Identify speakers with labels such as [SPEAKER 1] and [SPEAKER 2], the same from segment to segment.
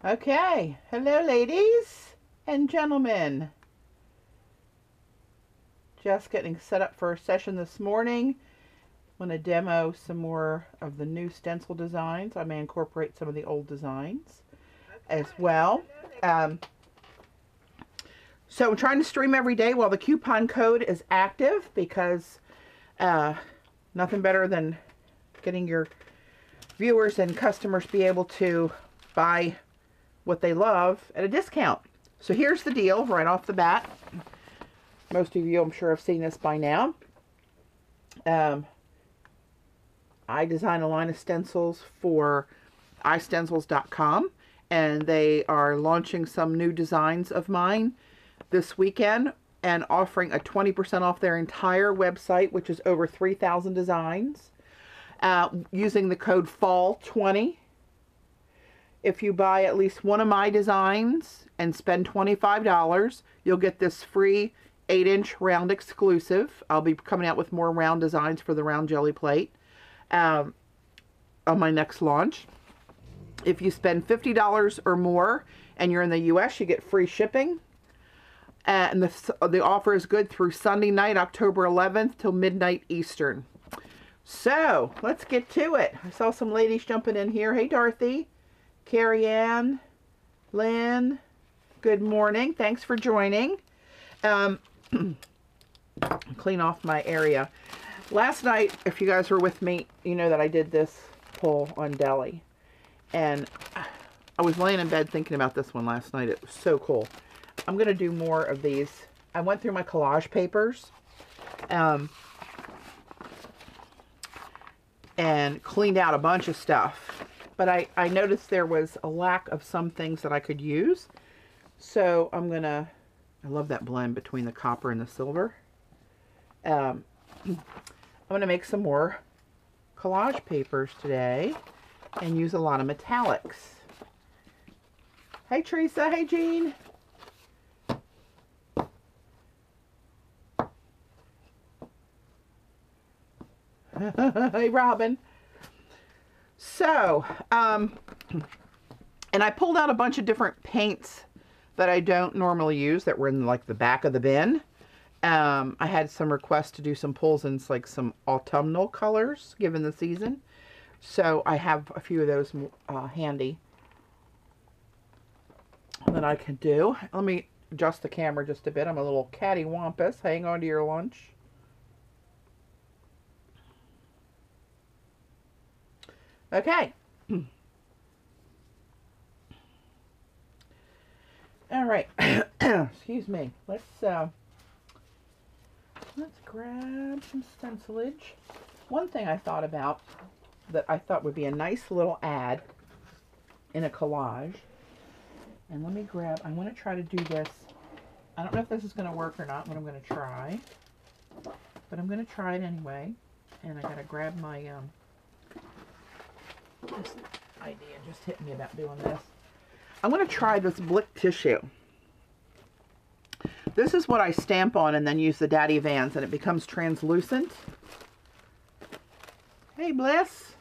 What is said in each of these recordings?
[SPEAKER 1] Okay, hello ladies and gentlemen. Just getting set up for a session this morning. I'm going to demo some more of the new stencil designs. I may incorporate some of the old designs as well. So I'm trying to stream every day while the coupon code is active because nothing better than getting your viewers and customers be able to buy what they love at a discount. So here's the deal right off the bat. Most of you, I'm sure, have seen this by now. I design a line of stencils for istencils.com, and they are launching some new designs of mine this weekend and offering a 20% off their entire website, which is over 3,000 designs, using the code FALL20. If you buy at least one of my designs and spend $25, you'll get this free 8-inch round exclusive. I'll be coming out with more round designs for the round jelly plate on my next launch. If you spend $50 or more and you're in the US, you get free shipping. And the offer is good through Sunday night, October 11th till midnight Eastern. So let's get to it. I saw some ladies jumping in here. Hey, Dorothy. Carrie Ann, Lynn, good morning. Thanks for joining. Clean off my area. Last night, if you guys were with me, you know that I did this pull on Gelli. And I was laying in bed thinking about this one last night. It was so cool. I'm going to do more of these. I went through my collage papers and cleaned out a bunch of stuff. But I noticed there was a lack of some things that I could use. So I'm going to, I love that blend between the copper and the silver. I'm going to make some more collage papers today and use a lot of metallics. Hey Teresa, hey Jean. Hey Robin. So, and I pulled out a bunch of different paints that I don't normally use that were in like the back of the bin. I had some requests to do some pulls in like some autumnal colors given the season. So I have a few of those handy that I can do. Let me adjust the camera just a bit. I'm a little cattywampus. Hang on to your lunch. Okay. All right. Excuse me. Let's grab some stencilage. One thing I thought about that I thought would be a nice little ad in a collage. And let me grab, I want to try to do this. I don't know if this is going to work or not, but I'm going to try. But I'm going to try it anyway. And I got to grab my this idea just hit me about doing this. I'm going to try this blick tissue. This is what I stamp on and then use the Daddy Vans, and it becomes translucent. Hey, Bliss.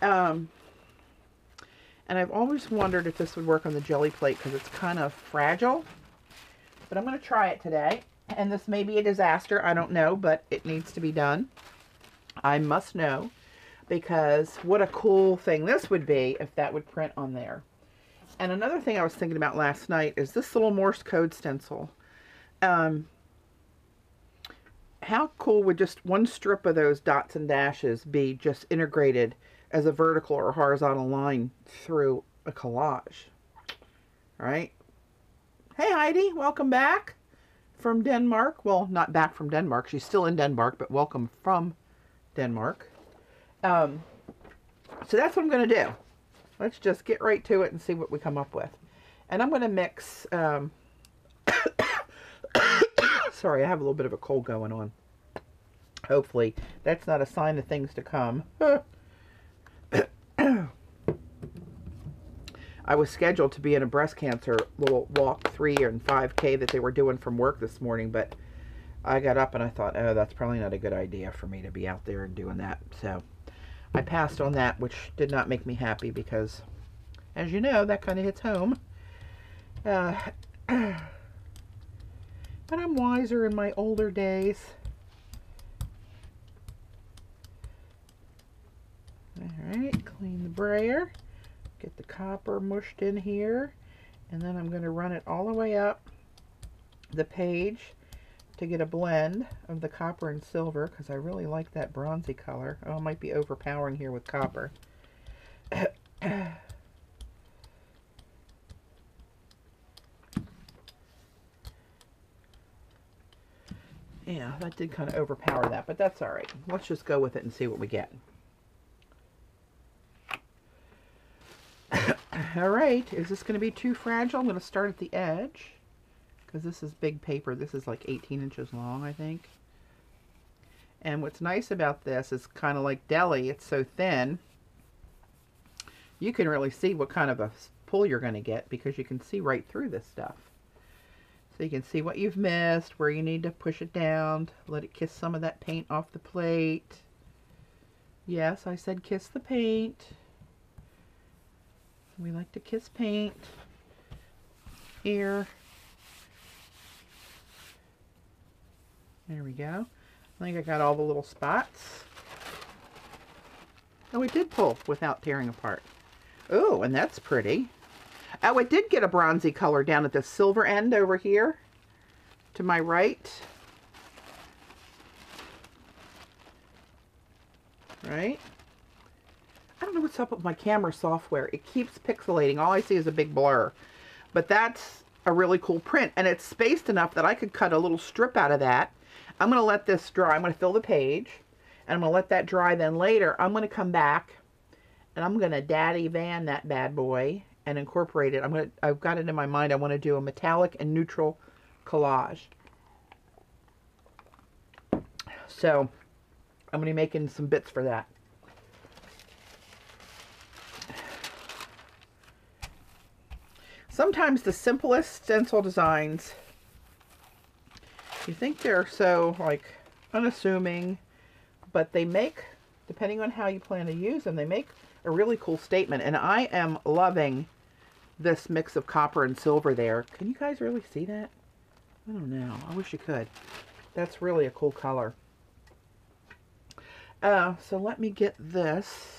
[SPEAKER 1] And I've always wondered if this would work on the jelly plate because it's kind of fragile. But I'm going to try it today. And this may be a disaster. I don't know, but it needs to be done. I must know. Because what a cool thing this would be if that would print on there. And another thing I was thinking about last night is this little Morse code stencil. How cool would just one strip of those dots and dashes be just integrated as a vertical or horizontal line through a collage? All right. Hey Heidi, welcome back from Denmark. Well, not back from Denmark. She's still in Denmark, but welcome from Denmark. So that's what I'm going to do. Let's just get right to it and see what we come up with. And I'm going to mix, sorry, I have a little bit of a cold going on. Hopefully that's not a sign of things to come. I was scheduled to be in a breast cancer little walk 3 and 5K that they were doing from work this morning, but I got up and I thought, oh, that's probably not a good idea for me to be out there and doing that. So I passed on that, which did not make me happy because As you know, that kind of hits home. But I'm wiser in my older days. Alright, clean the brayer. Get the copper mushed in here. And then I'm going to run it all the way up the page to get a blend of the copper and silver, because I really like that bronzy color. Oh, it might be overpowering here with copper. Yeah, that did kind of overpower that, but that's all right. Let's just go with it and see what we get. All right, is this going to be too fragile? I'm going to start at the edge, because this is big paper. This is like 18 inches long, I think. And what's nice about this is kind of like Gelli. It's so thin, you can really see what kind of a pull you're going to get, because you can see right through this stuff. So you can see what you've missed, where you need to push it down, let it kiss some of that paint off the plate. Yes, I said kiss the paint. We like to kiss paint. Here. There we go. I think I got all the little spots. Oh, it did pull without tearing apart. Oh, and that's pretty. Oh, it did get a bronzy color down at the silver end over here to my right. Right? I don't know what's up with my camera software. It keeps pixelating. All I see is a big blur. But that's a really cool print. And it's spaced enough that I could cut a little strip out of that. I'm going to let this dry. I'm going to fill the page. And I'm going to let that dry. Then later, I'm going to come back. And I'm going to Daddy Van that bad boy and incorporate it. I've got it in my mind. I want to do a metallic and neutral collage. So I'm going to be making some bits for that. Sometimes the simplest stencil designs, you think they're so like unassuming, but they make, depending on how you plan to use them, they make a really cool statement. And I am loving this mix of copper and silver there. Can you guys really see that? I don't know. I wish you could. That's really a cool color. So let me get this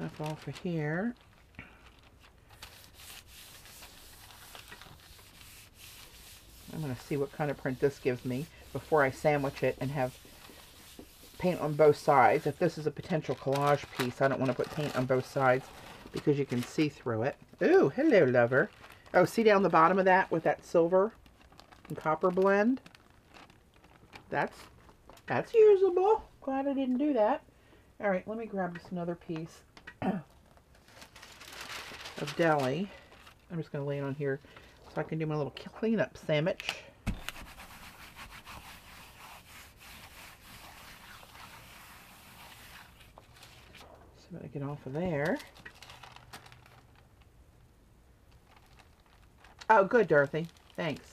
[SPEAKER 1] up off of here. I'm going to see what kind of print this gives me before I sandwich it and have paint on both sides. If this is a potential collage piece, I don't want to put paint on both sides because you can see through it. Ooh, hello, lover. Oh, see down the bottom of that with that silver and copper blend? That's usable. Glad I didn't do that. All right, let me grab this another piece of Gelli. I'm just going to lay it on here so I can do my little cleanup sandwich. So I'm going to get off of there. Oh, good, Dorothy. Thanks.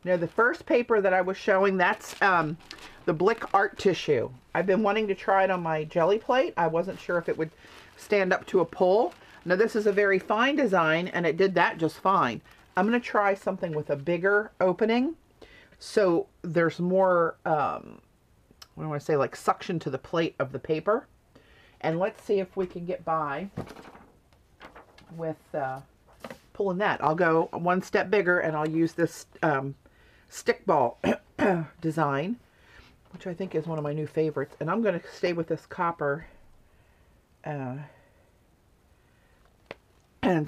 [SPEAKER 1] Now, the first paper that I was showing, that's the Blick art tissue. I've been wanting to try it on my Gelli plate. I wasn't sure if it would stand up to a pull. Now, this is a very fine design, and it did that just fine. I'm going to try something with a bigger opening, so there's more, what do I want to say, like suction to the plate of the paper. And let's see if we can get by with pulling that. I'll go one step bigger, and I'll use this stick ball design, which I think is one of my new favorites. And I'm going to stay with this copper and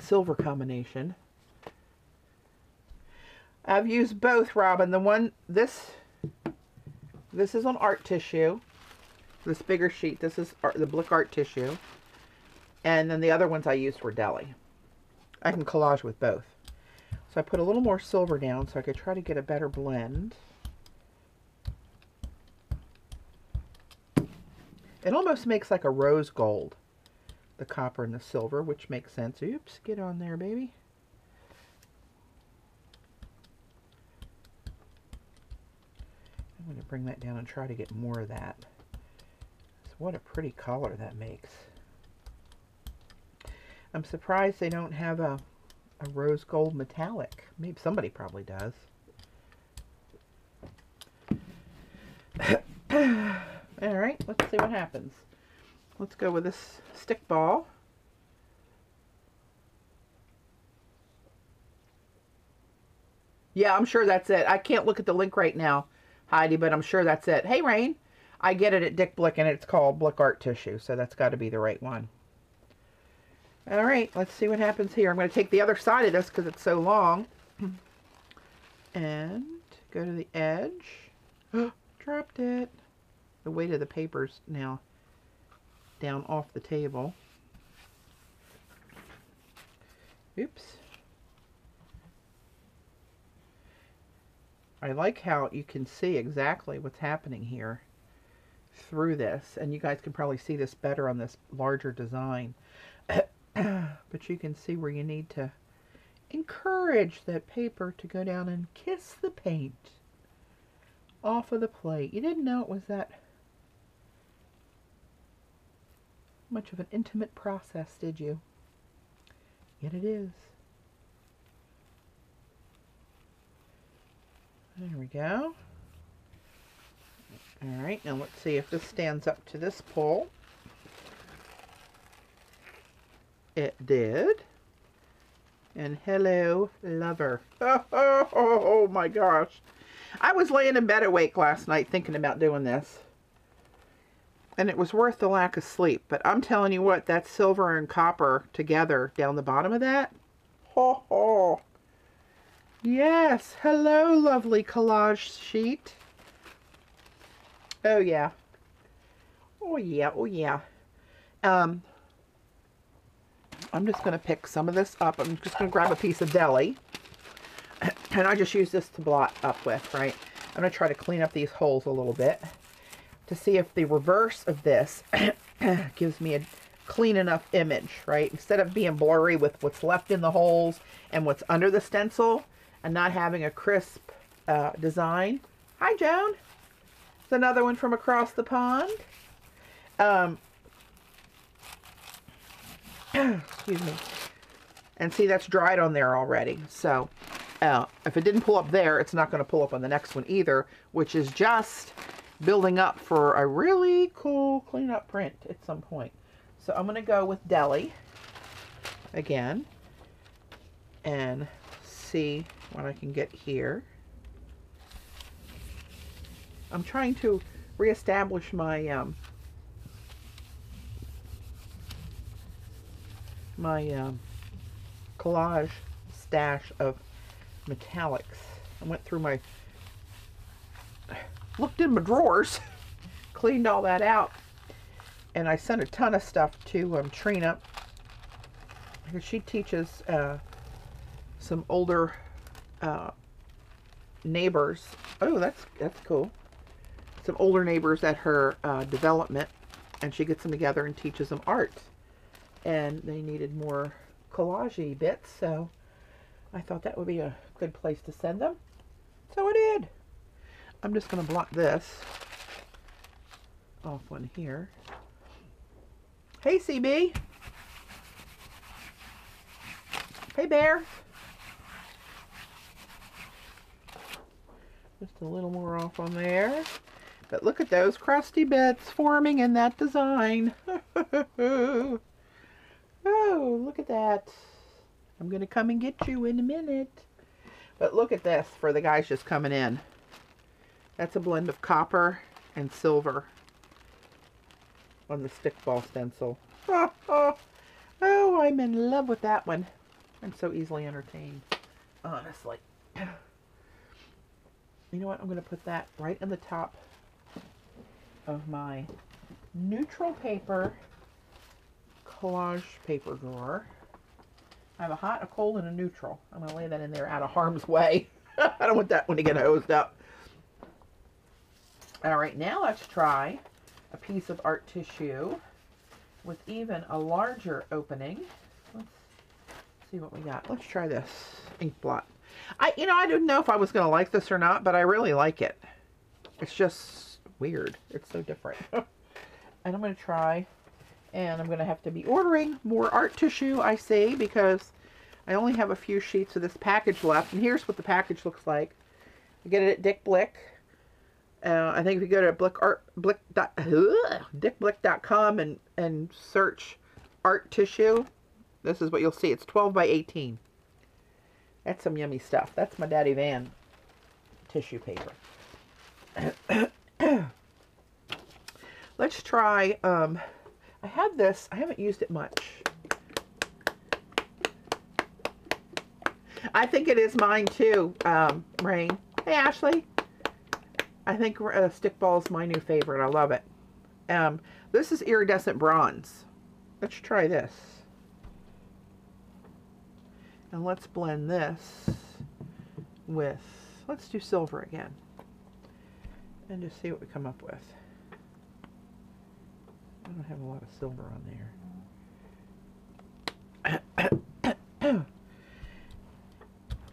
[SPEAKER 1] silver combination. I've used both, Robin. The one, this is on art tissue. This bigger sheet, this is the Blick art tissue. And then the other ones I used were Gelli. I can collage with both. So I put a little more silver down so I could try to get a better blend. It almost makes like a rose gold, the copper and the silver, which makes sense. Oops, get on there, baby. I'm going to bring that down and try to get more of that. So what a pretty color that makes. I'm surprised they don't have a rose gold metallic. Maybe somebody probably does. Alright, let's see what happens. Let's go with this stick ball. Yeah, I'm sure that's it. I can't look at the link right now, Heidi, but I'm sure that's it. Hey, Rain. I get it at Dick Blick, and it's called Blick Art Tissue, so that's got to be the right one. All right, let's see what happens here. I'm going to take the other side of this because it's so long. And go to the edge. Dropped it. The weight of the paper's now down off the table. Oops. I like how you can see exactly what's happening here through this. And you guys can probably see this better on this larger design. But you can see where you need to encourage that paper to go down and kiss the paint off of the plate. You didn't know it was that much of an intimate process, did you? Yet it is. There we go. All right, now let's see if this stands up to this pull. It did. And hello, lover. Oh my gosh. I was laying in bed awake last night thinking about doing this. And it was worth the lack of sleep. But I'm telling you what, that silver and copper together down the bottom of that. Ho ho. Yes. Hello, lovely collage sheet. Oh yeah. Oh yeah. Oh yeah. I'm just going to pick some of this up. I'm just going to grab a piece of Gelli. And I just use this to blot up with, right? I'm going to try to clean up these holes a little bit to see if the reverse of this gives me a clean enough image, right? Instead of being blurry with what's left in the holes and what's under the stencil and not having a crisp design. Hi, Joan. It's another one from across the pond. Excuse me. And see, that's dried on there already. So if it didn't pull up there, it's not going to pull up on the next one either, which is just building up for a really cool cleanup print at some point. So I'm going to go with Gelli again and see what I can get here. I'm trying to reestablish my collage stash of metallics. I went through looked in my drawers, cleaned all that out, and I sent a ton of stuff to Trina, because she teaches some older neighbors. Oh, that's cool. Some older neighbors at her development, and she gets them together and teaches them art. And they needed more collage-y bits, so I thought that would be a good place to send them. So I did. I'm just going to blot this off one here. Hey, CB. Hey, Bear. Just a little more off on there. But look at those crusty bits forming in that design. Oh, look at that. I'm going to come and get you in a minute. But look at this for the guys just coming in. That's a blend of copper and silver on the stickball stencil. Oh, I'm in love with that one. I'm so easily entertained, honestly. You know what? I'm going to put that right in the top of my neutral paper collage paper drawer. I have a hot, a cold, and a neutral. I'm going to lay that in there out of harm's way. I don't want that one to get hosed up. All right, now let's try a piece of art tissue with even a larger opening. Let's see what we got. Let's try this ink blot. I didn't know if I was going to like this or not, but I really like it. It's just weird. It's so different. And I'm going to try, and I'm going to have to be ordering more art tissue, I see, because I only have a few sheets of this package left. And here's what the package looks like. You get it at Dick Blick. I think if you go to dickblick.com and search art tissue, this is what you'll see. It's 12 by 18. That's some yummy stuff. That's my Daddy Van tissue paper. Let's try, I have this, I haven't used it much. I think it is mine too, Rain. Hey, Ashley. I think Stickball is my new favorite. I love it. This is iridescent bronze. Let's try this. And let's blend this with, let's do silver again. And just see what we come up with. I don't have a lot of silver on there.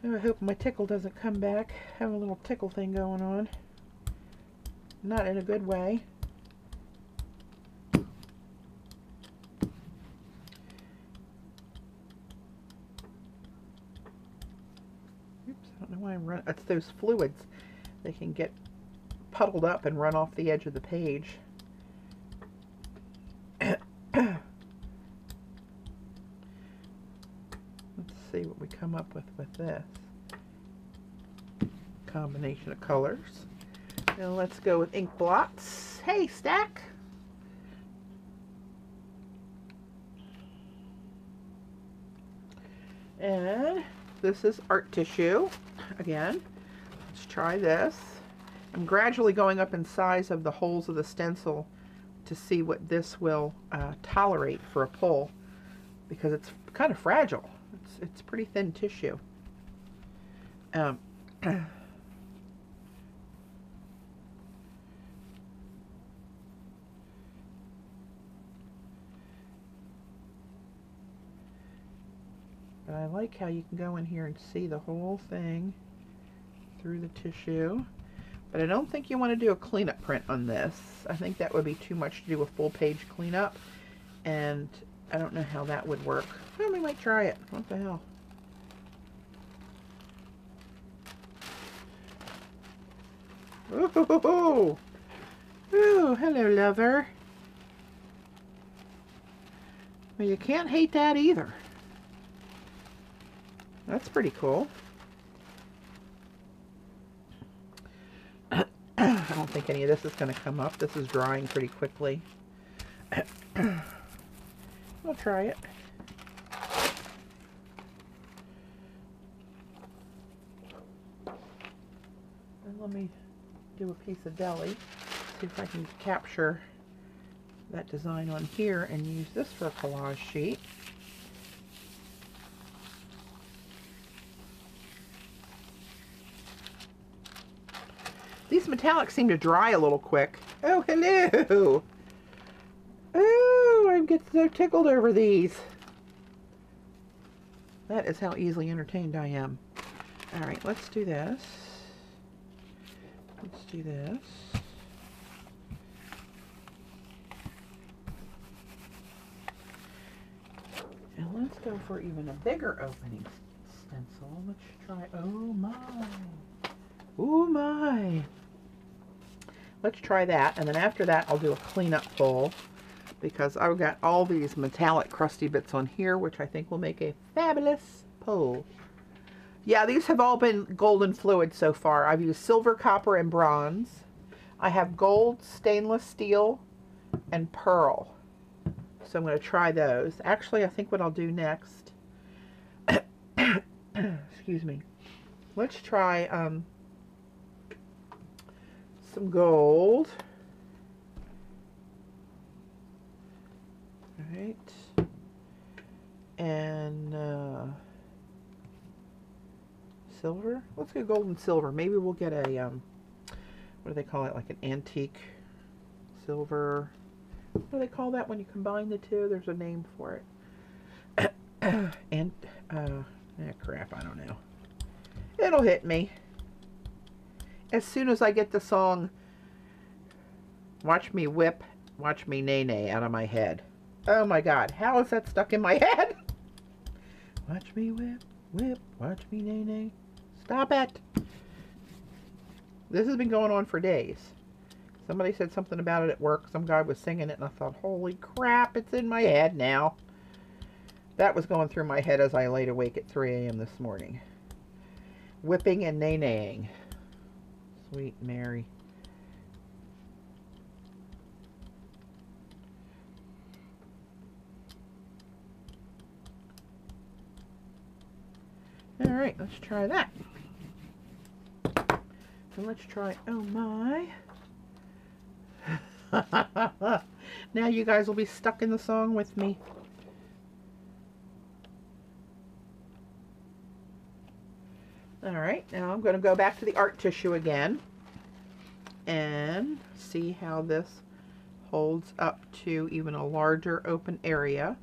[SPEAKER 1] I hope my tickle doesn't come back. I have a little tickle thing going on. Not in a good way. Oops, I don't know why I'm running. It's those fluids. They can get puddled up and run off the edge of the page. Let's see what we come up with this combination of colors. Now let's go with ink blots. Hey, Stack. And this is art tissue. Again, let's try this. I'm gradually going up in size of the holes of the stencil to see what this will tolerate for a pull, because it's kind of fragile. It's pretty thin tissue. But I like how you can go in here and see the whole thing through the tissue. But I don't think you want to do a cleanup print on this. I think that would be too much to do a full page cleanup. And I don't know how that would work. Well, we might try it. What the hell? Ooh, ooh, hello, lover. Well, you can't hate that either. That's pretty cool. I don't think any of this is going to come up. This is drying pretty quickly. We'll try it. And let me do a piece of Gelli. See if I can capture that design on here and use this for a collage sheet. These metallics seem to dry a little quick. Oh, hello! Oh, I get so tickled over these. That is how easily entertained I am. Alright, let's do this. Let's do this. And let's go for even a bigger opening stencil. Let's try, oh my. Oh my. Let's try that, and then after that I'll do a cleanup pull, because I've got all these metallic crusty bits on here, which I think will make a fabulous pull. Yeah, these have all been golden fluid so far. I've used silver, copper, and bronze. I have gold, stainless steel, and pearl. So I'm going to try those. Actually, I think what I'll do next, excuse me, let's try some gold. All right. And silver. Let's go gold and silver. Maybe we'll get a what do they call it? Like an antique silver. What do they call that when you combine the two? There's a name for it. And crap, I don't know. It'll hit me as soon as I get the song Watch me whip, watch me nay-nay out of my head. Oh my God, how is that stuck in my head? Watch me whip, whip, watch me nay-nay. Stop it. This has been going on for days. Somebody said something about it at work. Some guy was singing it and I thought, holy crap, it's in my head now. That was going through my head as I laid awake at 3 a.m. this morning. Whipping and nay-naying. Sweet Mary. All right, let's try that. And let's try, oh my. Now you guys will be stuck in the song with me. All right, now I'm going to go back to the art tissue again and see how this holds up to even a larger open area.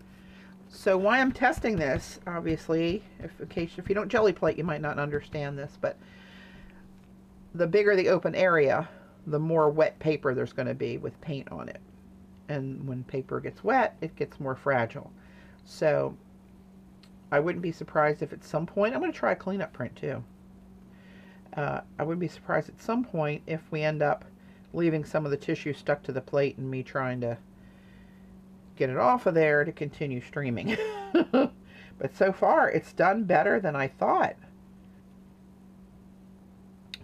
[SPEAKER 1] So why I'm testing this, obviously, if you don't jelly plate, you might not understand this, but the bigger the open area, the more wet paper there's going to be with paint on it. And when paper gets wet, it gets more fragile. So I wouldn't be surprised if at some point, I'm going to try a cleanup print too. I wouldn't be surprised at some point if we end up leaving some of the tissue stuck to the plate and me trying to get it off of there to continue streaming. But so far, it's done better than I thought.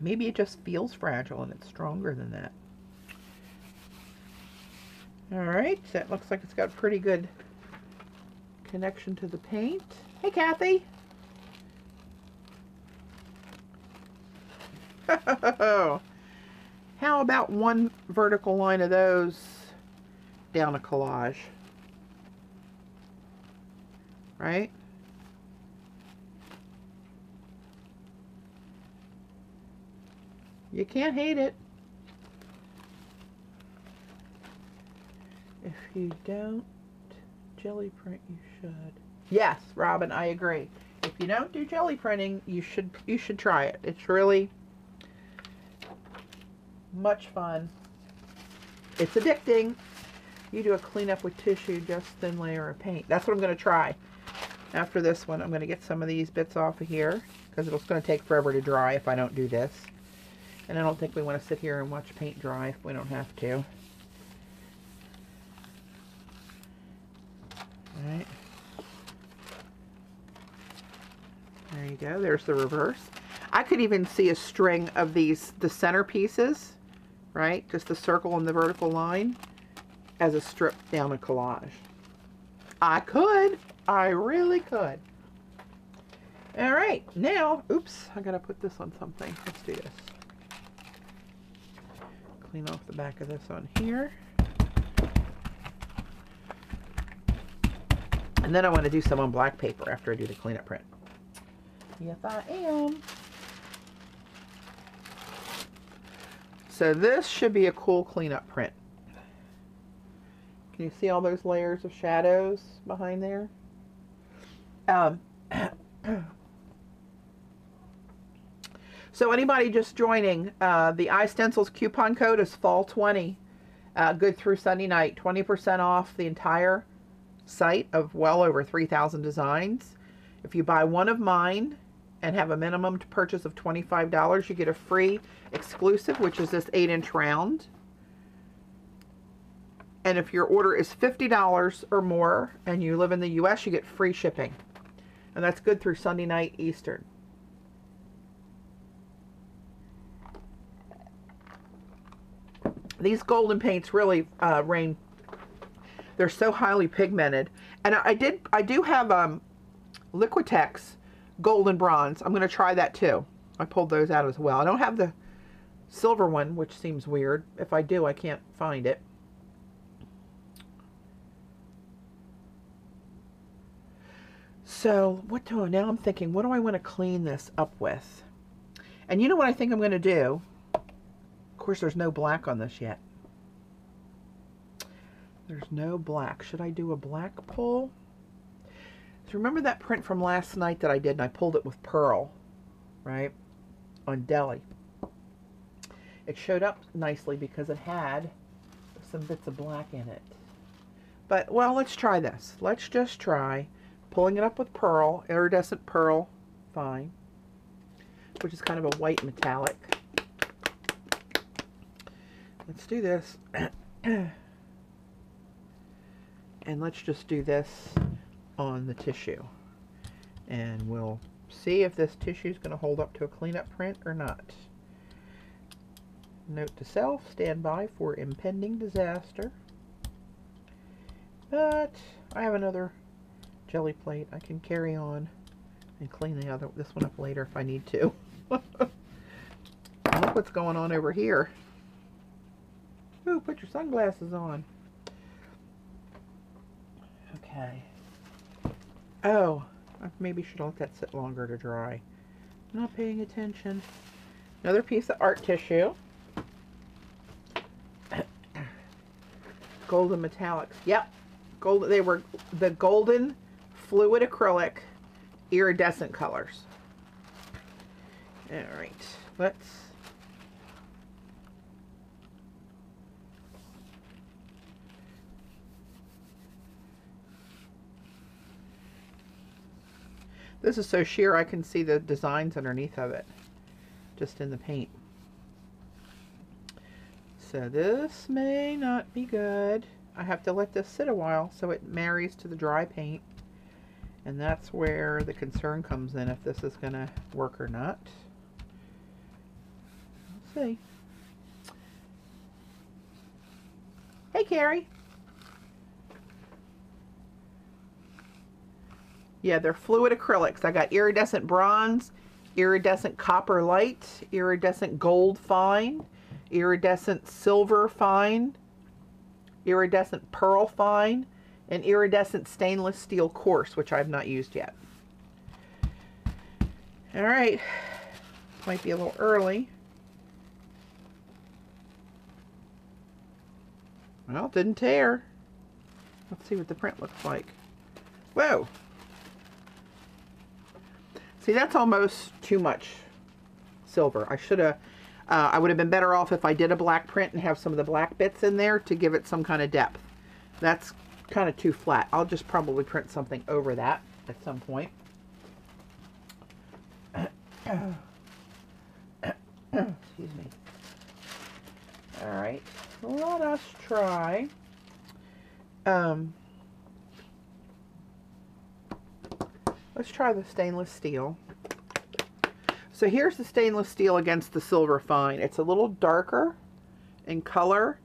[SPEAKER 1] Maybe it just feels fragile and it's stronger than that. All right, that looks like it's got pretty good connection to the paint. Hey, Kathy. How about one vertical line of those down a collage? Right? You can't hate it. If you don't jelly print, you should. Yes, Robin, I agree. If you don't do jelly printing, you should try it. It's really much fun. It's addicting. You do a cleanup with tissue, just thin layer of paint. That's what I'm going to try. After this one, I'm going to get some of these bits off of here because it's going to take forever to dry if I don't do this. And I don't think we want to sit here and watch paint dry if we don't have to. All right. There you go. There's the reverse. I could even see a string of these, the center pieces, right? Just the circle and the vertical line as a strip down a collage. I could. I really could. All right. Now, oops, I got to put this on something. Let's do this. Clean off the back of this on here. And then I want to do some on black paper after I do the cleanup print. Yes, I am. So this should be a cool cleanup print. Can you see all those layers of shadows behind there? So anybody just joining, the iStencils coupon code is fall20, good through Sunday night, 20% off the entire site of well over 3,000 designs. If you buy one of mine and have a minimum to purchase of $25, you get a free exclusive, which is this 8-inch round. And if your order is $50 or more and you live in the US, you get free shipping. And that's good through Sunday night Eastern. These golden paints really reign. They're so highly pigmented. And I do have Liquitex golden bronze. I'm going to try that too. I pulled those out as well. I don't have the silver one, which seems weird. If I do, I can't find it. So now I'm thinking, what do I want to clean this up with? And you know what I think I'm going to do? Of course, there's no black on this yet. There's no black. Should I do a black pull? So remember that print from last night that I did and I pulled it with pearl, right? On Gelli. It showed up nicely because it had some bits of black in it. But, well, let's try this. Let's just try pulling it up with pearl, iridescent pearl fine, which is kind of a white metallic. Let's do this. And let's just do this on the tissue. And we'll see if this tissue is going to hold up to a cleanup print or not. Note to self, stand by for impending disaster. But I have another jelly plate. I can carry on and clean this one up later if I need to. Look what's going on over here. Ooh, put your sunglasses on. Okay. Oh, I maybe should let that sit longer to dry. I'm not paying attention. Another piece of art tissue. Golden metallics. Yep. Gold. They were the golden fluid acrylic iridescent colors. All right. Let's. This is so sheer I can see the designs underneath of it, just in the paint. So this may not be good. I have to let this sit a while so it marries to the dry paint. And that's where the concern comes in, if this is going to work or not. Let's see. Hey, Carrie. Yeah, they're fluid acrylics. I got iridescent bronze, iridescent copper light, iridescent gold fine, iridescent silver fine, iridescent pearl fine, and iridescent stainless steel coarse, which I've not used yet. All right, might be a little early. Well, it didn't tear. Let's see what the print looks like. Whoa. See, that's almost too much silver. I should have, I would have been better off if I did a black print and have some of the black bits in there to give it some kind of depth. That's kind of too flat. I'll just probably print something over that at some point. Excuse me. All right, let us try. Let's try the stainless steel. So here's the stainless steel against the silver fine. It's a little darker in color,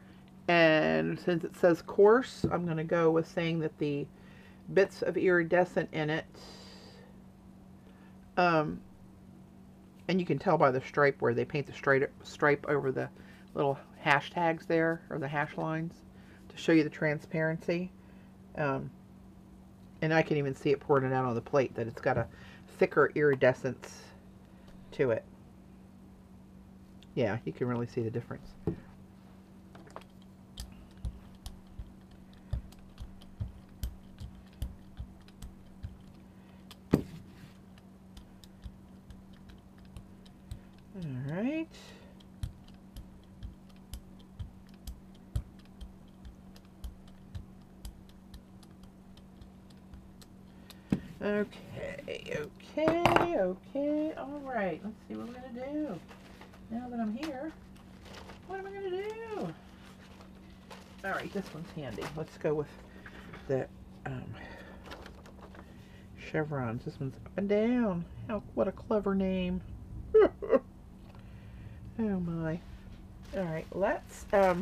[SPEAKER 1] and since it says coarse, I'm going to go with saying that the bits of iridescent in it, and you can tell by the stripe where they paint the stripe over the little hashtags there, or the hash lines, to show you the transparency. And I can even see it pouring it out on the plate, that it's got a thicker iridescence to it. Yeah, you can really see the difference. All right. Okay, all right. Let's see what we're going to do. Now that I'm here, what am I going to do? All right, this one's handy. Let's go with the chevrons. This one's up and down. What a clever name. Oh, my. All right, let's... let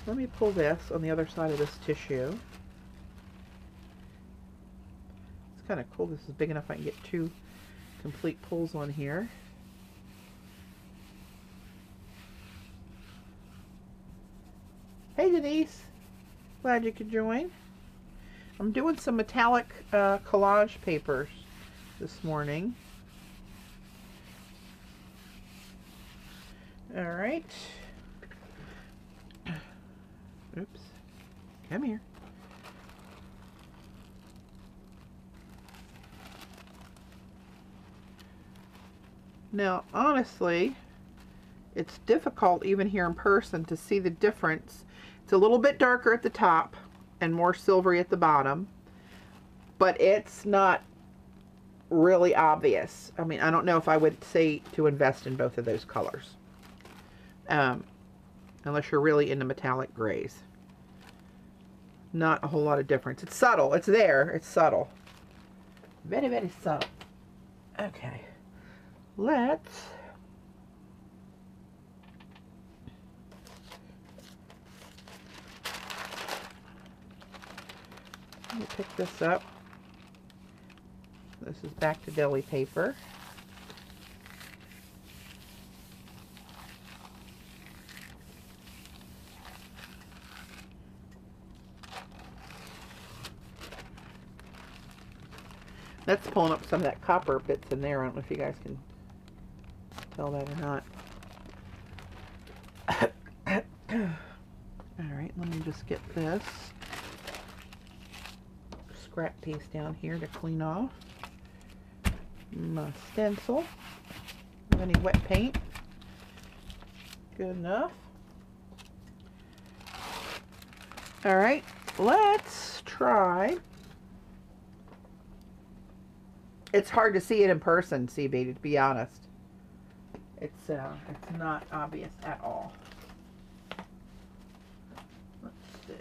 [SPEAKER 1] me pull this on the other side of this tissue. It's kind of cool. This is big enough I can get 2 complete pulls on here. Hey, Denise. Glad you could join. I'm doing some metallic collage papers this morning. All right. Oops. Come here. Now, honestly, It's difficult even here in person to see the difference. It's a little bit darker at the top and more silvery at the bottom, but it's not really obvious. I mean, I don't know if I would say to invest in both of those colors, unless you're really into metallic grays. Not a whole lot of difference. It's subtle. It's there. It's subtle. Very, very subtle. Okay. Let me pick this up. This is back to Gelli paper. That's pulling up some of that copper bits in there. I don't know if you guys can tell that or not. Alright, let me just get this scrap piece down here to clean off. My stencil. Any wet paint? Good enough. Alright, let's try. It's hard to see it in person, CB, to be honest. It's not obvious at all. Let's see.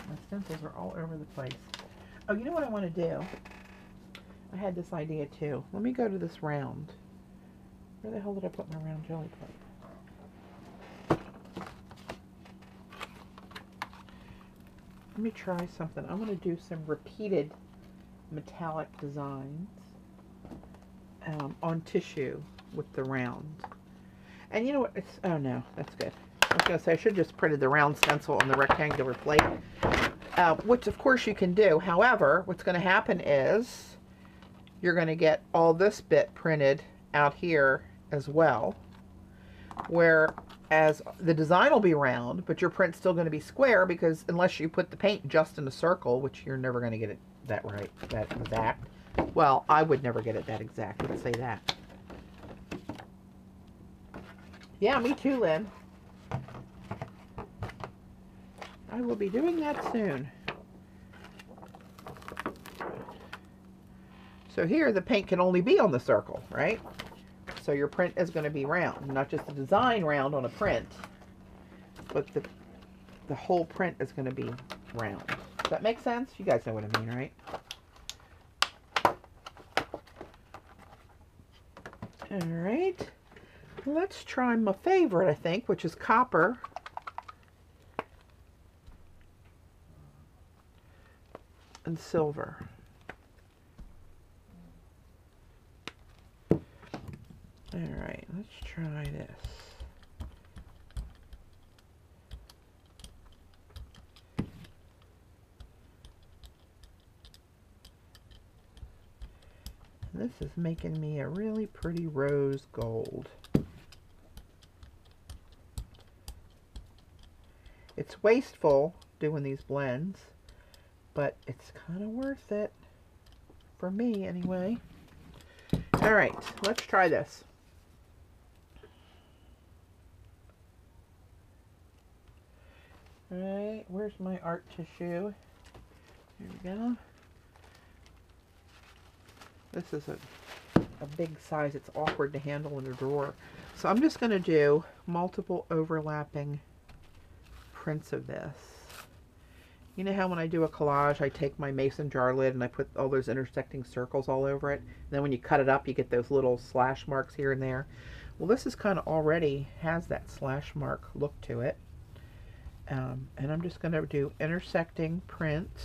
[SPEAKER 1] My stencils are all over the place. Oh, you know what I want to do? I had this idea too. Let me go to this round. Where the hell did I put my round jelly plate? Let me try something. I'm going to do some repeated metallic designs on tissue with the round. And you know what? It's, oh no, that's good. I was going to say I should have just printed the round stencil on the rectangular plate, which of course you can do. However, what's going to happen is you're going to get all this bit printed out here as well, whereas the design will be round, but your print's still going to be square, because unless you put the paint just in a circle, which you're never going to get it that right, that exact. Well, I would never get it that exact, let's say that. Yeah, me too, Lynn. I will be doing that soon. So here the paint can only be on the circle, right? So your print is going to be round, not just the design round on a print, but the whole print is going to be round. Does that make sense? You guys know what I mean, right? All right. Let's try my favorite, I think, which is copper. And silver. Alright, let's try this. This is making me a really pretty rose gold. It's wasteful doing these blends, but it's kind of worth it. For me, anyway. Alright, let's try this. Alright, where's my art tissue? Here we go. This is a big size. It's awkward to handle in a drawer. So I'm just going to do multiple overlapping prints of this. You know how when I do a collage, I take my mason jar lid and I put all those intersecting circles all over it? And then when you cut it up, you get those little slash marks here and there. Well, this is kind of already has that slash mark look to it. And I'm just going to do intersecting prints.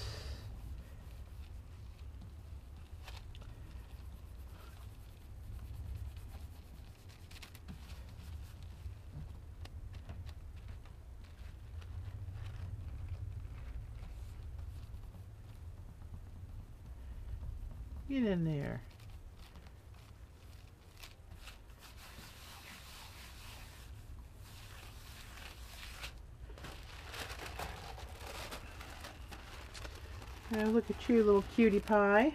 [SPEAKER 1] Get in there. Oh, look at you, little cutie pie.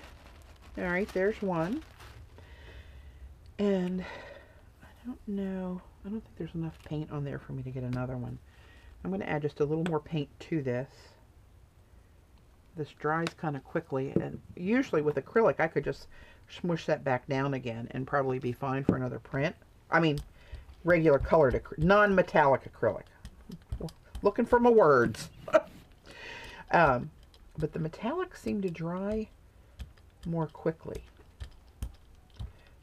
[SPEAKER 1] All right, there's one. And I don't know. I don't think there's enough paint on there for me to get another one. I'm going to add just a little more paint to this. This dries kind of quickly, and usually with acrylic I could just smush that back down again and probably be fine for another print. I mean, regular colored, non-metallic acrylic. Looking for my words. But the metallics seem to dry more quickly.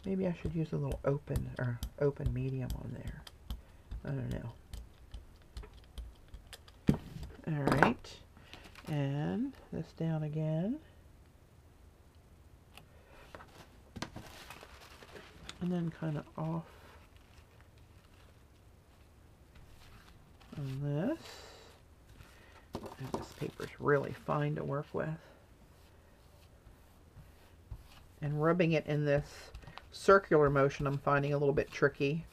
[SPEAKER 1] Maybe I should use a little open medium on there. I don't know. All right, and this down again. And then kind of off on this. And this paper's really fine to work with. And rubbing it in this circular motion I'm finding a little bit tricky.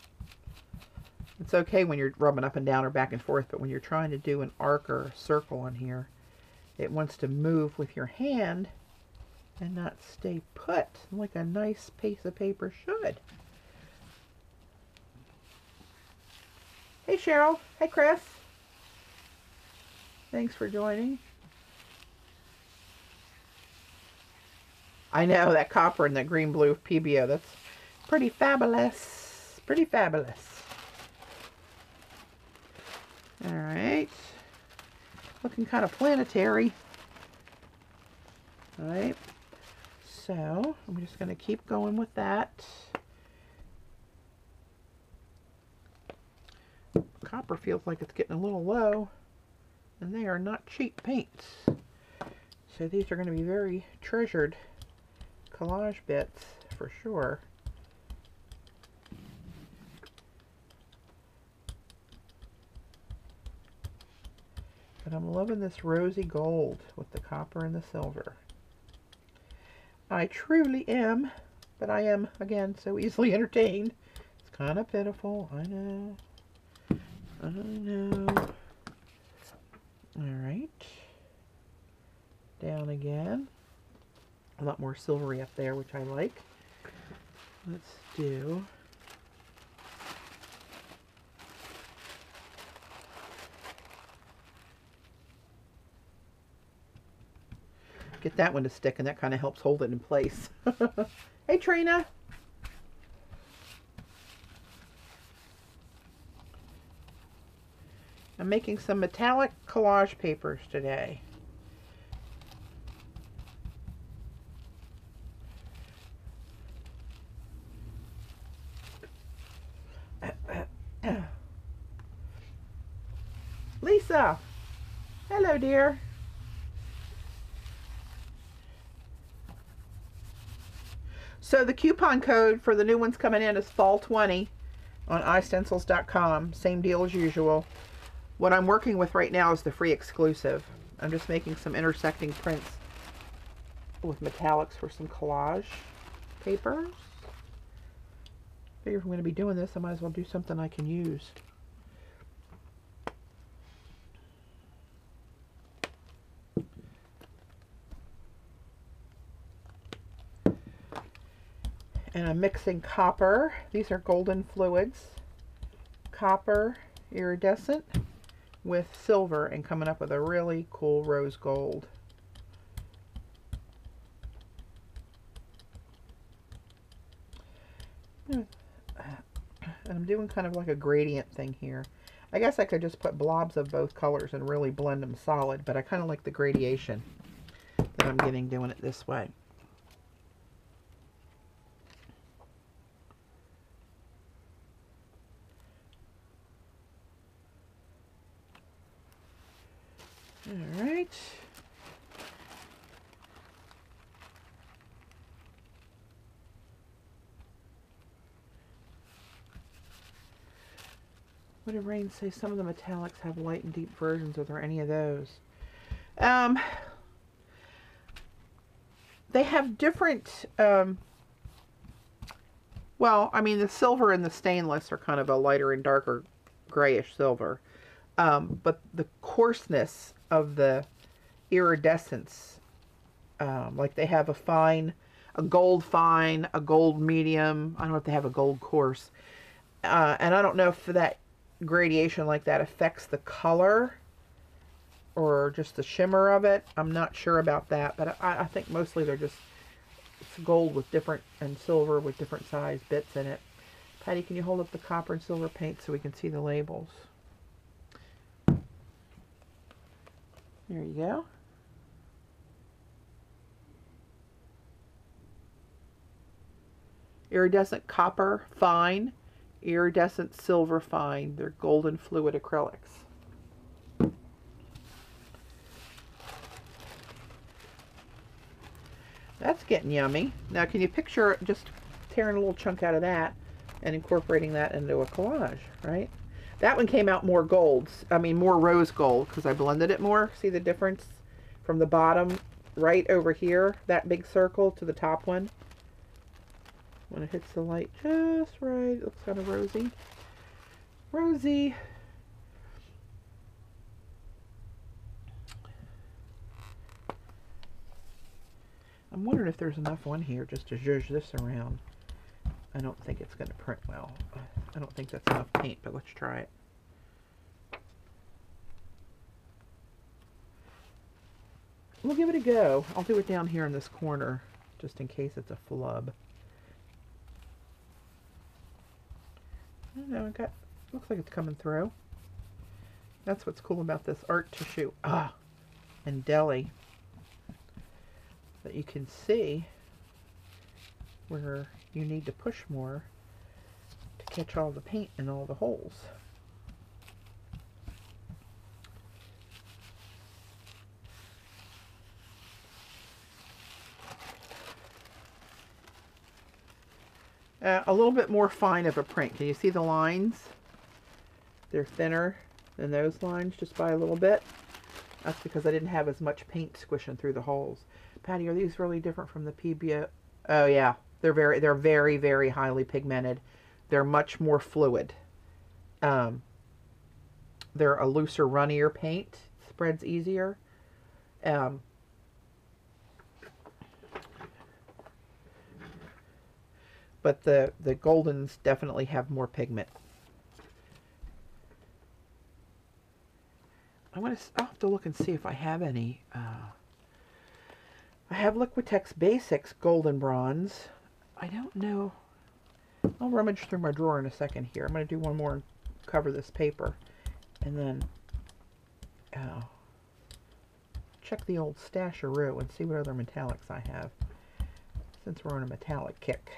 [SPEAKER 1] It's okay when you're rubbing up and down or back and forth, but when you're trying to do an arc or a circle on here, it wants to move with your hand and not stay put like a nice piece of paper should. Hey Cheryl. Hey Chris. Thanks for joining. I know that copper and that green blue PBO, that's pretty fabulous. Pretty fabulous. All right. Looking kind of planetary. All right. So I'm just going to keep going with that. Copper feels like it's getting a little low, and they are not cheap paints. So these are going to be very treasured collage bits for sure. But I'm loving this rosy gold with the copper and the silver. I truly am, but I am, again, so easily entertained. It's kind of pitiful, I know. I know. Alright. Down again. A lot more silvery up there, which I like. Let's do... get that one to stick, and that kind of helps hold it in place. Hey Trina! I'm making some metallic collage papers today. Lisa! Hello, dear. So the coupon code for the new ones coming in is fall20 on istencils.com. Same deal as usual. What I'm working with right now is the free exclusive. I'm just making some intersecting prints with metallics for some collage papers. Figure if I'm going to be doing this, I might as well do something I can use. And I'm mixing copper. These are golden fluids. Copper iridescent with silver, and coming up with a really cool rose gold. And I'm doing kind of like a gradient thing here. I guess I could just put blobs of both colors and really blend them solid, but I kind of like the gradation that I'm getting doing it this way. All right. What did Rain say? Some of the metallics have light and deep versions. Are there any of those? They have different, well, I mean, the silver and the stainless are kind of a lighter and darker grayish silver. But the coarseness of the iridescence Like they have a gold fine, a gold medium. I don't know if they have a gold coarse. And I don't know if that gradation like that affects the color or just the shimmer of it. I'm not sure about that, but I think mostly they're just, it's gold with different, and silver with different size bits in it. Patty, can you hold up the copper and silver paint so we can see the labels? There you go. Iridescent copper fine, iridescent silver fine. They're golden fluid acrylics. That's getting yummy. Now can you picture just tearing a little chunk out of that and incorporating that into a collage, right? That one came out more golds. I mean more rose gold because I blended it more. See the difference from the bottom right over here, that big circle, to the top one? When it hits the light just right, it looks kind of rosy. Rosy. I'm wondering if there's enough on here just to zhuzh this around. I don't think it's going to print well. I don't think that's enough paint, but let's try it. We'll give it a go. I'll do it down here in this corner, just in case it's a flub. I don't know, looks like it's coming through. That's what's cool about this art tissue. And Gelli. That you can see where you need to push more to catch all the paint in all the holes. A little bit more fine of a print. Can you see the lines? They're thinner than those lines just by a little bit. That's because I didn't have as much paint squishing through the holes. Patty, are these really different from the PBO? Oh yeah, they're very, very highly pigmented. They're much more fluid. They're a looser, runnier paint. Spreads easier. But the Goldens definitely have more pigment. I'll have to look and see if I have any. I have Liquitex Basics Golden Bronze. I don't know. I'll rummage through my drawer in a second here. I'm going to do one more and cover this paper. And then check the old stasheroo and see what other metallics I have, since we're on a metallic kick.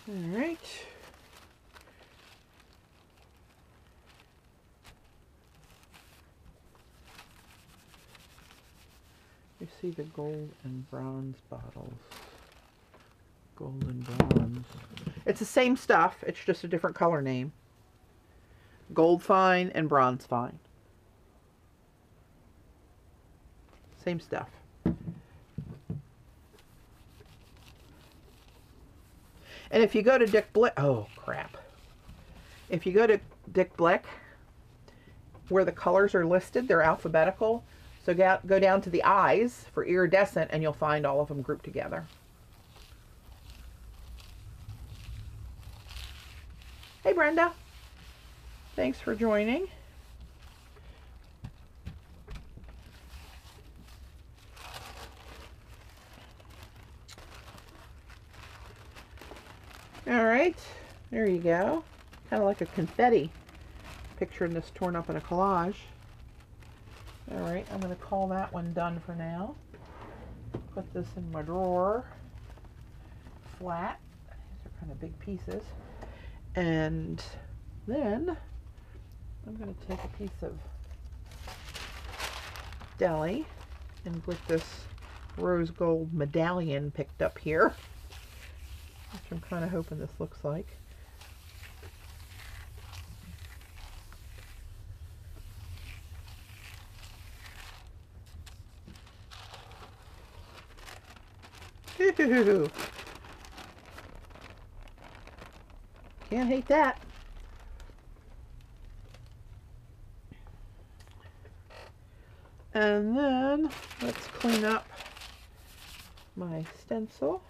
[SPEAKER 1] All right. You see the gold and bronze bottles. Gold and bronze. It's the same stuff. It's just a different color name. Gold fine and bronze fine. Same stuff. And if you go to Dick Blick, oh crap. If you go to Dick Blick, where the colors are listed, they're alphabetical. So go down to the eyes for iridescent and you'll find all of them grouped together. Hey Brenda, thanks for joining. All right, there you go. Kind of like a confetti. Picturing this torn up in a collage. All right, I'm going to call that one done for now. Put this in my drawer. Flat. These are kind of big pieces. And then I'm going to take a piece of Gelli and put this rose gold medallion picked up here, which I'm kind of hoping this looks like. Can't hate that. And then let's clean up my stencil.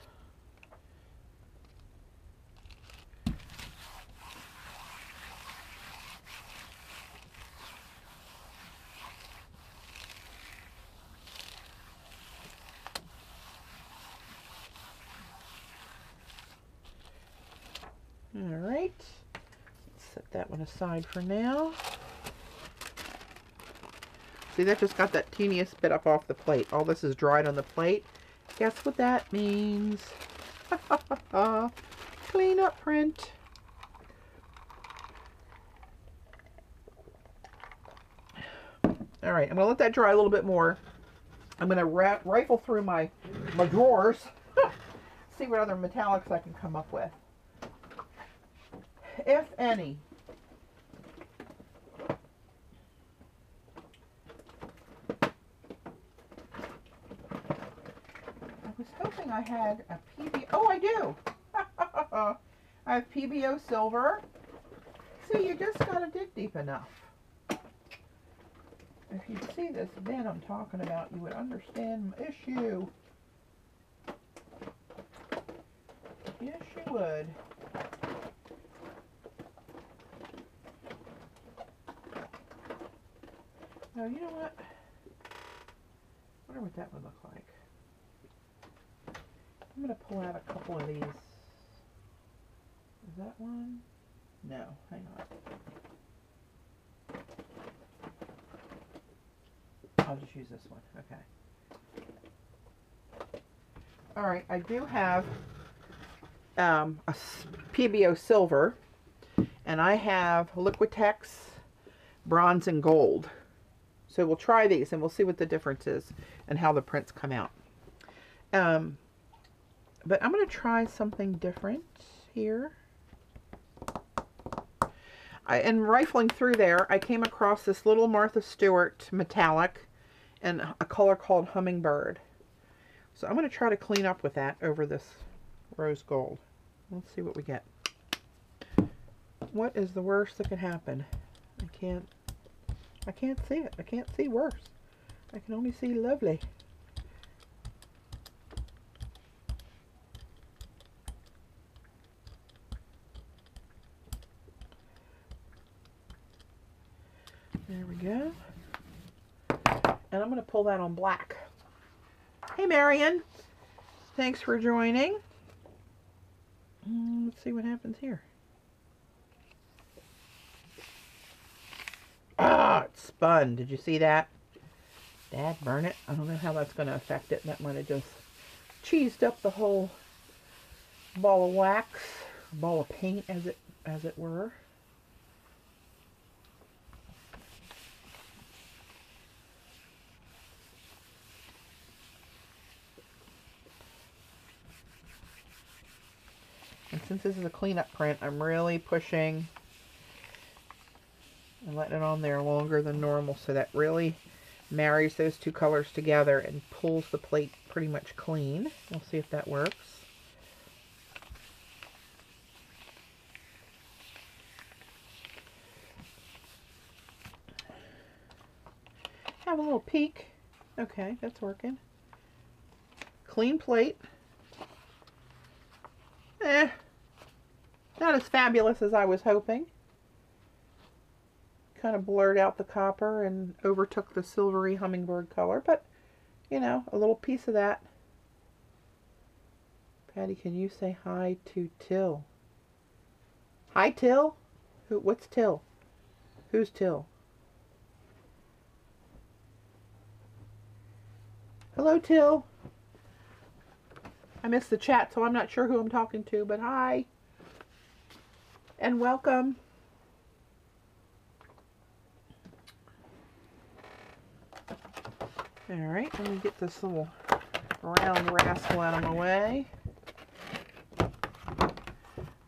[SPEAKER 1] All right, let's set that one aside for now. See, that just got that teeniest bit up off the plate. All this is dried on the plate. Guess what that means? Clean up print. All right, I'm gonna let that dry a little bit more. I'm gonna rifle through my drawers, see what other metallics I can come up with, if any. I was hoping I had a PBO. Oh, I do. I have PBO silver. See, you just gotta dig deep enough. If you'd see this bin I'm talking about, you would understand my issue. Yes, you would. Now, you know what? I wonder what that would look like. I'm going to pull out a couple of these. Is that one? No, hang on. I'll just use this one. Okay. All right, I do have a PBO silver, and I have Liquitex bronze and gold. So we'll try these and we'll see what the difference is and how the prints come out. But I'm going to try something different here. In rifling through there, I came across this little Martha Stewart metallic and a color called Hummingbird. So I'm going to try to clean up with that over this rose gold. Let's see what we get. What is the worst that could happen? I can't see it. I can't see worse. I can only see lovely. There we go. And I'm going to pull that on black. Hey, Marion. Thanks for joining. Let's see what happens here. Ah, it spun. Did you see that? Dad, burn it. I don't know how that's going to affect it. That might have just cheesed up the whole ball of wax, ball of paint, as it were. And since this is a cleanup print, I'm really pushing and letting it on there longer than normal, so that really marries those two colors together and pulls the plate pretty much clean. We'll see if that works. Have a little peek. Okay, that's working. Clean plate. Not as fabulous as I was hoping. Kind of blurred out the copper and overtook the silvery hummingbird color, but you know, a little piece of that. Patty, can you say hi to Till? Hi, Till? What's Till? Who's Till? Hello, Till. I missed the chat, so I'm not sure who I'm talking to, but hi. And welcome. Alright, let me get this little round rascal out of my way.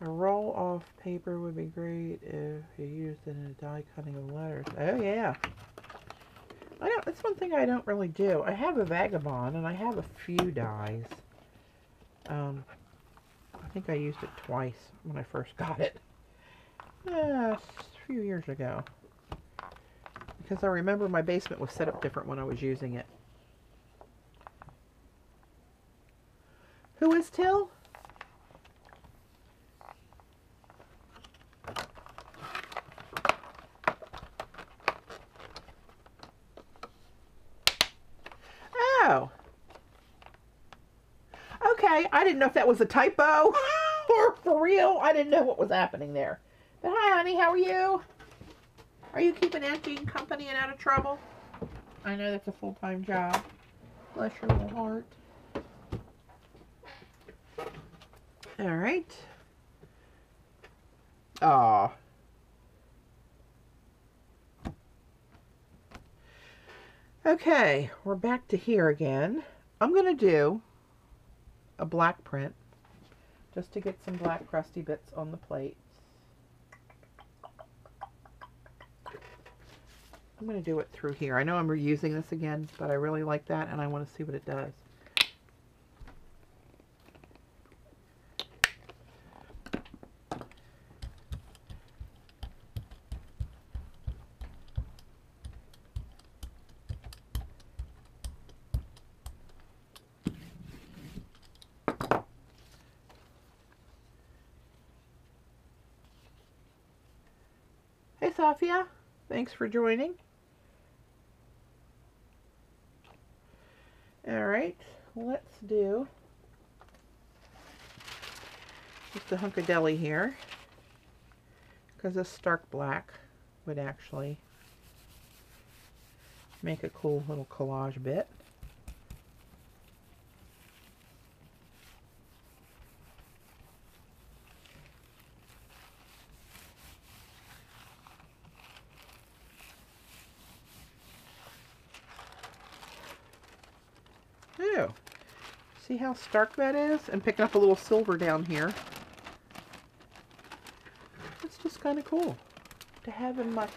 [SPEAKER 1] A roll-off paper would be great if you used it in a die cutting of letters. Oh, yeah. That's one thing I don't really do. I have a Vagabond, and I have a few dies. I think I used it twice when I first got it. A few years ago. Because I remember my basement was set up different when I was using it. Who is Till? Oh. Okay, I didn't know if that was a typo or for real. I didn't know what was happening there. But hi, honey, how are you? Are you keeping Auntie company and out of trouble? I know that's a full-time job. Bless your little heart. All right. Aw. Okay, we're back to here again. I'm going to do a black print just to get some black crusty bits on the plate. I'm going to do it through here. I know I'm reusing this again, but I really like that and I want to see what it does. Hey, Sophia. Thanks for joining. All right, let's do just a hunk of Gelli here, because this stark black would actually make a cool little collage bit. Ooh, see how stark that is? And picking up a little silver down here. It's just kind of cool to have in my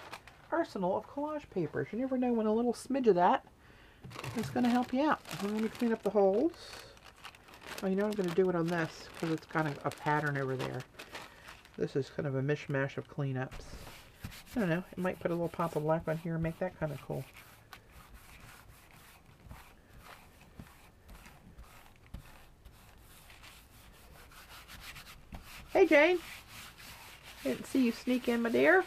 [SPEAKER 1] arsenal of collage papers. You never know when a little smidge of that is going to help you out. So let me clean up the holes. Oh, you know I'm going to do it on this because it's kind of a pattern over there. This is kind of a mishmash of cleanups. I don't know, it might put a little pop of black on here and make that kind of cool. Hey, Jane. Didn't see you sneak in, my dear.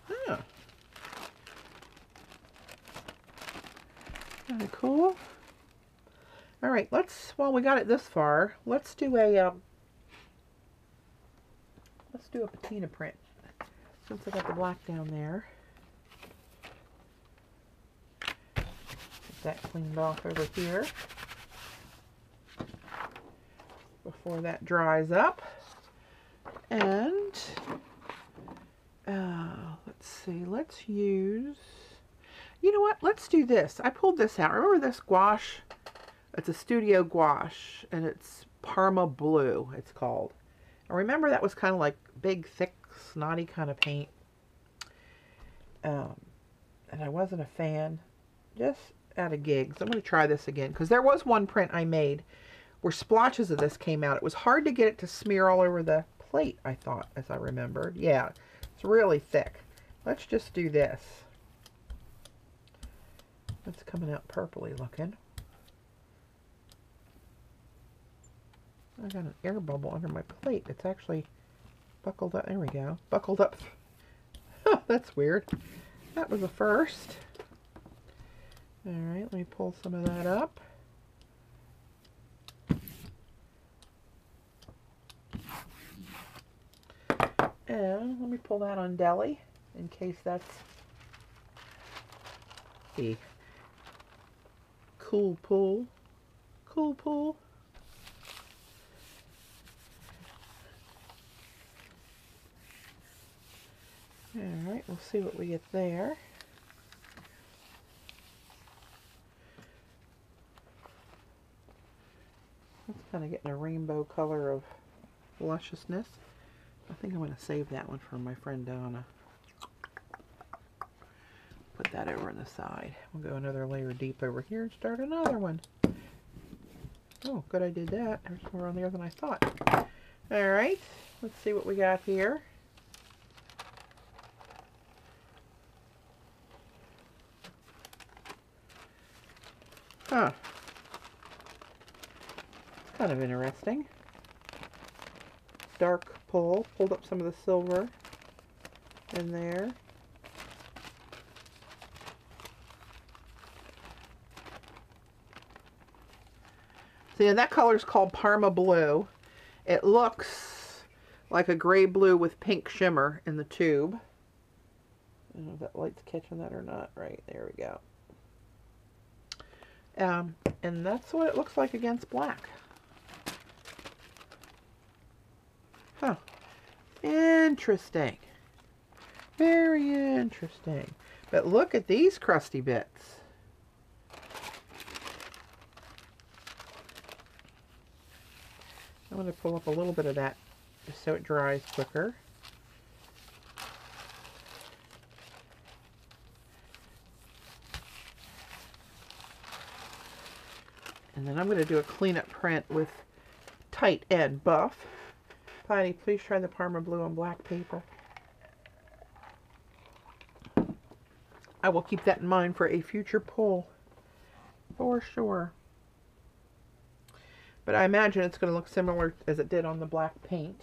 [SPEAKER 1] Huh. Kind of cool. All right, while we got it this far, let's do a patina print. Since I got the black down there. Get that cleaned off over here before that dries up. And let's see, let's use, you know what, let's do this. I pulled this out. Remember this gouache? It's a studio gouache and it's Parma Blue, it's called. And remember that was kind of like big, thick, snotty kind of paint. And I wasn't a fan. Just out of gigs. I'm going to try this again. Because there was one print I made where splotches of this came out. It was hard to get it to smear all over the plate, I thought, as I remembered. Yeah, it's really thick. Let's just do this. It's coming out purpley looking. I got an air bubble under my plate. It's actually buckled up. There we go. Buckled up. That's weird. That was a first. Alright, let me pull some of that up. And let me pull that on Gelli in case that's a cool pull. Cool pull. Alright, we'll see what we get there. It's kind of getting a rainbow color of lusciousness. I think I'm going to save that one for my friend Donna. put that over on the side. We'll go another layer deep over here and start another one. Oh, good I did that. There's more on there than I thought. All right, let's see what we got here. Huh. Kind of interesting. Dark pulled up some of the silver in there. See, and that color is called Parma Blue. It looks like a gray blue with pink shimmer in the tube. I don't know if that light's catching that or not. Right, there we go. And that's what it looks like against black. Huh. Interesting. Very interesting. But look at these crusty bits. I'm going to pull up a little bit of that just so it dries quicker. And then I'm going to do a cleanup print with tight and buff. Patti, please try the Parma Blue on black paper. I will keep that in mind for a future pull, for sure. But I imagine it's going to look similar as it did on the black paint.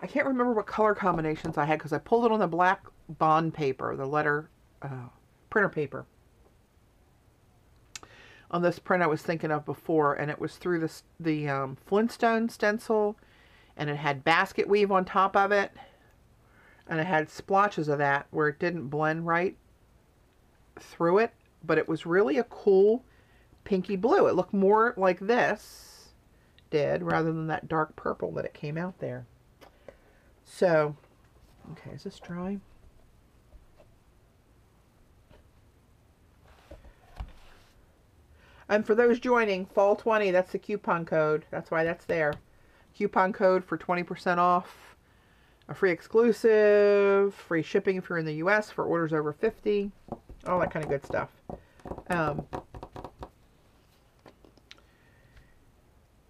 [SPEAKER 1] I can't remember what color combinations I had because I pulled it on the black bond paper, the letter printer paper. On this print I was thinking of before, and it was through the Flintstone stencil, and it had basket weave on top of it, and it had splotches of that where it didn't blend right through it, but it was really a cool pinky blue. It looked more like this did rather than that dark purple that it came out there. So, okay, is this dry? And for those joining, Fall 20, that's the coupon code. That's why that's there. Coupon code for 20% off. A free exclusive, free shipping if you're in the US for orders over 50. All that kind of good stuff. I'm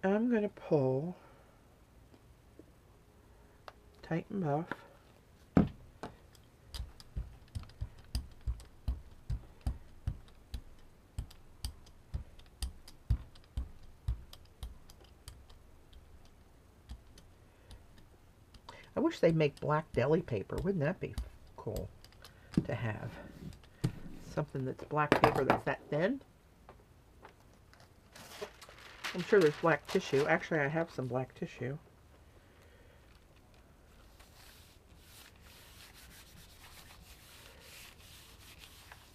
[SPEAKER 1] going to pull tight and buff. I wish they'd make black deli paper. Wouldn't that be cool to have? Something that's black paper that's that thin. I'm sure there's black tissue. Actually, I have some black tissue.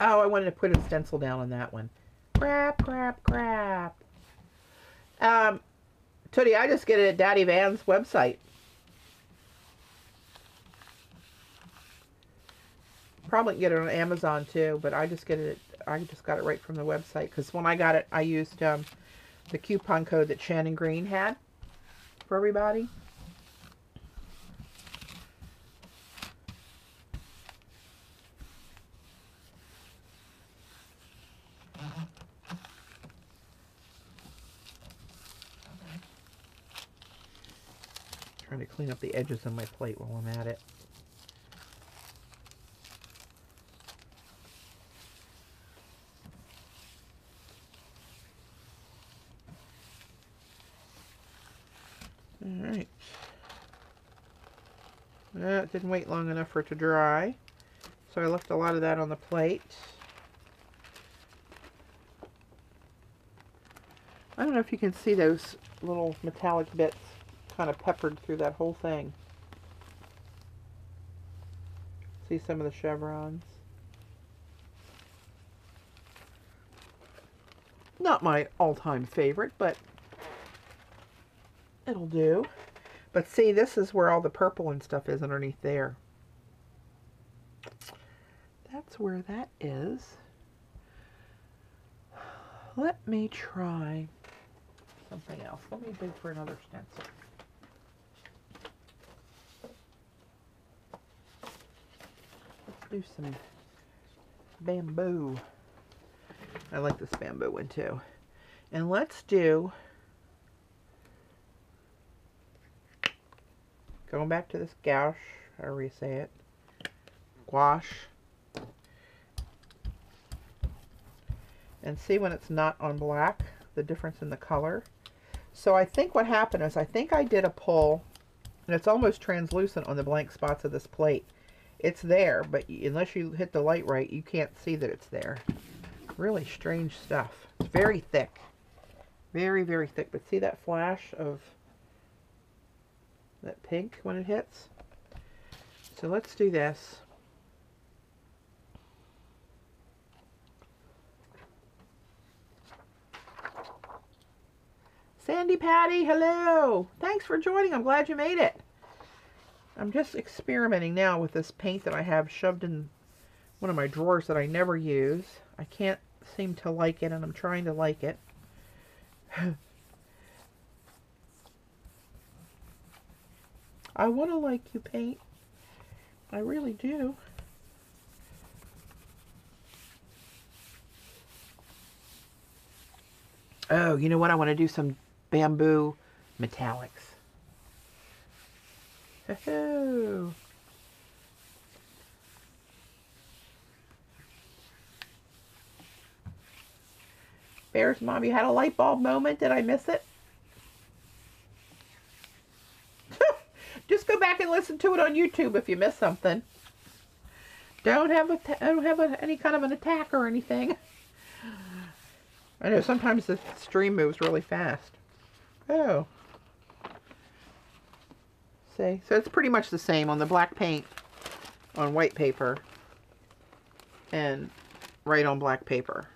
[SPEAKER 1] Oh, I wanted to put a stencil down on that one. Crap. Tootie, I just get it at Daddy Van's website. Probably get it on Amazon too, but I just get it. I just got it right from the website because when I got it, I used the coupon code that Shannon Green had for everybody. Trying to clean up the edges of my plate while I'm at it. Alright. It didn't wait long enough for it to dry, so I left a lot of that on the plate. I don't know if you can see those little metallic bits kind of peppered through that whole thing. See some of the chevrons. Not my all-time favorite, but it'll do. But see, this is where all the purple and stuff is underneath there. That's where that is. Let me try something else. Let me dig for another stencil. do some bamboo. I like this bamboo one too. And let's do, going back to this gouache, however you say it, gouache. And see when it's not on black, the difference in the color. So I think what happened is, I think I did a pull, and it's almost translucent on the blank spots of this plate. It's there, but unless you hit the light right, you can't see that it's there. Really strange stuff. It's very thick. Very, very thick. But see that flash of that pink when it hits? So let's do this. Sandy Patty, hello. Thanks for joining. I'm glad you made it. I'm just experimenting now with this paint that I have shoved in one of my drawers that I never use. I can't seem to like it, and I'm trying to like it. I want to like you, paint. I really do. Oh, you know what? I want to do some bamboo metallics. Oh. Bear's Mom, you had a light bulb moment. Did I miss it? Just go back and listen to it on YouTube if you miss something. Don't have any kind of an attack or anything. I know sometimes the stream moves really fast. Oh. See? So it's pretty much the same on the black paint on white paper and right on black paper.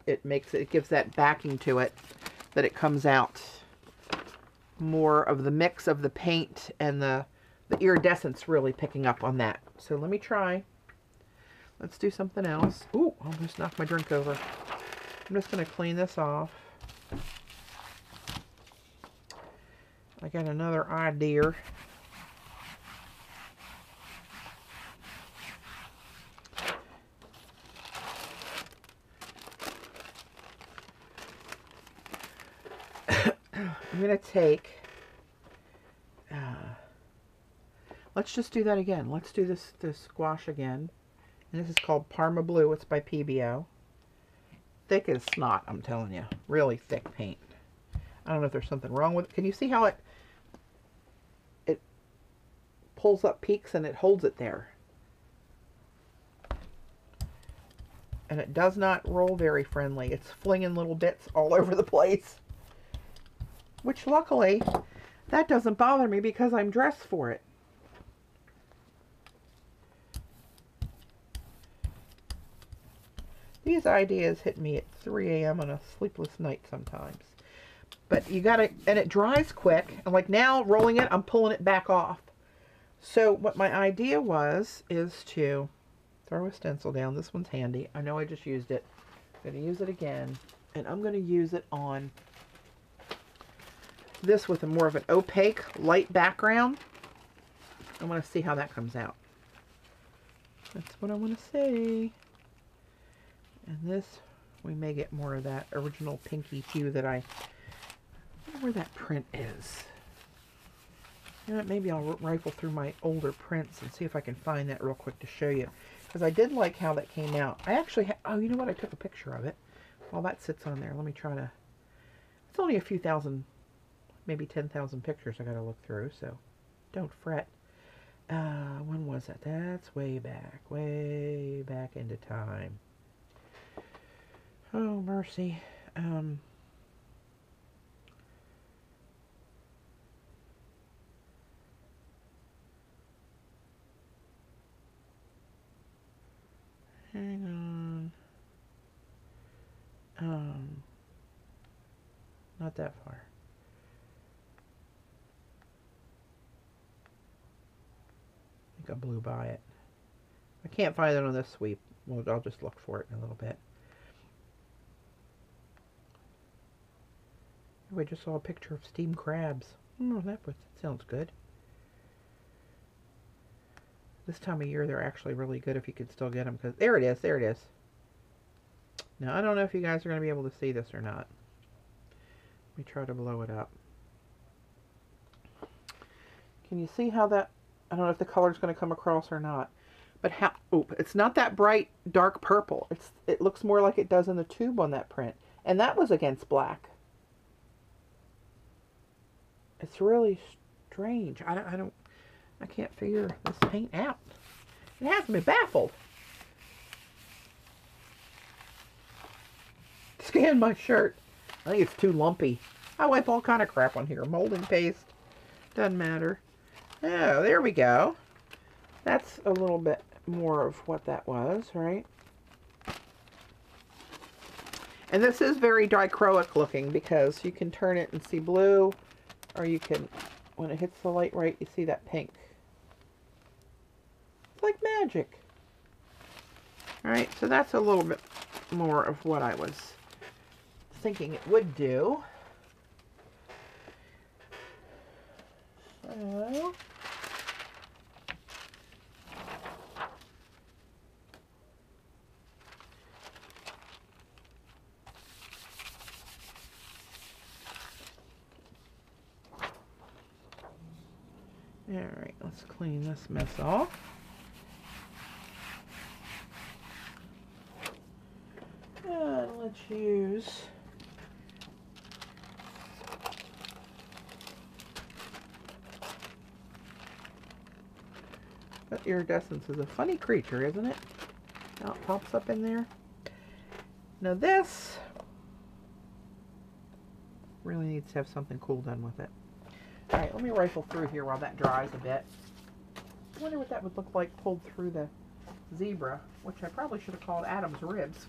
[SPEAKER 1] It gives that backing to it, that it comes out more of the mix of the paint and the iridescence really picking up on that. So let me try. Let's do something else. Ooh, almost knocked my drink over. I'm just going to clean this off. I got another idea. I'm going to take, let's just do that again. Let's do this gouache again. And this is called Parma Blue. It's by PBO. Thick as snot, I'm telling you. Really thick paint. I don't know if there's something wrong with it. Can you see how it pulls up peaks and it holds it there? And it does not roll very friendly. It's flinging little bits all over the place. Which luckily, that doesn't bother me because I'm dressed for it. These ideas hit me at 3 a.m. on a sleepless night sometimes. But you gotta, and it dries quick. And like now, rolling it, I'm pulling it back off. So what my idea is to throw a stencil down. This one's handy. I know I just used it. I'm going to use it again. And I'm going to use it on this with a more of an opaque, light background. I want to see how that comes out. That's what I want to say. And this, we may get more of that original pinky hue that I wonder where that print is. You know what, maybe I'll rifle through my older prints and see if I can find that real quick to show you. Because I did like how that came out. I actually, oh, you know what? I took a picture of it. While that sits on there, let me try to, it's only a few thousand, maybe 10,000 pictures I got to look through, so don't fret. When was that? That's way back into time. Oh, mercy. Hang on. Not that far. I think I blew by it. I can't find it on this sweep. Well, I'll just look for it in a little bit. Oh, I just saw a picture of steamed crabs. Oh, that sounds good. This time of year, they're actually really good if you could still get them. Because there it is. There it is. Now, I don't know if you guys are going to be able to see this or not. Let me try to blow it up. Can you see how that... I don't know if the color's going to come across or not. But how... Oh, it's not that bright, dark purple. It looks more like it does in the tube on that print. And that was against black. It's really strange. I can't figure this paint out. It has me baffled. Scan my shirt. I think it's too lumpy. I wipe all kind of crap on here. Molding paste. Doesn't matter. Oh, there we go. That's a little bit more of what that was, right? And this is very dichroic looking because you can turn it and see blue, or you can, when it hits the light right, you see that pink. It's like magic. Alright, so that's a little bit more of what I was thinking it would do. So... Alright, let's clean this mess off. And let's use that iridescence is a funny creature, isn't it? Now it pops up in there. Now this really needs to have something cool done with it. Alright, let me rifle through here while that dries a bit. I wonder what that would look like pulled through the zebra, which I probably should have called Adam's ribs.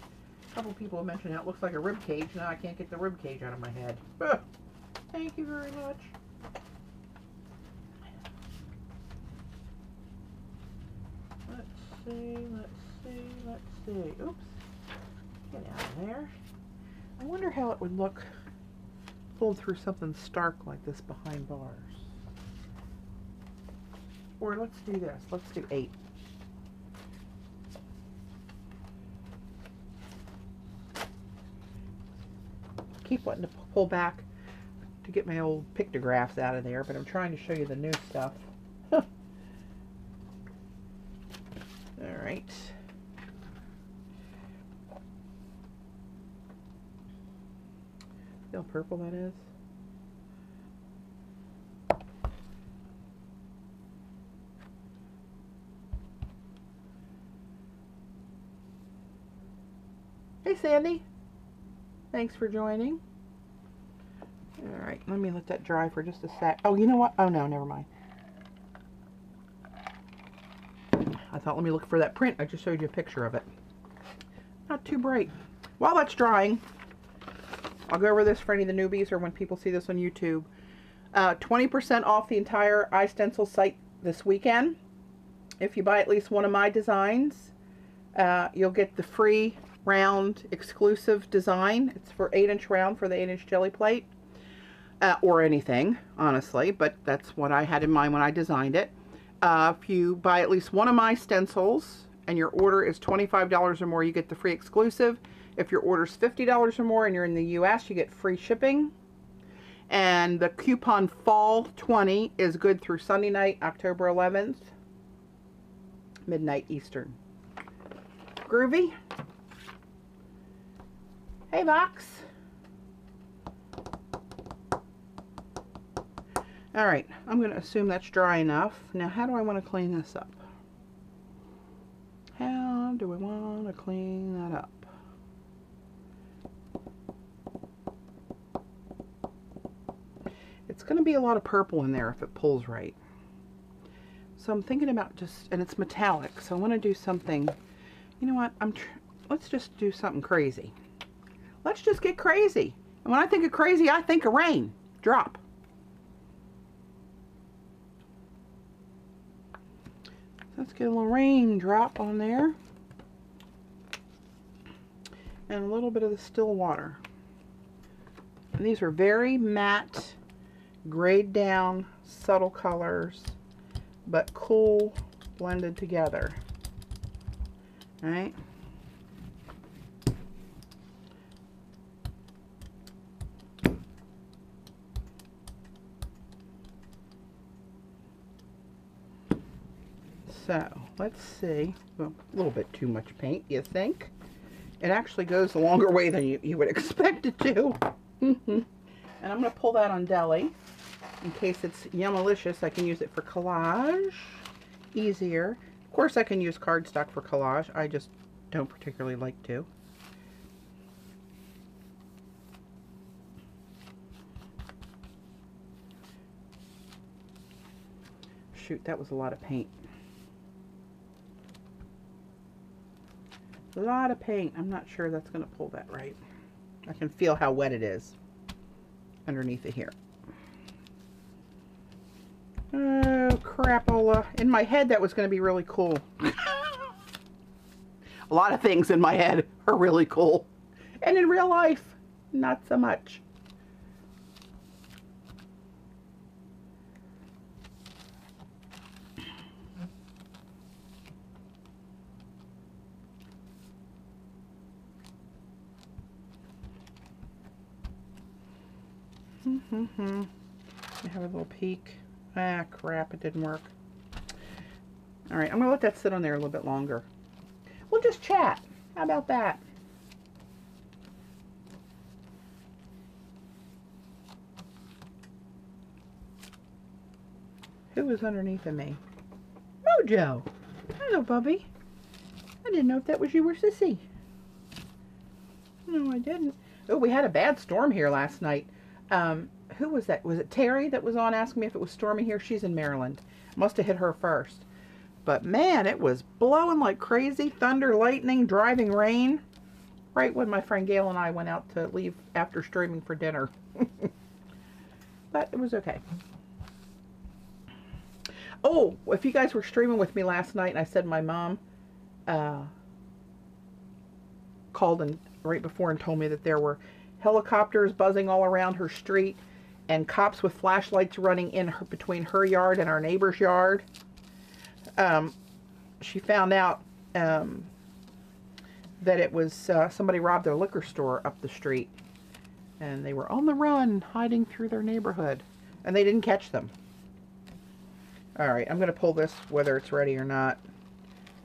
[SPEAKER 1] A couple people have mentioned how it looks like a rib cage. Now I can't get the rib cage out of my head. Ugh. Thank you very much. Let's see, let's see, let's see. Oops. Get out of there. I wonder how it would look pulled through something stark like this behind bars. Or let's do this. Let's do 8. Keep wanting to pull back to get my old pictographs out of there, but I'm trying to show you the new stuff. Alright. See how purple that is? Hey Sandy, thanks for joining. Alright, let me let that dry for just a sec. Oh, you know what? Oh no, never mind. I thought, let me look for that print. I just showed you a picture of it. Not too bright. While that's drying, I'll go over this for any of the newbies or when people see this on YouTube. 20% off the entire iStencil site this weekend. If you buy at least one of my designs, you'll get the free round exclusive design. It's for 8-inch round for the 8-inch jelly plate. Or anything, honestly, but that's what I had in mind when I designed it. If you buy at least one of my stencils and your order is $25 or more, you get the free exclusive. If your order is $50 or more and you're in the US, you get free shipping. And the coupon FALL20 is good through Sunday night, October 11th, midnight Eastern. Groovy? Hey, Vox. Alright, I'm going to assume that's dry enough. Now, how do I want to clean this up? How do I want to clean that up? It's going to be a lot of purple in there if it pulls right. So I'm thinking about just, and it's metallic, so I want to do something, you know what, let's just do something crazy. Let's just get crazy. And when I think of crazy, I think of rain. Drop. Let's get a little raindrop on there. And a little bit of the still water. And these are very matte, grayed down, subtle colors, but cool blended together. All right. So let's see. Well, a little bit too much paint, you think? It actually goes a longer way than you would expect it to. And I'm going to pull that on deli in case it's yummalicious. I can use it for collage. Easier. Of course, I can use cardstock for collage. I just don't particularly like to. Shoot, that was a lot of paint. A lot of paint. I'm not sure that's going to pull that right. I can feel how wet it is underneath it here. Oh, crapola. In my head, that was going to be really cool. A lot of things in my head are really cool. And in real life, not so much. I have a little peek. Ah, crap, it didn't work. All right, I'm going to let that sit on there a little bit longer. We'll just chat. How about that? Who was underneath of me? Mojo. Hello, Bubby. I didn't know if that was you or Sissy. No, I didn't. Oh, we had a bad storm here last night. Who was that? Was it Terry that was on asking me if it was stormy here? She's in Maryland. Must have hit her first. But man, it was blowing like crazy. Thunder, lightning, driving rain. Right when my friend Gail and I went out to leave after streaming for dinner. But it was okay. Oh, if you guys were streaming with me last night and I said my mom called and right before and told me that there were helicopters buzzing all around her street and cops with flashlights running in her, between her yard and our neighbor's yard. She found out that it was somebody robbed their liquor store up the street, and they were on the run, hiding through their neighborhood, and they didn't catch them. All right, I'm going to pull this whether it's ready or not,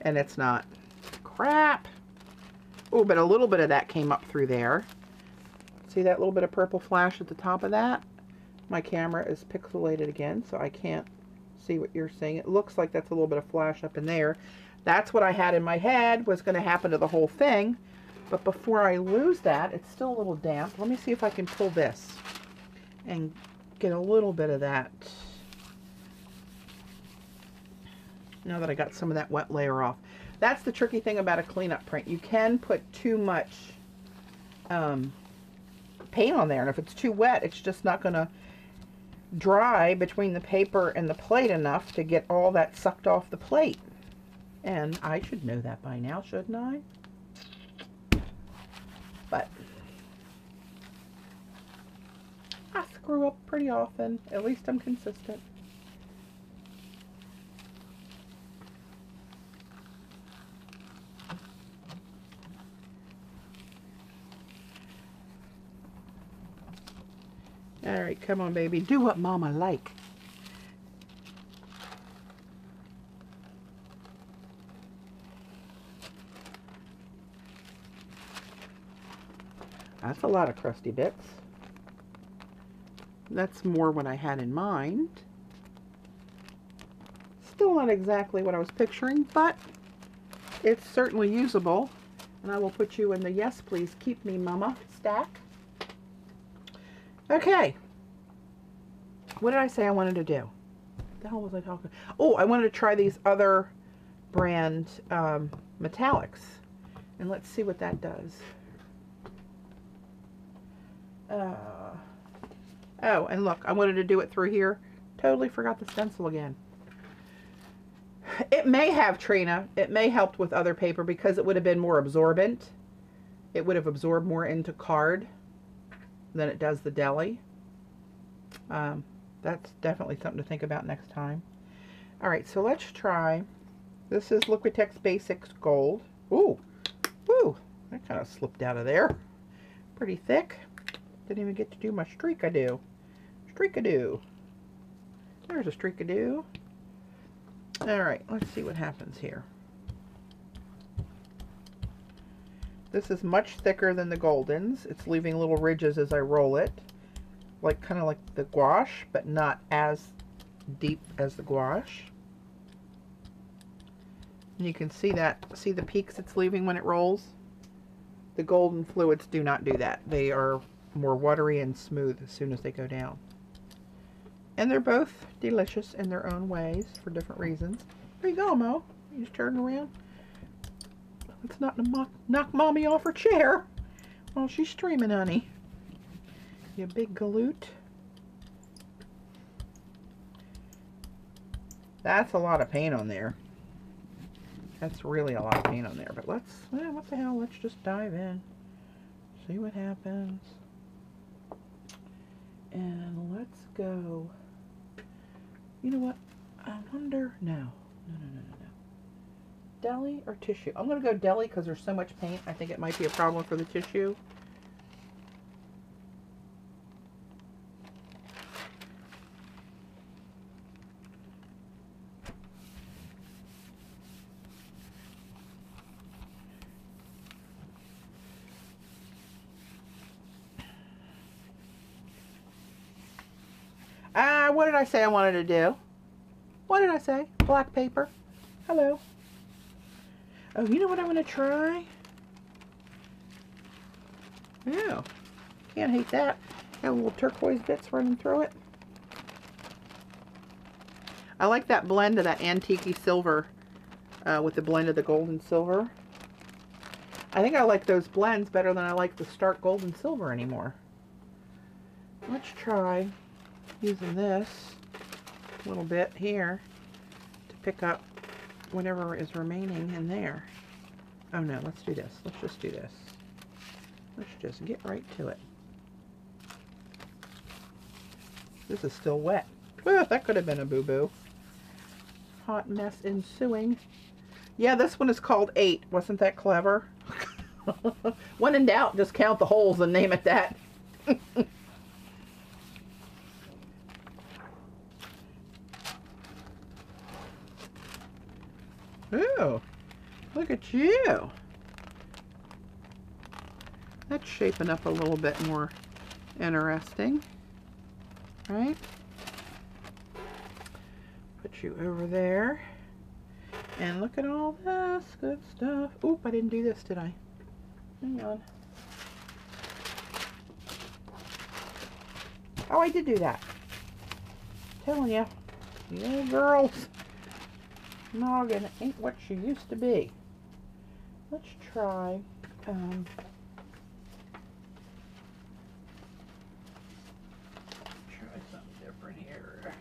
[SPEAKER 1] and it's not. Crap! Oh, but a little bit of that came up through there. See that little bit of purple flash at the top of that? My camera is pixelated again, so I can't see what you're seeing. It looks like that's a little bit of flash up in there. That's what I had in my head was going to happen to the whole thing. But before I lose that, it's still a little damp. Let me see if I can pull this and get a little bit of that. Now that I got some of that wet layer off. That's the tricky thing about a cleanup print. You can put too much paint on there, and if it's too wet, it's just not going to dry between the paper and the plate enough to get all that sucked off the plate. And I should know that by now, shouldn't I? But I screw up pretty often. At least I'm consistent. All right, come on, baby. Do what Mama like. That's a lot of crusty bits. That's more what I had in mind. Still not exactly what I was picturing, but it's certainly usable. And I will put you in the yes, please keep me, Mama stack. Okay. What did I say I wanted to do? What the hell was I talking? Oh, I wanted to try these other brand metallics. And let's see what that does. Oh, and look, I wanted to do it through here. Totally forgot the stencil again. It may have, Trina, it may help with other paper because it would have been more absorbent. It would have absorbed more into card than it does the deli. That's definitely something to think about next time. All right, so let's try This is Liquitex Basics Gold. Ooh, woo, that kind of slipped out of there. Pretty thick. Didn't even get to do my streakadoo. Streakadoo. There's a streakadoo. Alright, let's see what happens here. This is much thicker than the Goldens. It's leaving little ridges as I roll it. Like, kind of like the gouache, but not as deep as the gouache. And you can see that, see the peaks it's leaving when it rolls? The golden fluids do not do that. They are more watery and smooth as soon as they go down. And they're both delicious in their own ways for different reasons. There you go, Mo. You just turn around. Let's not knock Mommy off her chair while she's streaming, honey. You big galoot. That's a lot of paint on there. That's really a lot of paint on there. But let's, well, what the hell, let's just dive in. See what happens. And let's go. You know what? I wonder, no. Deli or tissue? I'm going to go deli because there's so much paint. I think it might be a problem for the tissue. What did I say I wanted to do? What did I say? Black paper. Hello. Oh, you know what I'm going to try? Yeah. Can't hate that. Got little turquoise bits running through it. I like that blend of that antique silver with the blend of the gold and silver. I think I like those blends better than I like the stark gold and silver anymore. Let's try using this little bit here to pick up whatever is remaining in there. Oh no, let's do this. Let's just do this. Let's just get right to it. This is still wet. That could have been a boo-boo. Hot mess ensuing. Yeah, this one is called 8. Wasn't that clever? When in doubt, just count the holes and name it that. Ooh, look at you. That's shaping up a little bit more interesting, right? Put you over there. And look at all this good stuff. Oop, I didn't do this, did I? Hang on. Oh, I did do that. Telling you, you old girls. Noggin ain't what she used to be. Let's try try something different here.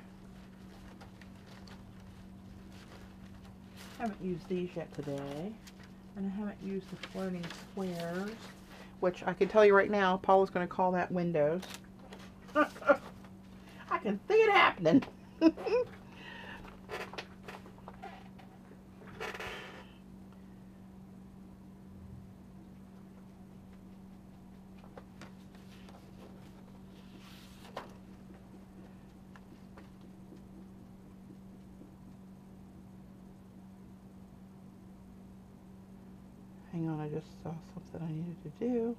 [SPEAKER 1] Haven't used these yet today, and I haven't used the floating squares, which I can tell you right now, Paula's going to call that windows. I can see it happening. Hang on, I just saw something I needed to do.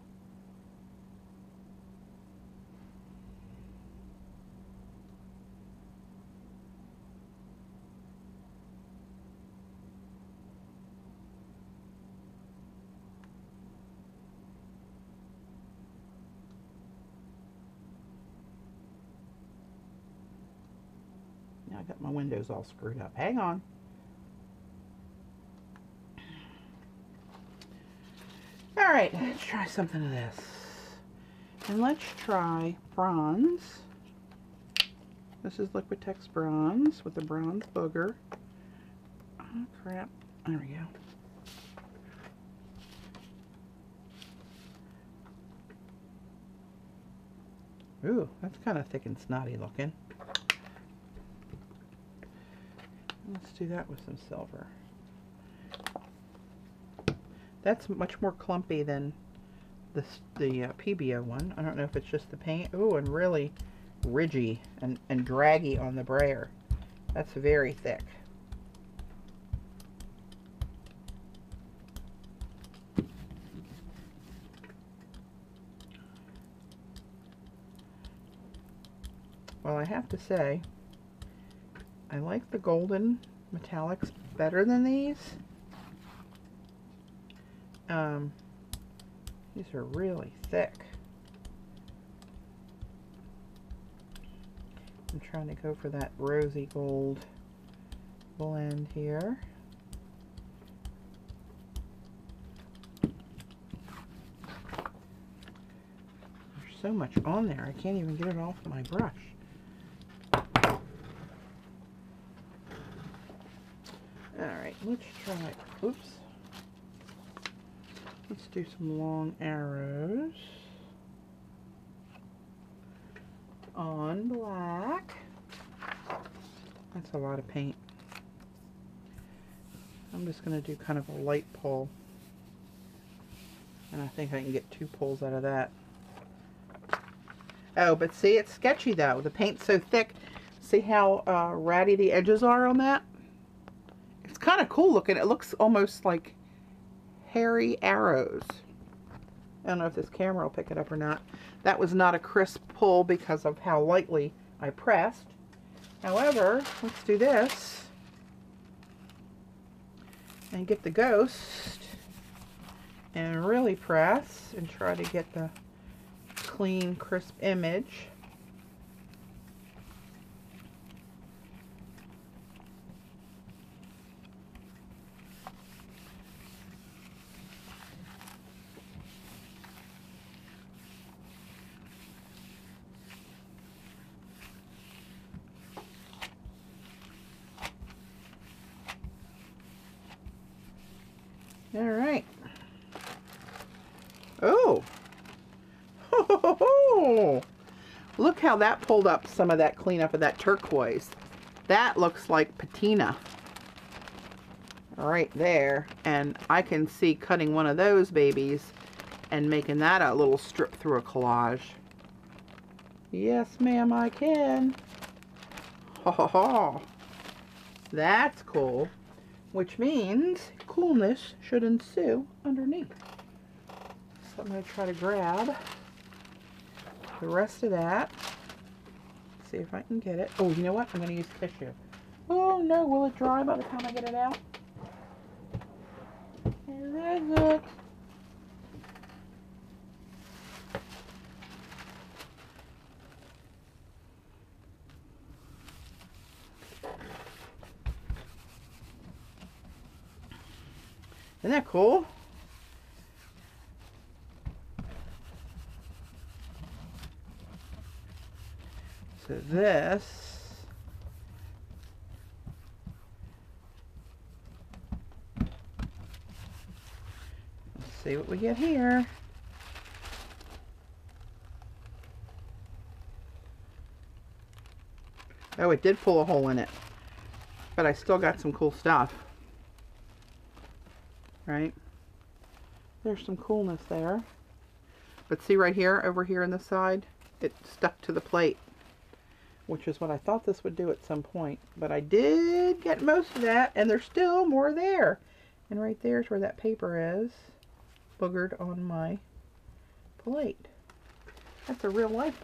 [SPEAKER 1] Now I got my windows all screwed up. Hang on. Alright, let's try something of this. And let's try bronze. This is Liquitex bronze with a bronze booger. Oh crap. There we go. Ooh, that's kind of thick and snotty looking. Let's do that with some silver. That's much more clumpy than the PBO one. I don't know if it's just the paint. Oh, and really ridgy and draggy on the brayer. That's very thick. Well, I have to say, I like the golden metallics better than these. These are really thick. I'm trying to go for that rosy gold blend here. There's so much on there, I can't even get it off my brush. Alright, let's try, oops. Let's do some long arrows on black. That's a lot of paint. I'm just going to do kind of a light pull. And I think I can get 2 pulls out of that. Oh, but see, it's sketchy though. The paint's so thick. See how ratty the edges are on that? It's kind of cool looking. It looks almost like hairy arrows. I don't know if this camera will pick it up or not. That was not a crisp pull because of how lightly I pressed. However, let's do this and get the ghost and really press and try to get the clean, crisp image. All right. Oh. Look how that pulled up some of that cleanup of that turquoise. That looks like patina right there. And I can see cutting one of those babies and making that a little strip through a collage. Yes, ma'am, I can. Ho ho ho. That's cool. Which means coolness should ensue underneath. So I'm going to try to grab the rest of that. See if I can get it. Oh, you know what? I'm going to use tissue. Oh no, will it dry by the time I get it out? There is it. Isn't that cool? So this, let's see what we get here. Oh, it did pull a hole in it, but I still got some cool stuff. Right? There's some coolness there. But see right here, over here on the side, it stuck to the plate, which is what I thought this would do at some point. But I did get most of that, and there's still more there. And right there's where that paper is, boogered on my plate. That's a real live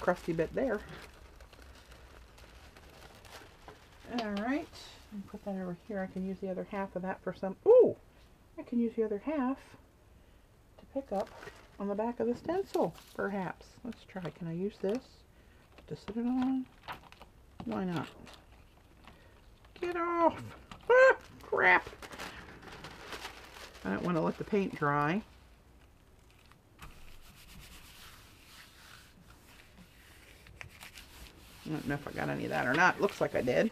[SPEAKER 1] crusty bit there. Alright. And put that over here. I can use the other half of that for some... Ooh! I can use the other half to pick up on the back of the stencil, perhaps. Let's try. Can I use this to sit it on? Why not? Get off! Ah, crap! I don't want to let the paint dry. I don't know if I got any of that or not. Looks like I did.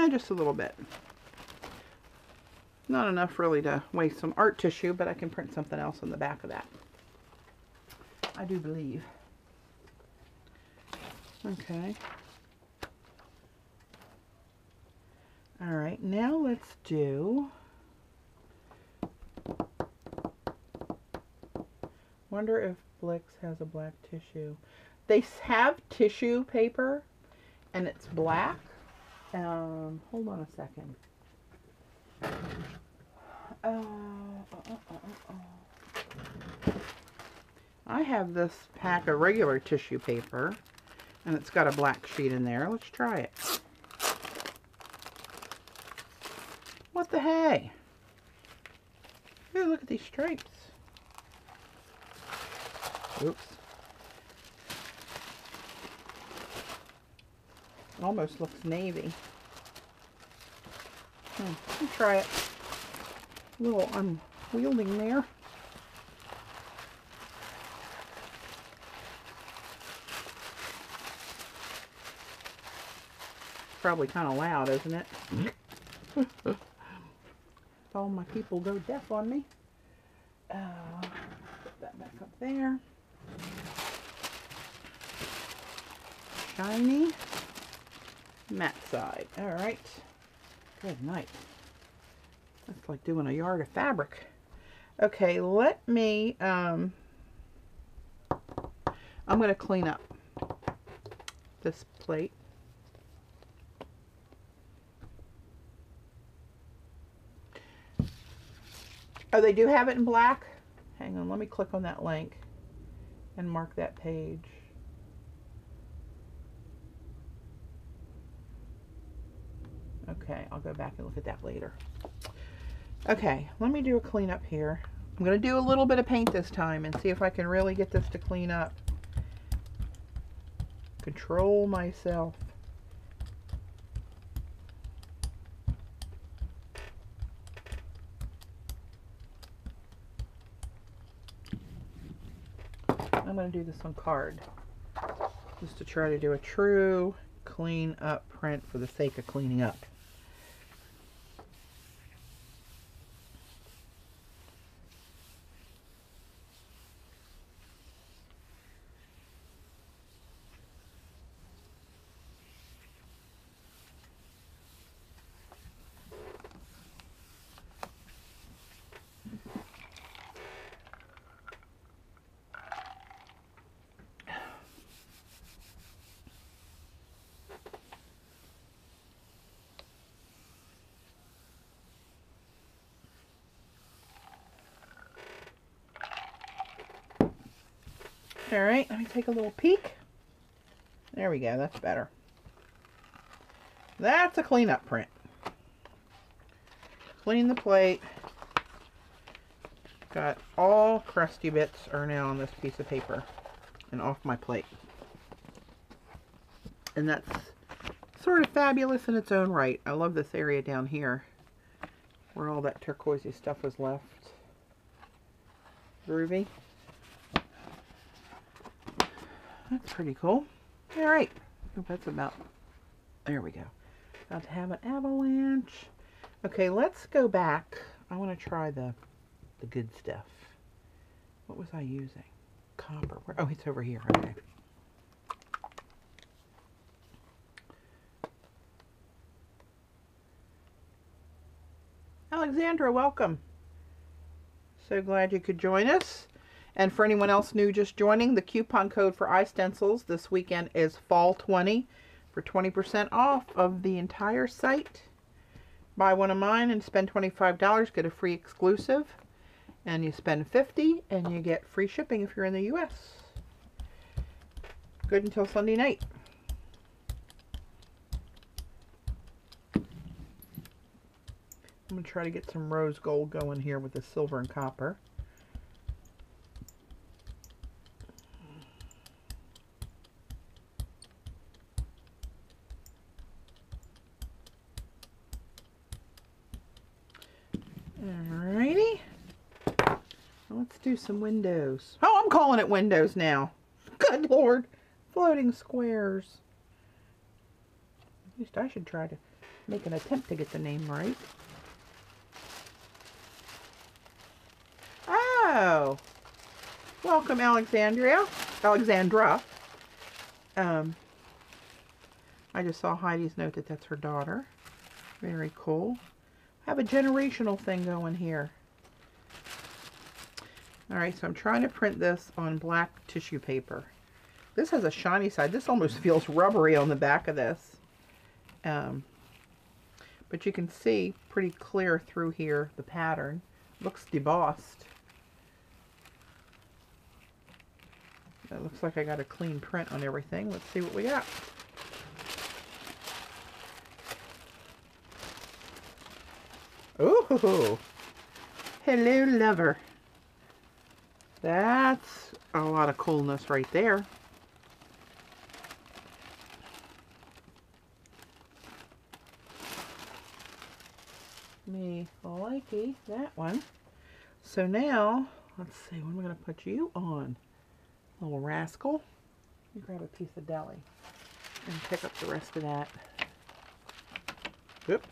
[SPEAKER 1] Just a little bit. Not enough really to waste some art tissue, but I can print something else on the back of that. I do believe. Okay. All right, now let's do, wonder if Blix has a black tissue. They have tissue paper and it's black. Hold on a second. I have this pack of regular tissue paper and it's got a black sheet in there. Let's try it. What the hey? Ooh, look at these stripes. Oops. It almost looks navy. Let me try it. A little unwielding there. Probably kind of loud, isn't it? All my people go deaf on me. Put that back up there. Shiny matte side. All right. Good night. That's like doing a yard of fabric. Okay, let me, I'm going to clean up this plate. Oh, they do have it in black? Hang on, let me click on that link and mark that page. Okay, I'll go back and look at that later. Okay, let me do a cleanup here. I'm going to do a little bit of paint this time and see if I can really get this to clean up. Control myself. I'm going to do this on card just to try to do a true clean up print for the sake of cleaning up. All right, let me take a little peek. There we go, that's better. That's a cleanup print. Clean the plate. Got all crusty bits are now on this piece of paper and off my plate. And that's sort of fabulous in its own right. I love this area down here where all that turquoisey stuff was left. Groovy. That's pretty cool. All right. Oh, that's about, there we go. About to have an avalanche. Okay, let's go back. I want to try the good stuff. What was I using? Copper. Where, oh, it's over here. Okay. Alexandra, welcome. So glad you could join us. And for anyone else new just joining, the coupon code for iStencils this weekend is fall20 for 20% off of the entire site. Buy one of mine and spend $25, get a free exclusive. And you spend $50 and you get free shipping if you're in the US. Good until Sunday night. I'm going to try to get some rose gold going here with the silver and copper. Alrighty. Let's do some windows. Oh, I'm calling it windows now. Good Lord. Floating squares. At least I should try to make an attempt to get the name right. Oh. Welcome, Alexandra. I just saw Heidi's note that that's her daughter. Very cool. Have a generational thing going here. Alright, so I'm trying to print this on black tissue paper. This has a shiny side. This almost feels rubbery on the back of this. But you can see pretty clear through here the pattern. Looks debossed. It looks like I got a clean print on everything. Let's see what we got. Ooh! Hello, lover. That's a lot of coolness right there. Me likey that one. So now, let's see, what am I going to put you on? Little rascal. You grab a piece of deli and pick up the rest of that. Oop.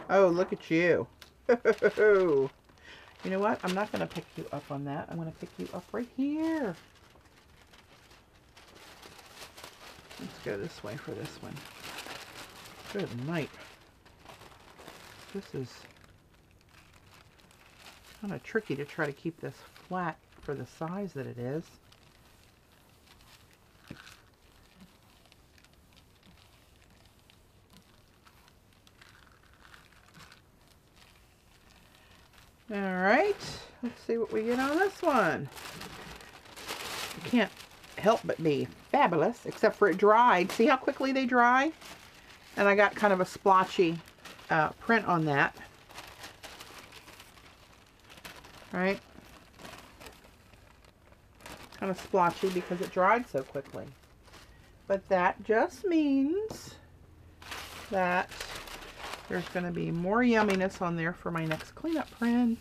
[SPEAKER 1] Oh, look at you. You know what? I'm not going to pick you up on that. I'm going to pick you up right here. Let's go this way for this one. Good night. This is kind of tricky to try to keep this flat for the size that it is. Alright, let's see what we get on this one. You can't help but be fabulous, except for it dried. See how quickly they dry? And I got kind of a splotchy print on that. Right? Kind of splotchy because it dried so quickly. But that just means that there's going to be more yumminess on there for my next cleanup print.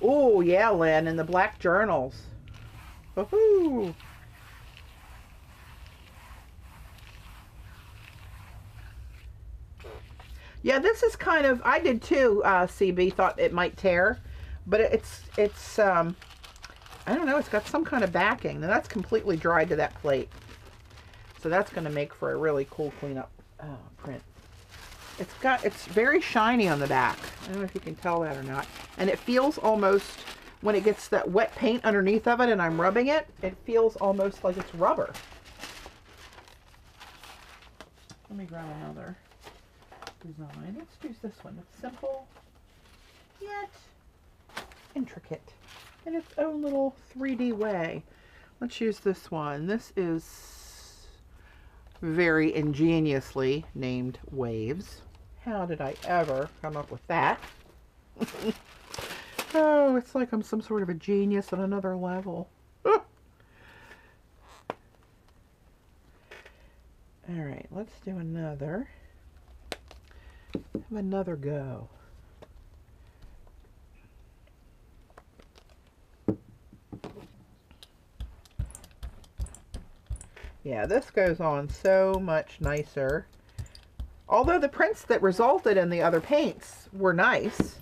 [SPEAKER 1] Oh, yeah, Lynn, and the black journals. Woohoo! Yeah, this is kind of, I did too, CB, thought it might tear, but it's I don't know, it's got some kind of backing. Now that's completely dried to that plate. So that's going to make for a really cool cleanup print. It's very shiny on the back. I don't know if you can tell that or not. And it feels almost, when it gets that wet paint underneath of it and I'm rubbing it, it feels almost like it's rubber. Let me grab another design. Let's use this one. It's simple, yet intricate in its own little 3D way. Let's use this one. This is very ingeniously named Waves. How did I ever come up with that? Oh, it's like I'm some sort of a genius on another level. Alright, let's do another. Have another go. Yeah, this goes on so much nicer. Although the prints that resulted in the other paints were nice,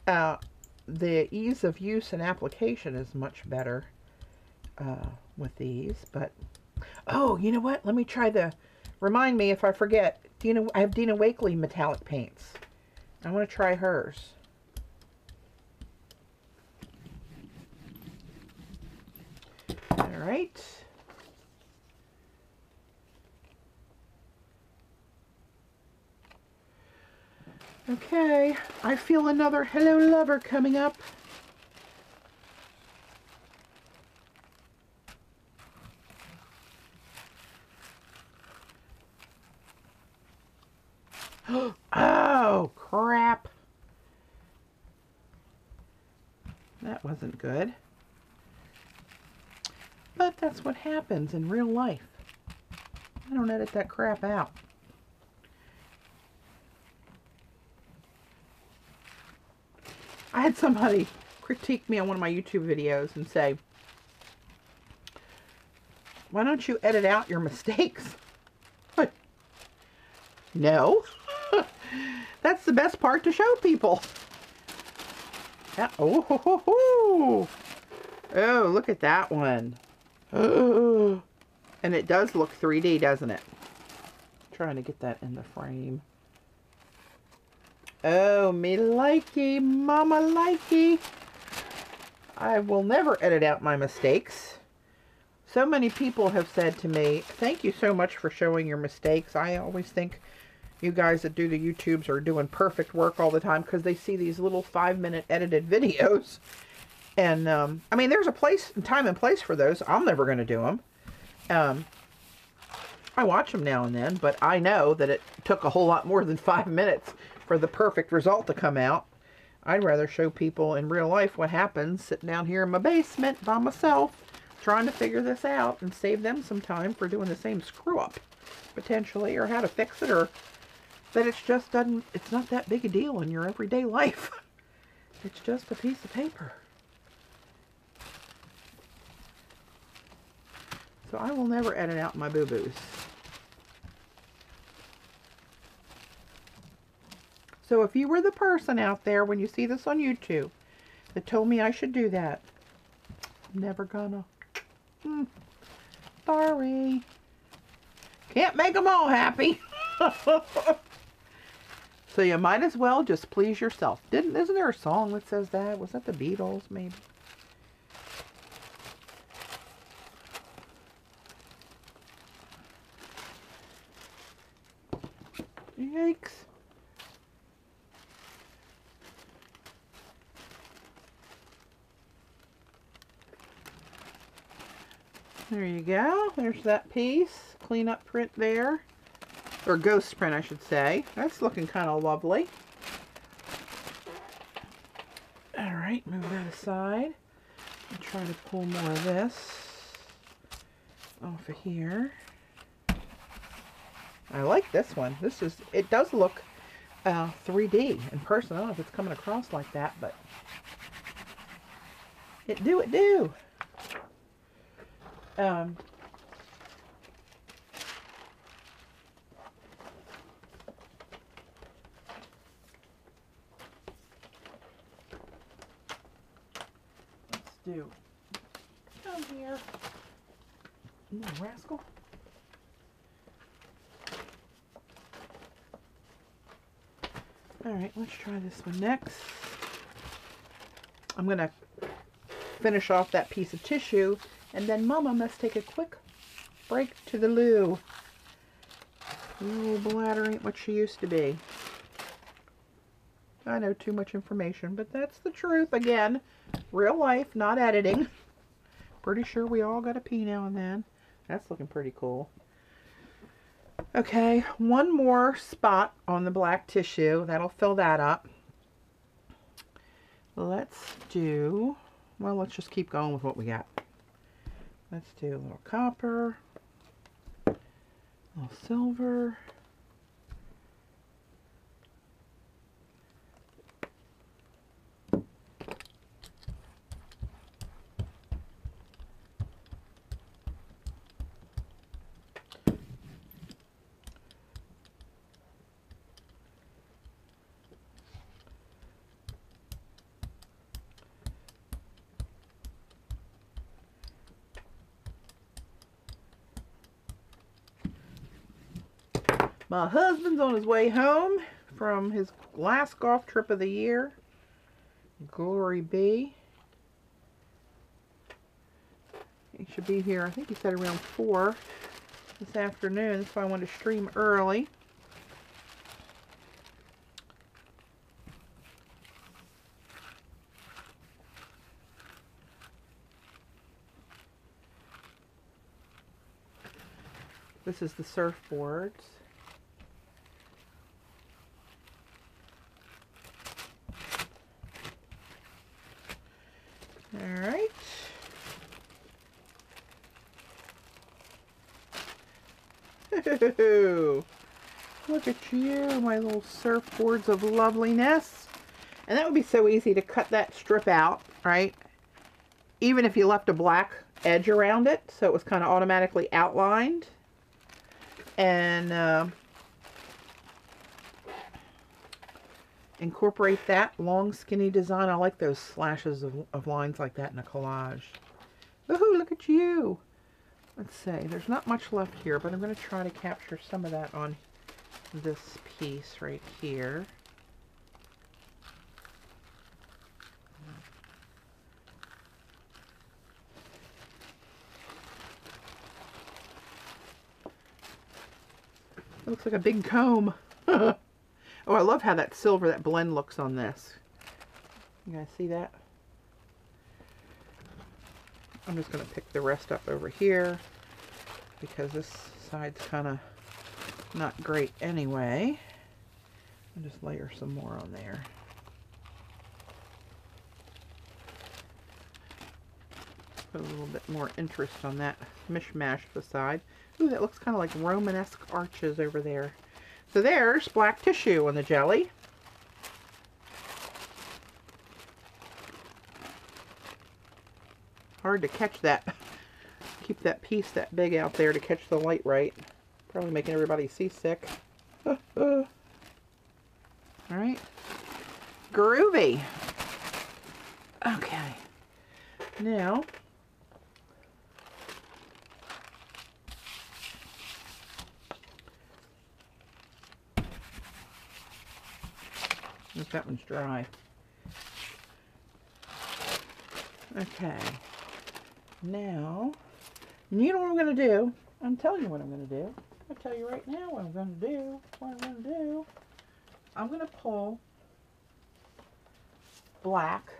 [SPEAKER 1] the ease of use and application is much better with these. But, oh, you know what? Let me try remind me if I forget. I have Dina Wakley metallic paints. I want to try hers. All right. Okay, I feel another Hello Lover coming up. Oh, crap. That wasn't good. But that's what happens in real life. I don't edit that crap out. I had somebody critique me on one of my YouTube videos and say, why don't you edit out your mistakes? But no. That's the best part to show people. Yeah. Oh, ho, ho, ho. Oh, look at that one. Oh, and it does look 3D, doesn't it? Trying to get that in the frame. Oh, me likey, mama likey. I will never edit out my mistakes. So many people have said to me, thank you so much for showing your mistakes. I always think you guys that do the YouTubes are doing perfect work all the time because they see these little 5-minute edited videos. And, I mean, there's a place, time and place for those. I'm never going to do them. I watch them now and then, but I know that it took a whole lot more than 5 minutes for the perfect result to come out. I'd rather show people in real life what happens sitting down here in my basement by myself trying to figure this out and save them some time for doing the same screw up potentially, or how to fix it, or that it's just doesn't, it's not that big a deal in your everyday life. It's just a piece of paper. So I will never edit out my boo-boos. So if you were the person out there when you see this on YouTube that told me I should do that, I'm never gonna. Sorry. Can't make them all happy. So you might as well just please yourself. Isn't there a song that says that? Was that the Beatles, maybe? Yikes. There you go. There's that piece. Clean up print there. Or ghost print, I should say. That's looking kind of lovely. Alright, move that aside. I'll try to pull more of this off of here. I like this one. This is, it does look 3D in person. I don't know if it's coming across like that, but it do. Let's do down here. You rascal. Alright, let's try this one next. I'm going to finish off that piece of tissue, and then Mama must take a quick break to the loo. Ooh, bladder ain't what she used to be. I know too much information, but that's the truth. Again, real life, not editing. Pretty sure we all got to pee now and then. That's looking pretty cool. Okay, one more spot on the black tissue. That'll fill that up. Let's do, well, let's just keep going with what we got. Let's do a little copper, a little silver, my husband's on his way home from his last golf trip of the year. Glory be. He should be here, I think he said around 4 this afternoon. That's why I wanted to stream early. This is the surfboards. Alright. Look at you, my little surfboards of loveliness. And that would be so easy to cut that strip out, right? Even if you left a black edge around it, so it was kind of automatically outlined. And incorporate that long skinny design. I like those slashes of lines like that in a collage. Woohoo, look at you. Let's see, there's not much left here, but I'm going to try to capture some of that on this piece right here. It looks like a big comb. Oh, I love how that silver, that blend looks on this. You guys see that? I'm just going to pick the rest up over here because this side's kind of not great anyway. I'll just layer some more on there. Put a little bit more interest on that mishmash beside. Ooh, that looks kind of like Romanesque arches over there. So there's black tissue on the jelly. Hard to catch that. Keep that piece that big out there to catch the light right. Probably making everybody seasick. Alright. Groovy. Okay. Now, that one's dry. Okay. Now, you know what I'm going to do? I'm telling you what I'm going to do. I'll tell you right now what I'm going to do. I'm going to pull black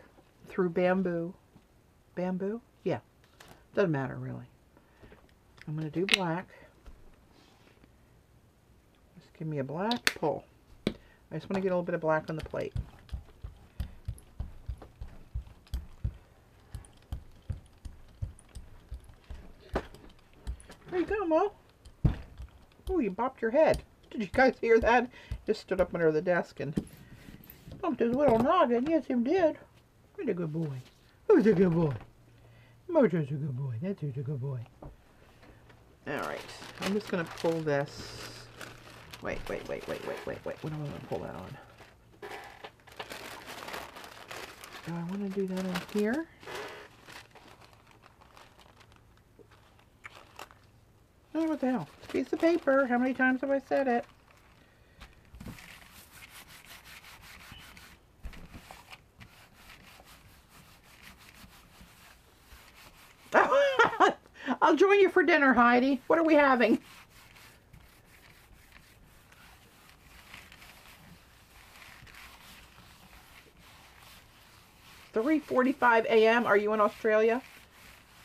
[SPEAKER 1] through bamboo. Bamboo? Yeah. Doesn't matter really. I'm going to do black. Just give me a black pull. I just want to get a little bit of black on the plate. There you go, Mo. Oh, you bopped your head. Did you guys hear that? Just stood up under the desk and bumped his little noggin. Yes, he did. Who's a good boy? Who's a good boy? Mojo's a good boy. That's who's a good boy. Alright. I'm just going to pull this. Wait. What am I going to pull that on? Do I want to do that on here? Oh, what the hell? It's a piece of paper. How many times have I said it? I'll join you for dinner, Heidi. What are we having? $3:45 a.m. Are you in Australia,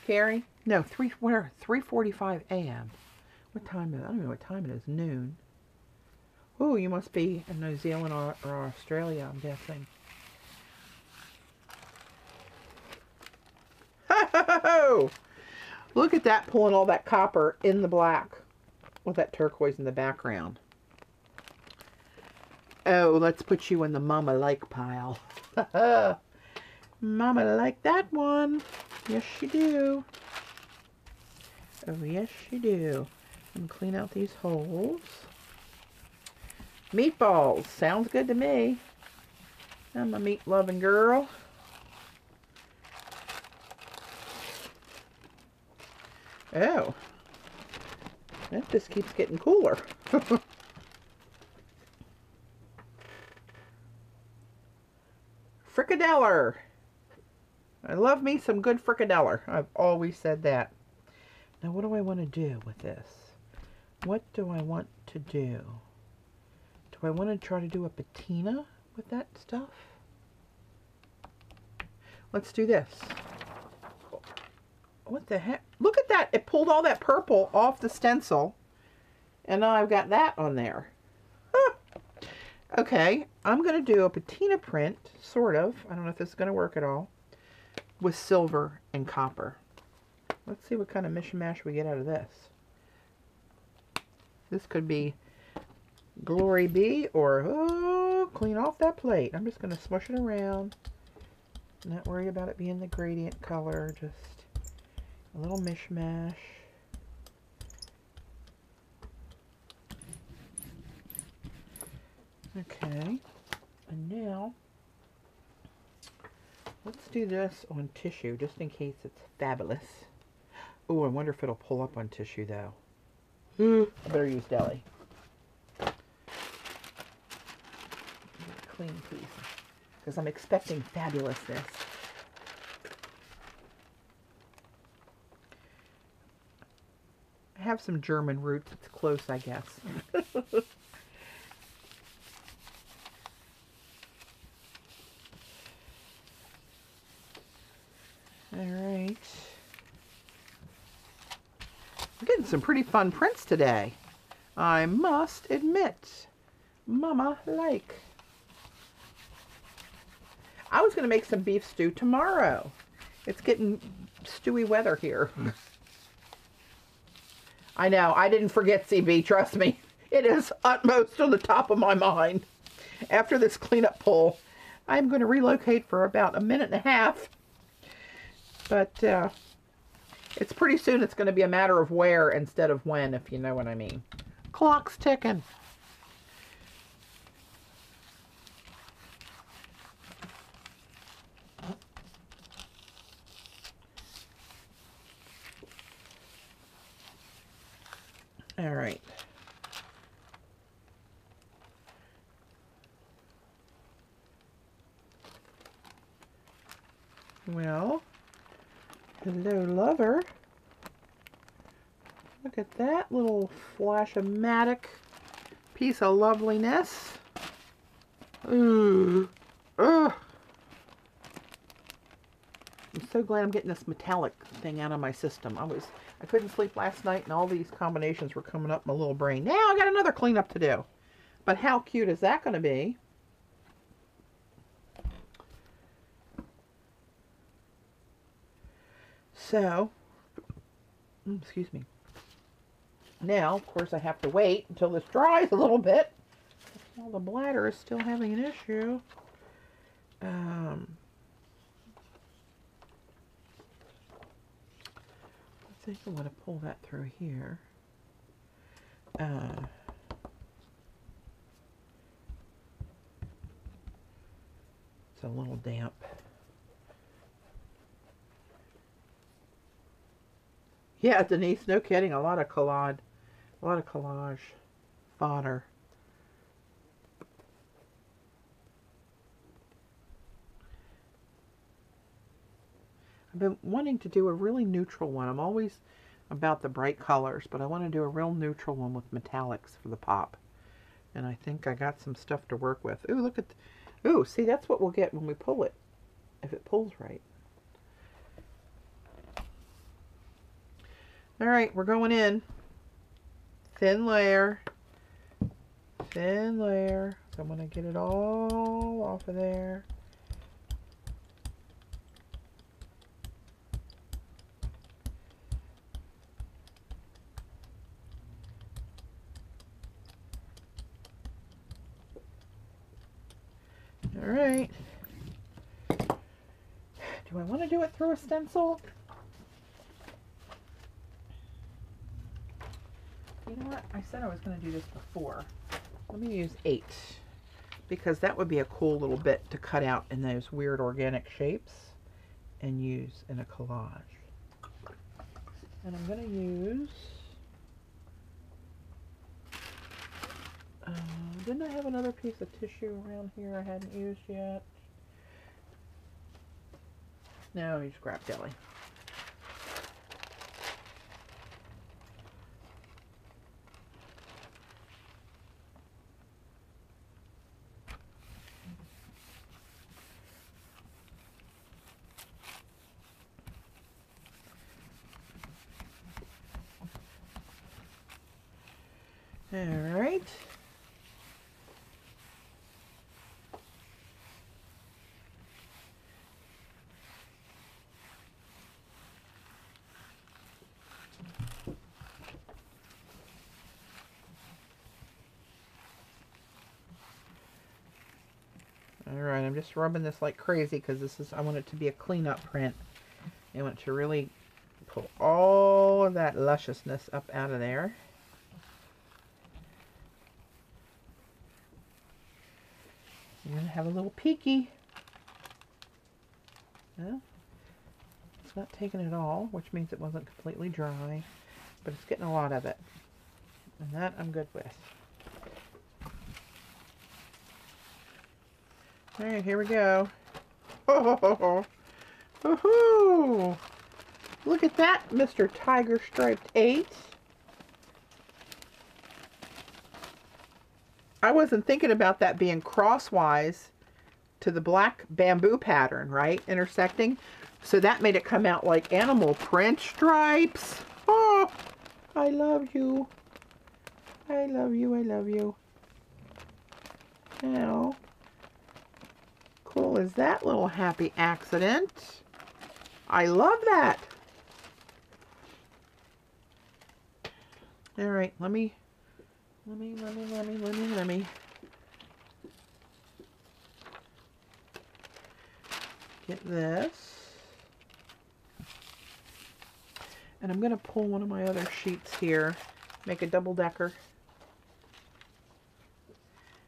[SPEAKER 1] Carrie? No, 3:45 a.m. What time is it? I don't know what time it is. Noon. Oh, you must be in New Zealand or Australia, I'm guessing. Ho! Look at that, pulling all that copper in the black with that turquoise in the background. Oh, let's put you in the mama like pile. Mama like that one. Yes, you do. Oh, yes, you do. And clean out these holes. Meatballs. Sounds good to me. I'm a meat-loving girl. Oh. That just keeps getting cooler. Frikadeller. I love me some good frikadeller. I've always said that. Now, what do I want to do with this? What do I want to do? Do I want to try to do a patina with that stuff? Let's do this. What the heck? Look at that. It pulled all that purple off the stencil. And now I've got that on there. Huh. Okay, I'm going to do a patina print, sort of. I don't know if this is going to work at all. With silver and copper. Let's see what kind of mishmash we get out of this. This could be Glory Be or, oh, clean off that plate. I'm just going to smush it around. Not worry about it being the gradient color. Just a little mishmash. Okay. And now, let's do this on tissue, just in case it's fabulous. Oh, I wonder if it'll pull up on tissue, though. I better use deli. Clean piece, because I'm expecting fabulousness. I have some German roots. It's close, I guess. All right. I'm getting some pretty fun prints today, I must admit. Mama like. I was going to make some beef stew tomorrow. It's getting stewy weather here. I know, I didn't forget CB, trust me. It is utmost on the top of my mind. After this cleanup pull, I'm going to relocate for about a minute and a half. But it's pretty soon it's going to be a matter of where instead of when, if you know what I mean. Clock's ticking. All right. Well, hello, lover. Look at that little flash-o-matic piece of loveliness. Ooh. Ugh. I'm so glad I'm getting this metallic thing out of my system. I couldn't sleep last night, and all these combinations were coming up my little brain. Now I got another cleanup to do. But how cute is that going to be? So, excuse me. Now, of course, I have to wait until this dries a little bit. Well, the bladder is still having an issue. I think I want to pull that through here. It's a little damp. Yeah, Denise, no kidding. A lot of collage fodder. I've been wanting to do a really neutral one. I'm always about the bright colors, but I want to do a real neutral one with metallics for the pop. And I think I got some stuff to work with. Ooh, look at... Ooh, see, that's what we'll get when we pull it, if it pulls right. All right, we're going in. Thin layer. Thin layer. So I'm going to get it all off of there. All right. Do I want to do it through a stencil? You know what? I said I was going to do this before. Let me use 8, because that would be a cool little bit to cut out in those weird organic shapes and use in a collage. And I'm going to use... didn't I have another piece of tissue around here I hadn't used yet? No, you scrap jelly. All right. Alright, I'm just rubbing this like crazy because I want it to be a cleanup print. I want to really pull all of that lusciousness up out of there. You're going to have a little peeky. Yeah. It's not taking it all, which means it wasn't completely dry, but it's getting a lot of it. And that I'm good with. Alright, here we go. Oh, woohoo! Look at that, Mr. Tiger Striped 8. I wasn't thinking about that being crosswise to the black bamboo pattern, right? Intersecting. So that made it come out like animal print stripes. Oh, I love you. I love you. I love you. How cool is that little happy accident? I love that. All right, let me get this. And I'm going to pull one of my other sheets here, make a double-decker.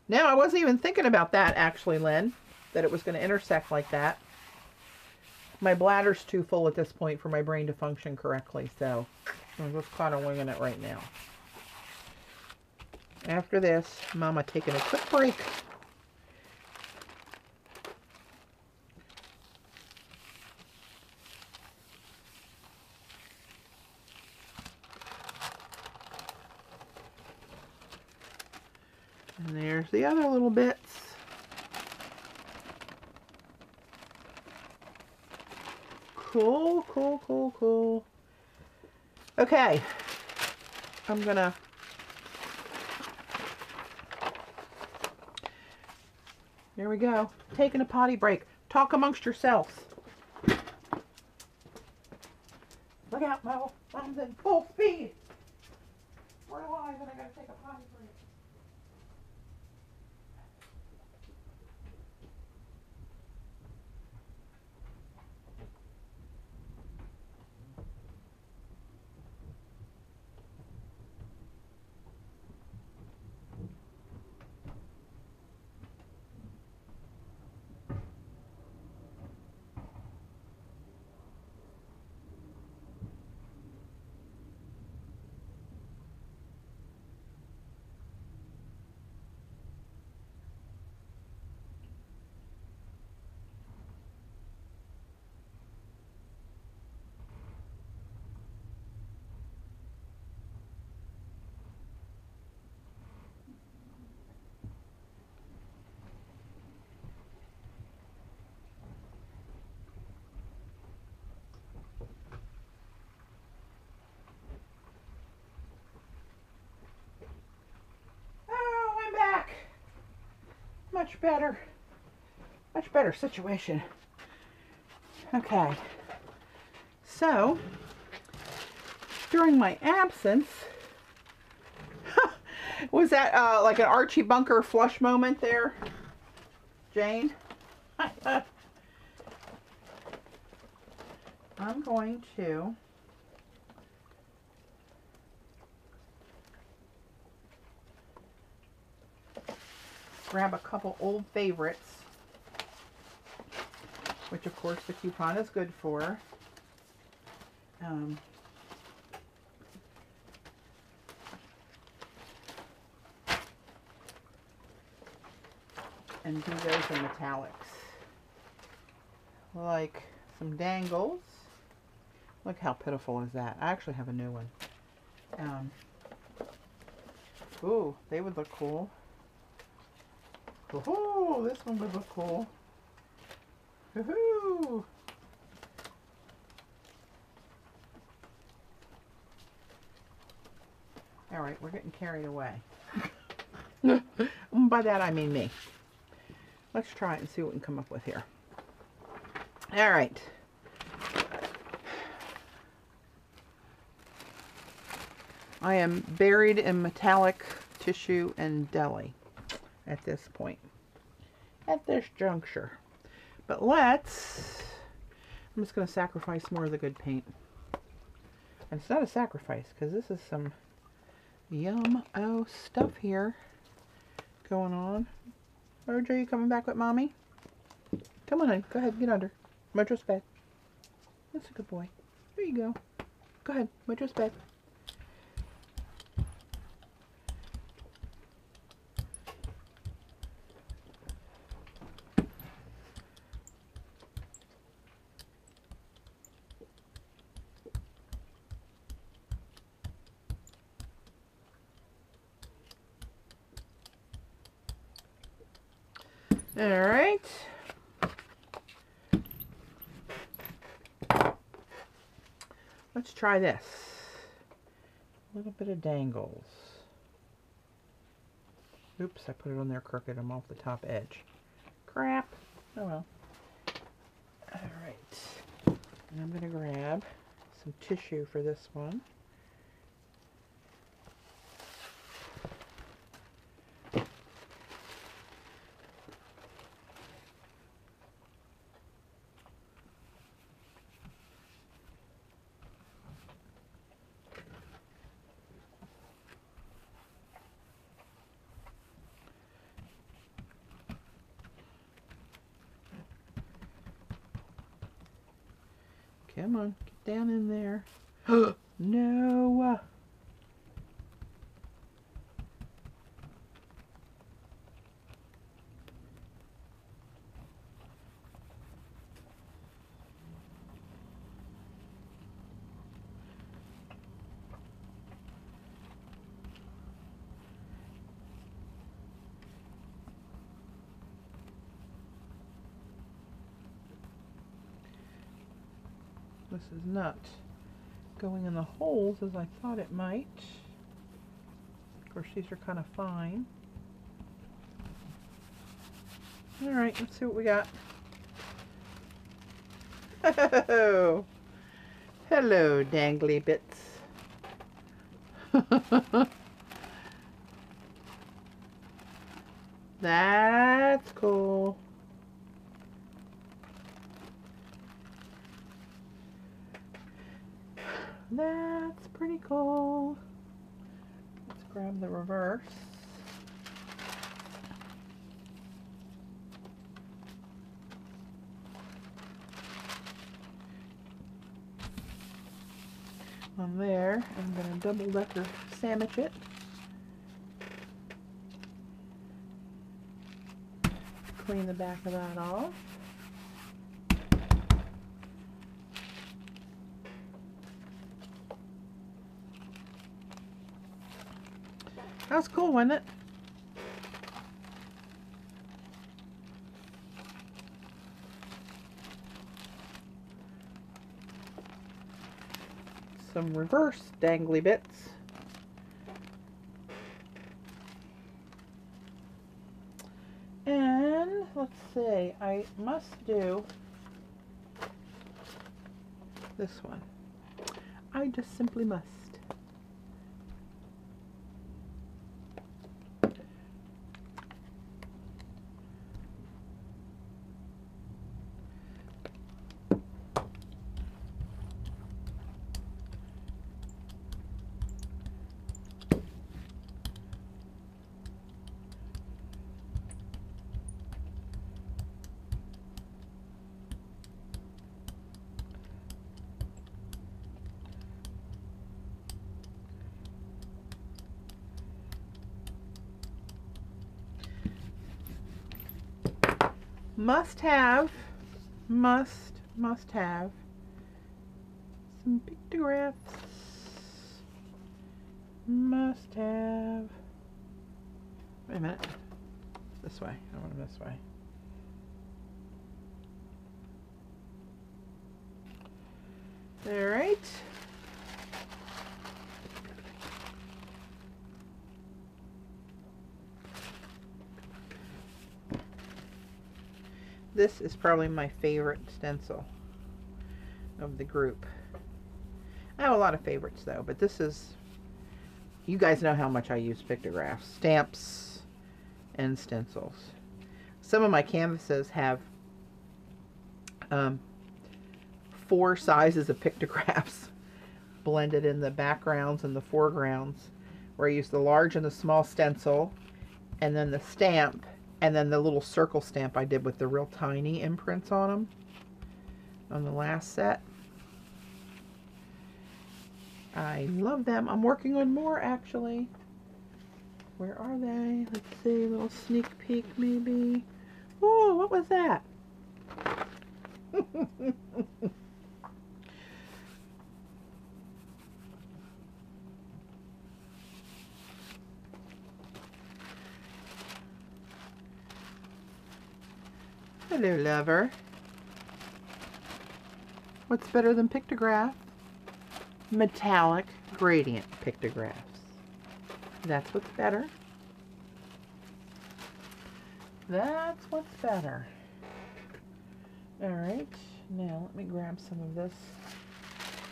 [SPEAKER 1] Now, I wasn't even thinking about that, actually, Lynn, that it was going to intersect like that. My bladder's too full at this point for my brain to function correctly, so I'm just kind of winging it right now. After this, Mama taking a quick break. And there's the other little bits. Cool, cool, cool, cool. Okay. I'm gonna there we go. Taking a potty break. Talk amongst yourselves. Look out, Mo. Mom's in full speed. We're alive and I gotta take a potty break. Much better situation. Okay, so during my absence, was that like an Archie Bunker flush moment there, Jane? I'm going to grab a couple old favorites, which of course the coupon is good for. And do those in metallics. Like some dangles. Look how pitiful is that. I actually have a new one. Ooh, they would look cool. Oh, this one would look cool. Woohoo! All right, we're getting carried away. By that I mean me. Let's try it and see what we can come up with here. All right. I am buried in metallic tissue and deli at this point, at this juncture. But I'm just going to sacrifice more of the good paint. And it's not a sacrifice, because this is some yum-o stuff here going on. Mojo, you coming back with Mommy? Come on in. Go ahead. Get under. Mojo's bed. That's a good boy. There you go. Go ahead. Mojo's bed. All right. Let's try this. A little bit of dangles. Oops, I put it on there crooked. I'm off the top edge. Crap. Oh well. All right. And I'm going to grab some tissue for this one. Come on, get down in there. No. This is not going in the holes as I thought it might. Of course, these are kind of fine. All right, let's see what we got. Oh, hello, dangly bits. That's cool. That's pretty cool. Let's grab the reverse. On there, I'm going to double decker sandwich it. Clean the back of that off. That was cool, wasn't it? Some reverse dangly bits. And let's see, I must do this one. I just simply must. Must have some pictographs. Must have. Wait a minute. This way. I want them this way. All right. This is probably my favorite stencil of the group. I have a lot of favorites though, but this is, you guys know how much I use pictographs, stamps, and stencils. Some of my canvases have 4 sizes of pictographs blended in the backgrounds and the foregrounds, where I use the large and the small stencil, and then the stamp And then the little circle stamp I did with the real tiny imprints on them on the last set. I love them. I'm working on more, actually. Where are they? Let's see, a little sneak peek maybe. Oh, what was that? Hello, lover. What's better than pictograph? Metallic gradient pictographs. That's what's better. That's what's better. Alright, now let me grab some of this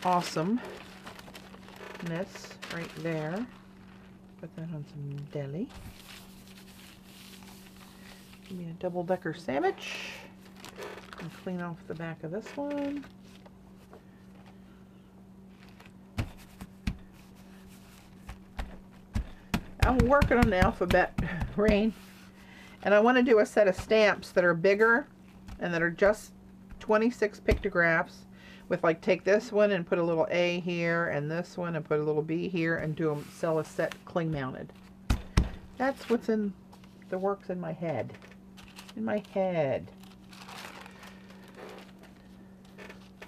[SPEAKER 1] awesomeness right there. Put that on some Gelli. Give me a double-decker sandwich. And clean off the back of this one. I'm working on the alphabet, Rain, and I want to do a set of stamps that are bigger and that are just 26 pictographs with, like, take this one and put a little A here and this one and put a little B here and do them, sell a set cling mounted. That's what's in the works in my head. In my head.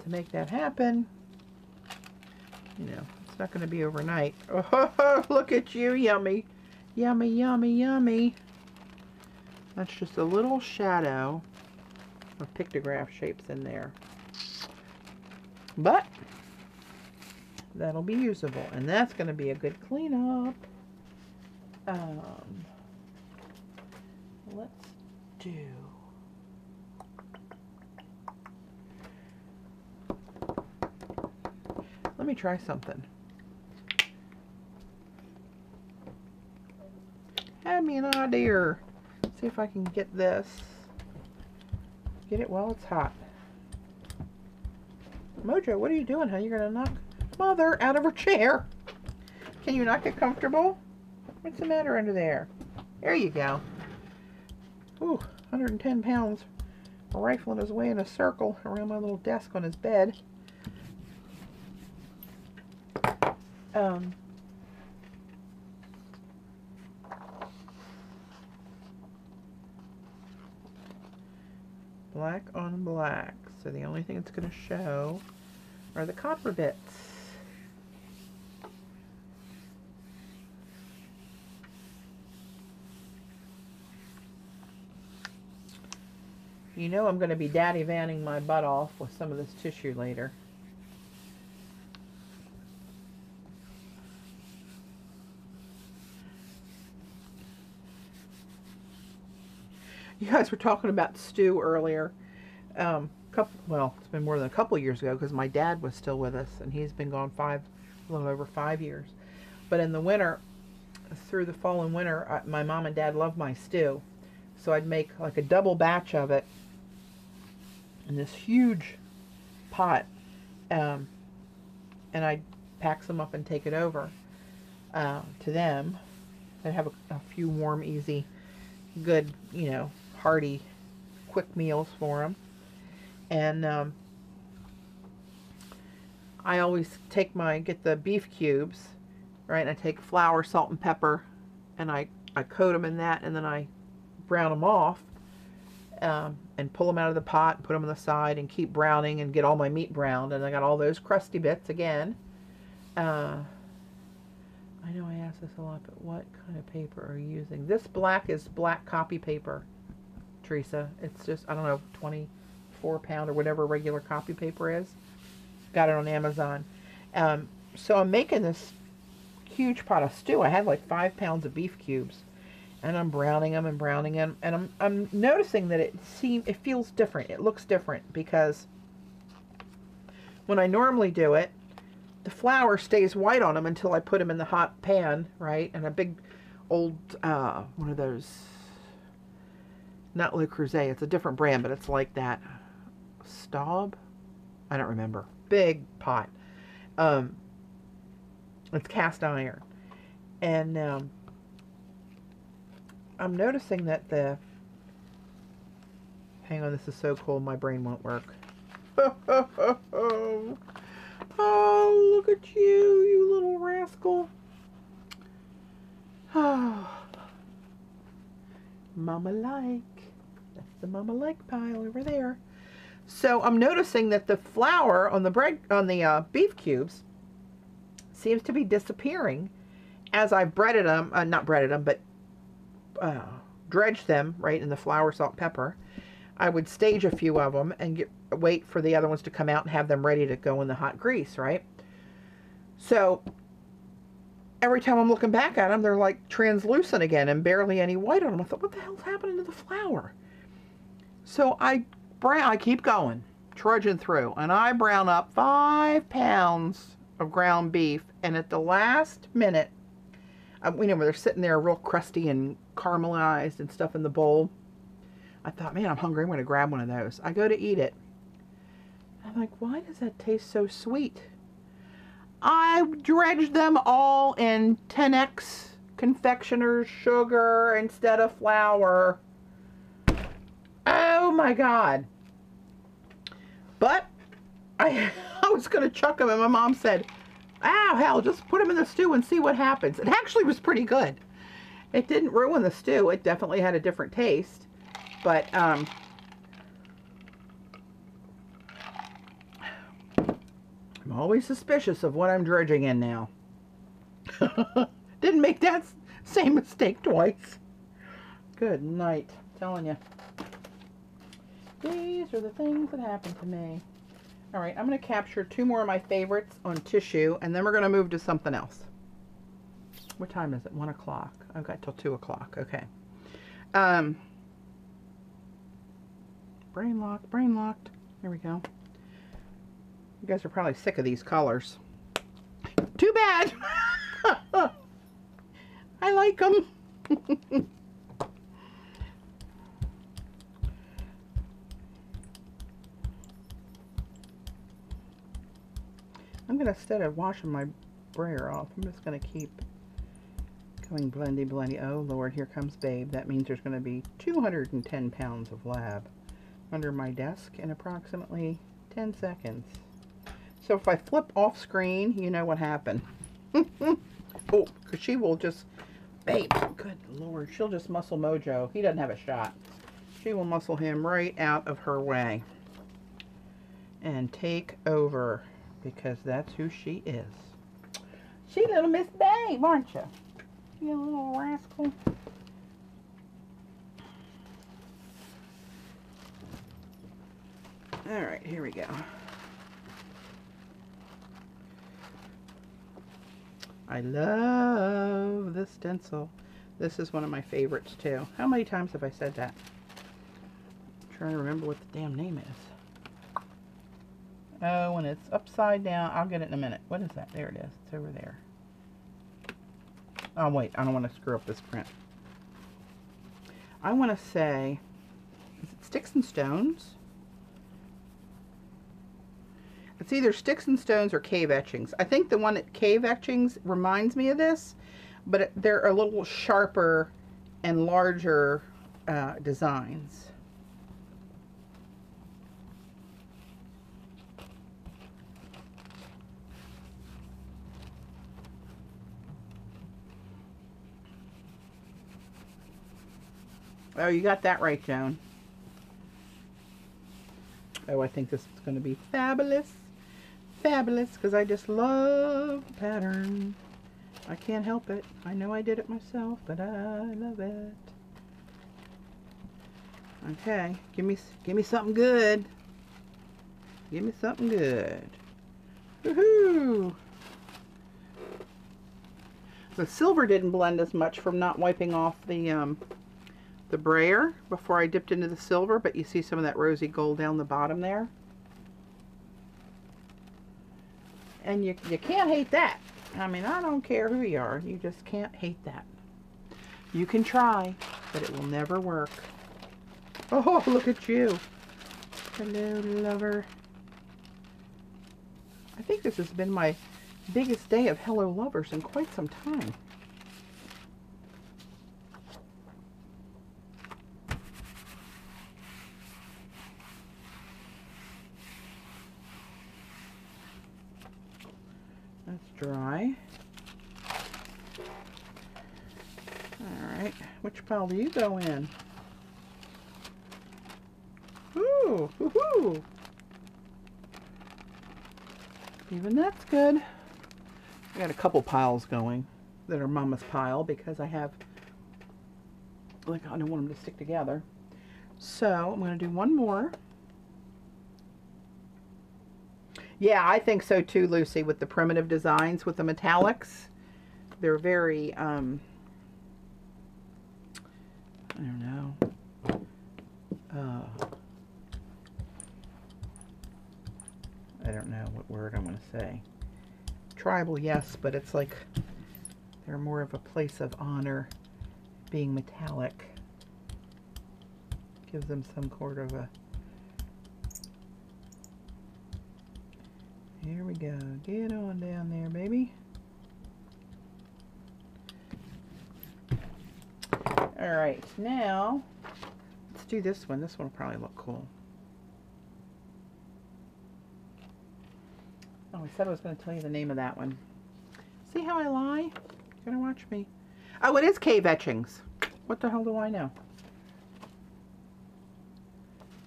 [SPEAKER 1] To make that happen, you know, it's not going to be overnight. Oh, look at you, yummy. Yummy, yummy, yummy. That's just a little shadow of pictograph shapes in there. But that'll be usable, and that's going to be a good cleanup. Let's do... Let me try something. Have me an idea. See if I can get this. Get it while it's hot. Mojo, what are you doing? How are you going to knock Mother out of her chair? Can you not get comfortable? What's the matter under there? There you go. Ooh, 110 pounds. Rifling his way in a circle around my little desk on his bed. Black on black. So the only thing it's going to show are the copper bits. You know I'm going to be daddy vanning my butt off with some of this tissue later. You guys were talking about stew earlier. Well, it's been more than a couple of years ago because my dad was still with us, and he's been gone a little over 5 years. But in the winter, through the fall and winter, my mom and dad loved my stew. So I'd make like a double batch of it in this huge pot, and I'd pack some up and take it over to them. I'd have a few warm, easy, good, you know, hearty, quick meals for them. And I always get the beef cubes, right? And I take flour, salt, and pepper, and I coat them in that, and then I brown them off, and pull them out of the pot and put them on the side and keep browning and get all my meat browned. And I got all those crusty bits again. I know I ask this a lot, but what kind of paper are you using? This black is black copy paper, Teresa. It's just, I don't know, 24-pound or whatever regular copy paper is. Got it on Amazon. So I'm making this huge pot of stew. I had like 5 pounds of beef cubes, and I'm browning them and browning them, and I'm noticing that it feels different. It looks different because when I normally do it, the flour stays white on them until I put them in the hot pan, right? And a big old, one of those, not Le Creuset, it's a different brand, but it's like that. Staub? I don't remember. Big pot. It's cast iron. And I'm noticing that the Hang on, this is so cool, my brain won't work. Oh, look at you, you little rascal. Oh. Mama like. That's the Mama like pile over there. So I'm noticing that the flour on the beef cubes seems to be disappearing as I've breaded them, not breaded them, but dredged them right in the flour, salt, pepper. I would stage a few of them and wait for the other ones to come out and have them ready to go in the hot grease, right? So every time I'm looking back at them, they're like translucent again and barely any white on them. I thought, what the hell's happening to the flour? So I keep going, trudging through, and I brown up 5 pounds of ground beef, and at the last minute, you know, where they're sitting there real crusty and caramelized and stuff in the bowl, I thought, man, I'm hungry. I'm going to grab one of those. I go to eat it. I'm like, why does that taste so sweet? I dredged them all in 10x confectioner's sugar instead of flour. Oh my God. But I was going to chuck them, and my mom said, oh, hell, just put them in the stew and see what happens. It actually was pretty good. It didn't ruin the stew. It definitely had a different taste. But, I'm always suspicious of what I'm dredging in now. Didn't make that same mistake twice. Good night. I'm telling you. These are the things that happen to me. All right, I'm going to capture 2 more of my favorites on tissue, and then we're going to move to something else. What time is it? 1 o'clock. I've got till 2 o'clock. Okay. Brain locked, brain locked. There we go. You guys are probably sick of these colors. Too bad. I like them. I'm going to, instead of washing my brayer off, I'm just going to keep going blendy, blendy. Oh, Lord, here comes Babe. That means there's going to be 210 pounds of lab under my desk in approximately 10 seconds. So if I flip off screen, you know what happened. Oh, because she will just, Babe, good Lord, she'll just muscle Mojo. He doesn't have a shot. She will muscle him right out of her way and take over, because that's who she is. She little Miss Babe, aren't you? You little rascal. All right, here we go. I love this stencil. This is one of my favorites too. How many times have I said that? I'm trying to remember what the damn name is. Oh, when it's upside down, I'll get it in a minute. What is that? There it is. It's over there. Oh, wait. I don't want to screw up this print. I want to say, is it Sticks and Stones? It's either Sticks and Stones or Cave Etchings. I think the one at Cave Etchings reminds me of this, but they're a little sharper and larger designs. Oh, you got that right, Joan. Oh, I think this is going to be fabulous. Fabulous, because I just love the pattern. I can't help it. I know I did it myself, but I love it. Okay, give me something good. Give me something good. Woohoo! The silver didn't blend as much from not wiping off the brayer before I dipped into the silver, but you see some of that rosy gold down the bottom there. And you can't hate that. I mean, I don't care who you are. You just can't hate that. You can try, but it will never work. Oh, look at you. Hello, lover. I think this has been my biggest day of Hello Lovers in quite some time. That's dry. Alright, which pile do you go in? Ooh, woohoo! Even that's good. I got a couple piles going that are Mama's pile because I have, like, I don't want them to stick together. So I'm going to do one more. Yeah, I think so too, Lucy, with the primitive designs, with the metallics. They're very, I don't know. I don't know what word I'm going to say. Tribal, yes, but it's like they're more of a place of honor being metallic. Gives them some sort of a... Here we go. Get on down there, baby. Alright, now let's do this one. This one will probably look cool. Oh, I said I was going to tell you the name of that one. See how I lie? You're going to watch me. Oh, it is cave etchings. What the hell do I know?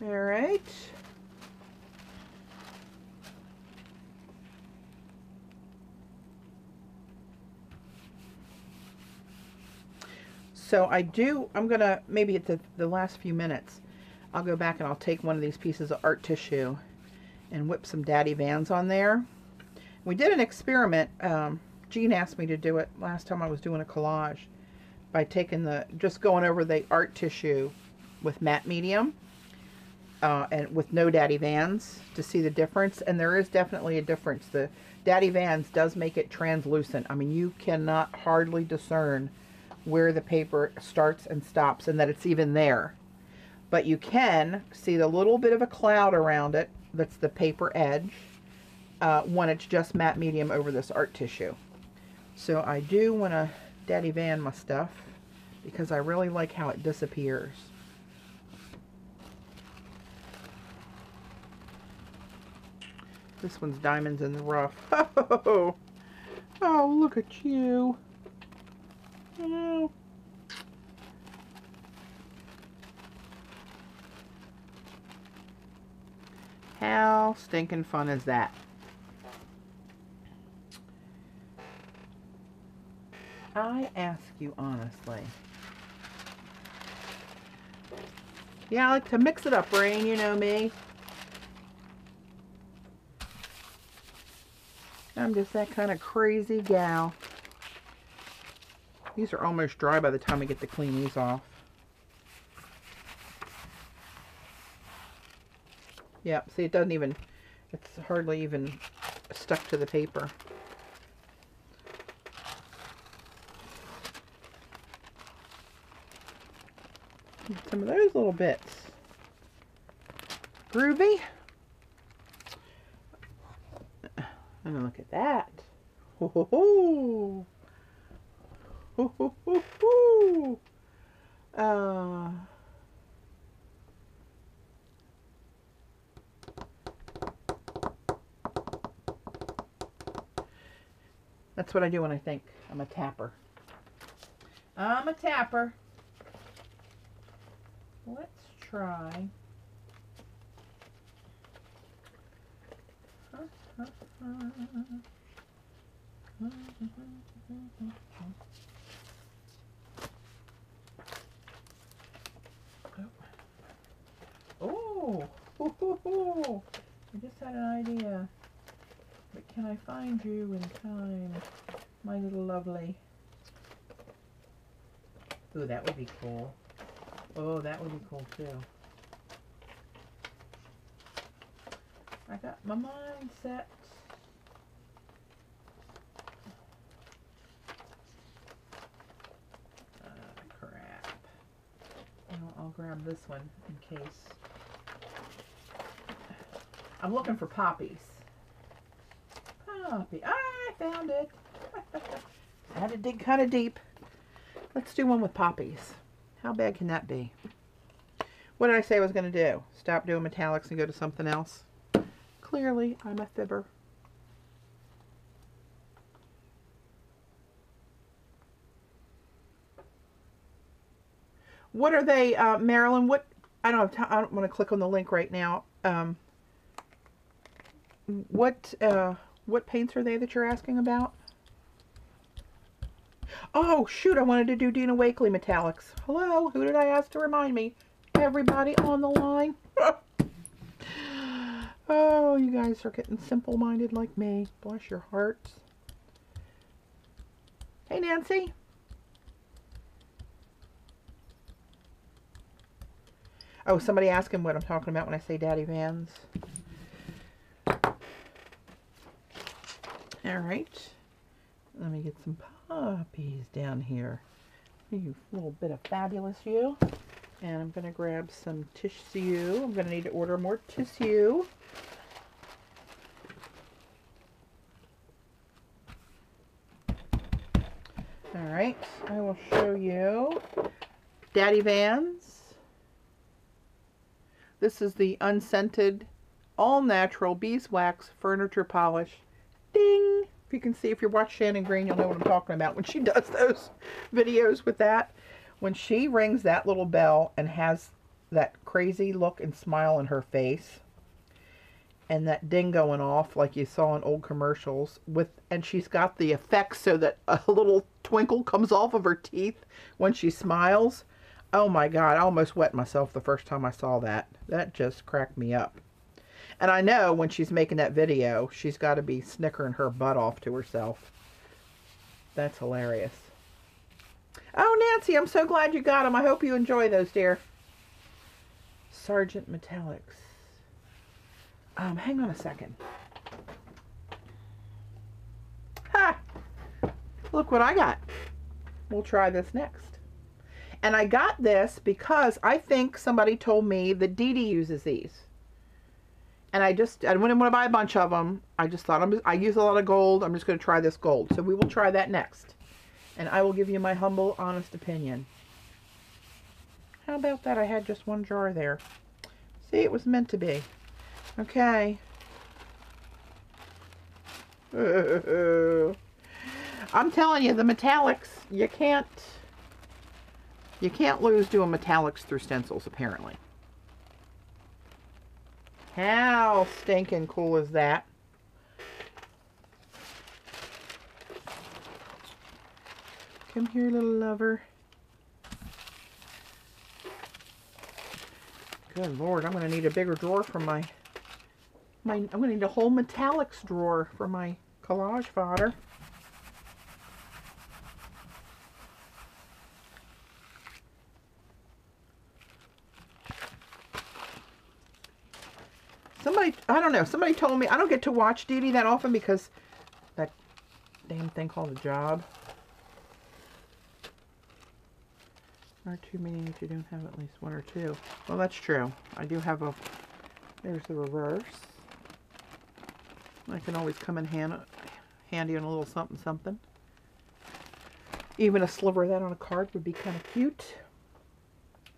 [SPEAKER 1] Alright. So I'm going to, maybe at the last few minutes, I'll go back and I'll take one of these pieces of art tissue and whip some Daddy Vans on there. We did an experiment. Jean asked me to do it last time I was doing a collage by taking just going over the art tissue with matte medium and with no Daddy Vans to see the difference. And there is definitely a difference. The Daddy Vans does make it translucent. I mean, you cannot hardly discern where the paper starts and stops and that it's even there. But you can see the little bit of a cloud around it. That's the paper edge when it's just matte medium over this art tissue. So I do want to Daddy Van my stuff because I really like how it disappears. This one's diamonds in the rough. Oh, oh, look at you. Oh. How stinking fun is that? I ask you honestly. Yeah, I like to mix it up, Rain, you know me. I'm just that kind of crazy gal. These are almost dry by the time I get to clean these off. Yeah, see, it doesn't even, it's hardly even stuck to the paper. Some of those little bits. Groovy. And look at that. Ho ho ho. Ho ho ho ho. That's what I do when I think. I'm a tapper. I'm a tapper. Let's try. Oh, I just had an idea. But can I find you in time, my little lovely? Ooh, that would be cool. Oh, that would be cool too. I got my mind set. Crap. I'll grab this one in case. I'm looking for poppies. Poppy. Ah, I found it. I had to dig kind of deep. Let's do one with poppies. How bad can that be? What did I say I was going to do? Stop doing metallics and go to something else? Clearly, I'm a fibber. What are they, Marilyn? What, I don't want to click on the link right now. What paints are they that you're asking about? Oh, shoot, I wanted to do Dina Wakley metallics. Hello, who did I ask to remind me? Everybody on the line. Oh, you guys are getting simple-minded like me. Bless your hearts. Hey, Nancy. Oh, somebody asking what I'm talking about when I say Daddy Vans. All right. Let me get some puppies down here. You little bit of fabulous you. And I'm going to grab some tissue. I'm going to need to order more tissue. All right. I will show you Daddy Vans. This is the unscented, all-natural beeswax furniture polish. Ding! If you can see, if you watch Shannon Green, you'll know what I'm talking about when she does those videos with that. When she rings that little bell and has that crazy look and smile on her face, and that ding going off like you saw in old commercials, and she's got the effects so that a little twinkle comes off of her teeth when she smiles. Oh my God, I almost wet myself the first time I saw that. That just cracked me up. And I know when she's making that video, she's got to be snickering her butt off to herself. That's hilarious. Oh, Nancy, I'm so glad you got them. I hope you enjoy those, dear. Sargent Metallics. Hang on a second. Ha! Look what I got. We'll try this next. And I got this because I think somebody told me that Dee Dee uses these. And I didn't want to buy a bunch of them. I just thought, I use a lot of gold. I'm just going to try this gold. So we will try that next. And I will give you my humble, honest opinion. How about that? I had just one jar there. See, it was meant to be. Okay. I'm telling you, the metallics, you can't lose doing metallics through stencils, apparently. How stinking cool is that? Come here, little lover. Good Lord, I'm going to need a bigger drawer for I'm going to need a whole metallics drawer for my collage fodder. I don't know, somebody told me, I don't get to watch Dee Dee that often because that damn thing called a job. Or two, meaning if you don't have at least one or two. Well, that's true. I do have there's the reverse. I can always come in handy on a little something something. Even a sliver of that on a card would be kind of cute.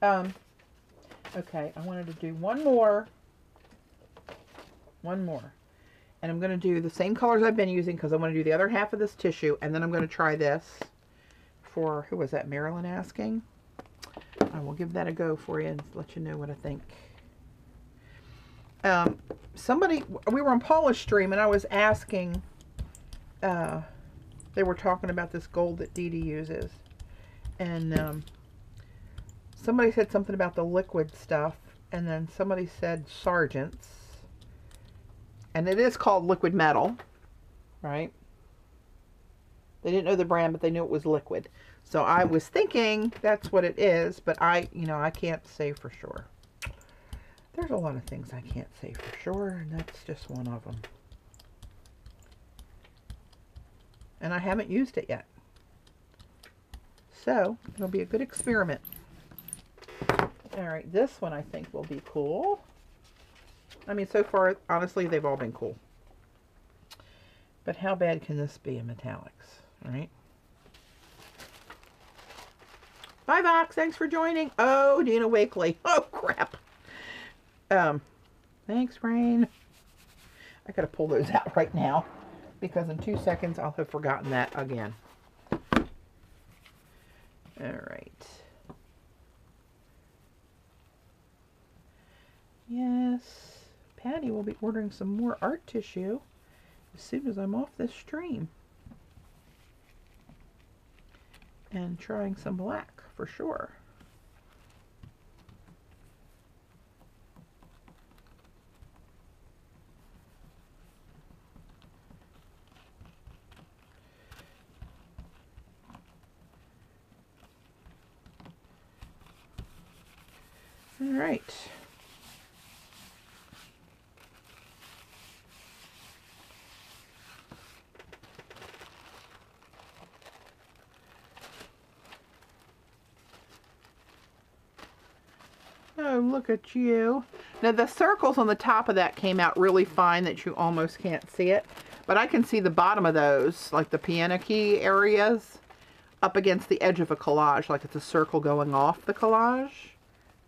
[SPEAKER 1] Okay, I wanted to do one more. And I'm going to do the same colors I've been using because I want to do the other half of this tissue. And then I'm going to try this for, who was that, Marilyn asking? I will give that a go for you and let you know what I think. We were on Paula's stream and I was asking, they were talking about this gold that Dee Dee uses. And somebody said something about the liquid stuff. And then somebody said Sargent's. And it is called liquid metal, right? They didn't know the brand, but they knew it was liquid. So I was thinking that's what it is, but I can't say for sure. There's a lot of things I can't say for sure, and that's just one of them. And I haven't used it yet. So it'll be a good experiment. All right, this one I think will be cool. I mean, so far, honestly, they've all been cool. But how bad can this be in metallics, all right? Bye, Vox. Thanks for joining. Oh, Dina Wakley. Oh, crap. Thanks, Rain. I got to pull those out right now because in 2 seconds, I'll have forgotten that again. All right. Patti will be ordering some more art tissue as soon as I'm off this stream. And trying some black for sure. All right. Oh, look at you. Now the circles on the top of that came out really fine that you almost can't see it. But I can see the bottom of those, like the piano key areas, up against the edge of a collage, like it's a circle going off the collage,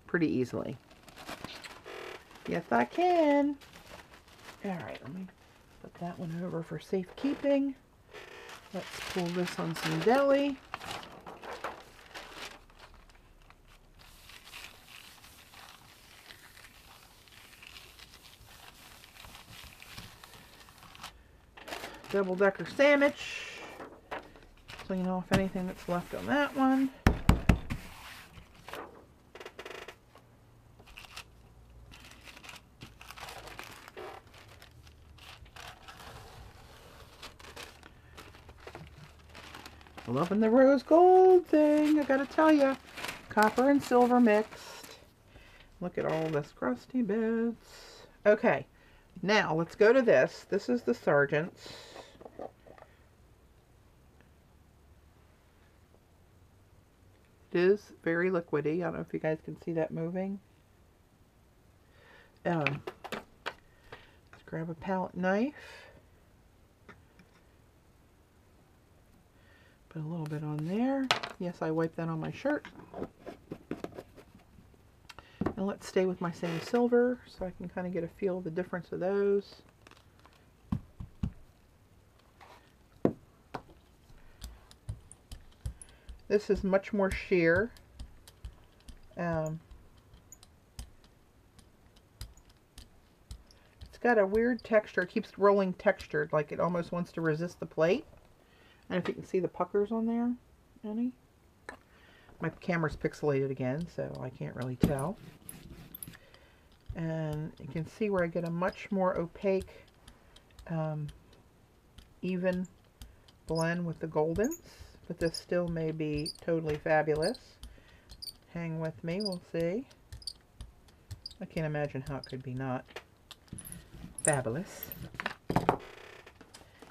[SPEAKER 1] pretty easily. Yes, I can. All right, let me put that one over for safekeeping. Let's pull this on some Gelli. Double-decker sandwich. Clean off anything that's left on that one. Loving the rose gold thing, I gotta tell you. Copper and silver mixed. Look at all this crusty bits. Okay, now let's go to this. This is the Sargent's. It is very liquidy. I don't know if you guys can see that moving. Let's grab a palette knife. Put a little bit on there. Yes, I wiped that on my shirt. And let's stay with my same silver so I can kind of get a feel of the difference of those. This is much more sheer. It's got a weird texture. It keeps rolling textured, like it almost wants to resist the plate. And if you can see the puckers on there, any? My camera's pixelated again, so I can't really tell. And you can see where I get a much more opaque, even blend with the goldens. But this still may be totally fabulous. Hang with me, we'll see. I can't imagine how it could be not fabulous.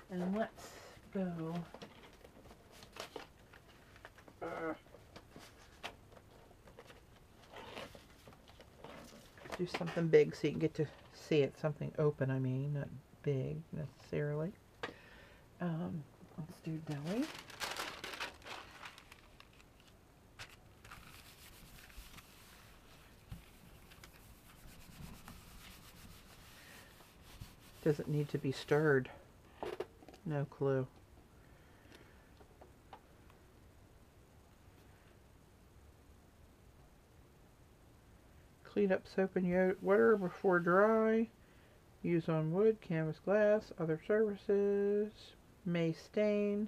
[SPEAKER 1] And let's go. Do something big so you can get to see it. Something open, I mean, not big necessarily. Let's do Gelli. Does it need to be stirred? No clue. Clean up soap and water before dry. Use on wood, canvas, glass, other surfaces. May stain.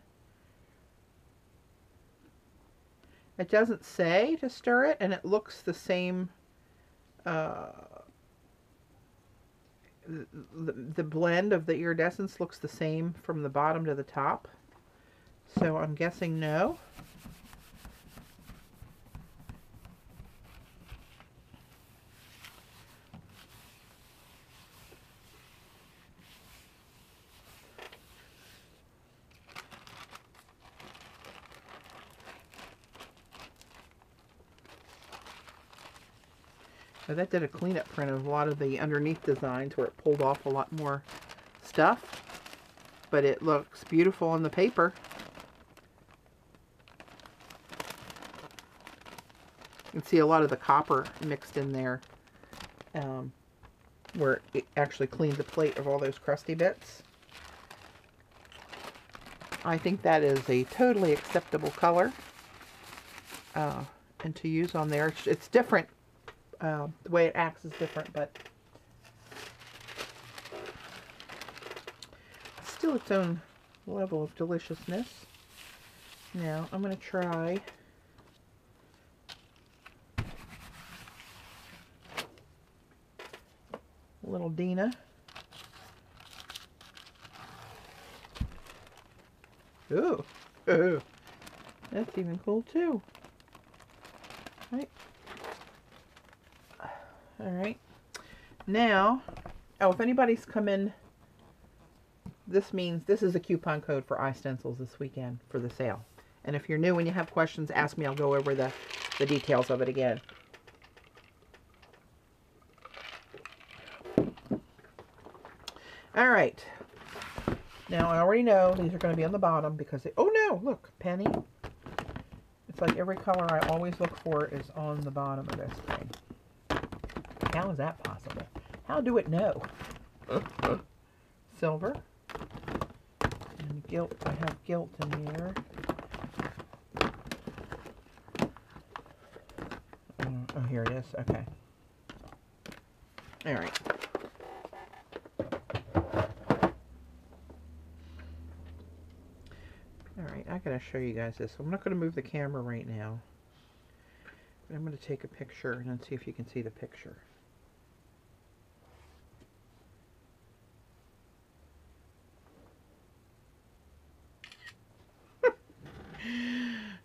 [SPEAKER 1] It doesn't say to stir it, and it looks the same. The blend of the iridescence looks the same from the bottom to the top. So I'm guessing no. So that did a cleanup print of a lot of the underneath designs where it pulled off a lot more stuff. But it looks beautiful on the paper. You can see a lot of the copper mixed in there, where it actually cleaned the plate of all those crusty bits. I think that is a totally acceptable color and to use on there. It's different. The way it acts is different, but still its own level of deliciousness. Now I'm going to try little Dina. Ooh, ooh, that's even cool too. Right. All right. Now, oh, if anybody's come in, this means this is a coupon code for iStencils this weekend for the sale. And if you're new and you have questions, ask me. I'll go over the details of it again. All right. Now, I already know these are going to be on the bottom because they, oh no, look, penny. It's like every color I always look for is on the bottom of this thing. How is that possible? How do it know? Silver. And gilt, I have gilt in here. Oh, here it is. Okay. All right. Alright, I gotta show you guys this. I'm not gonna move the camera right now. But I'm gonna take a picture and then see if you can see the picture.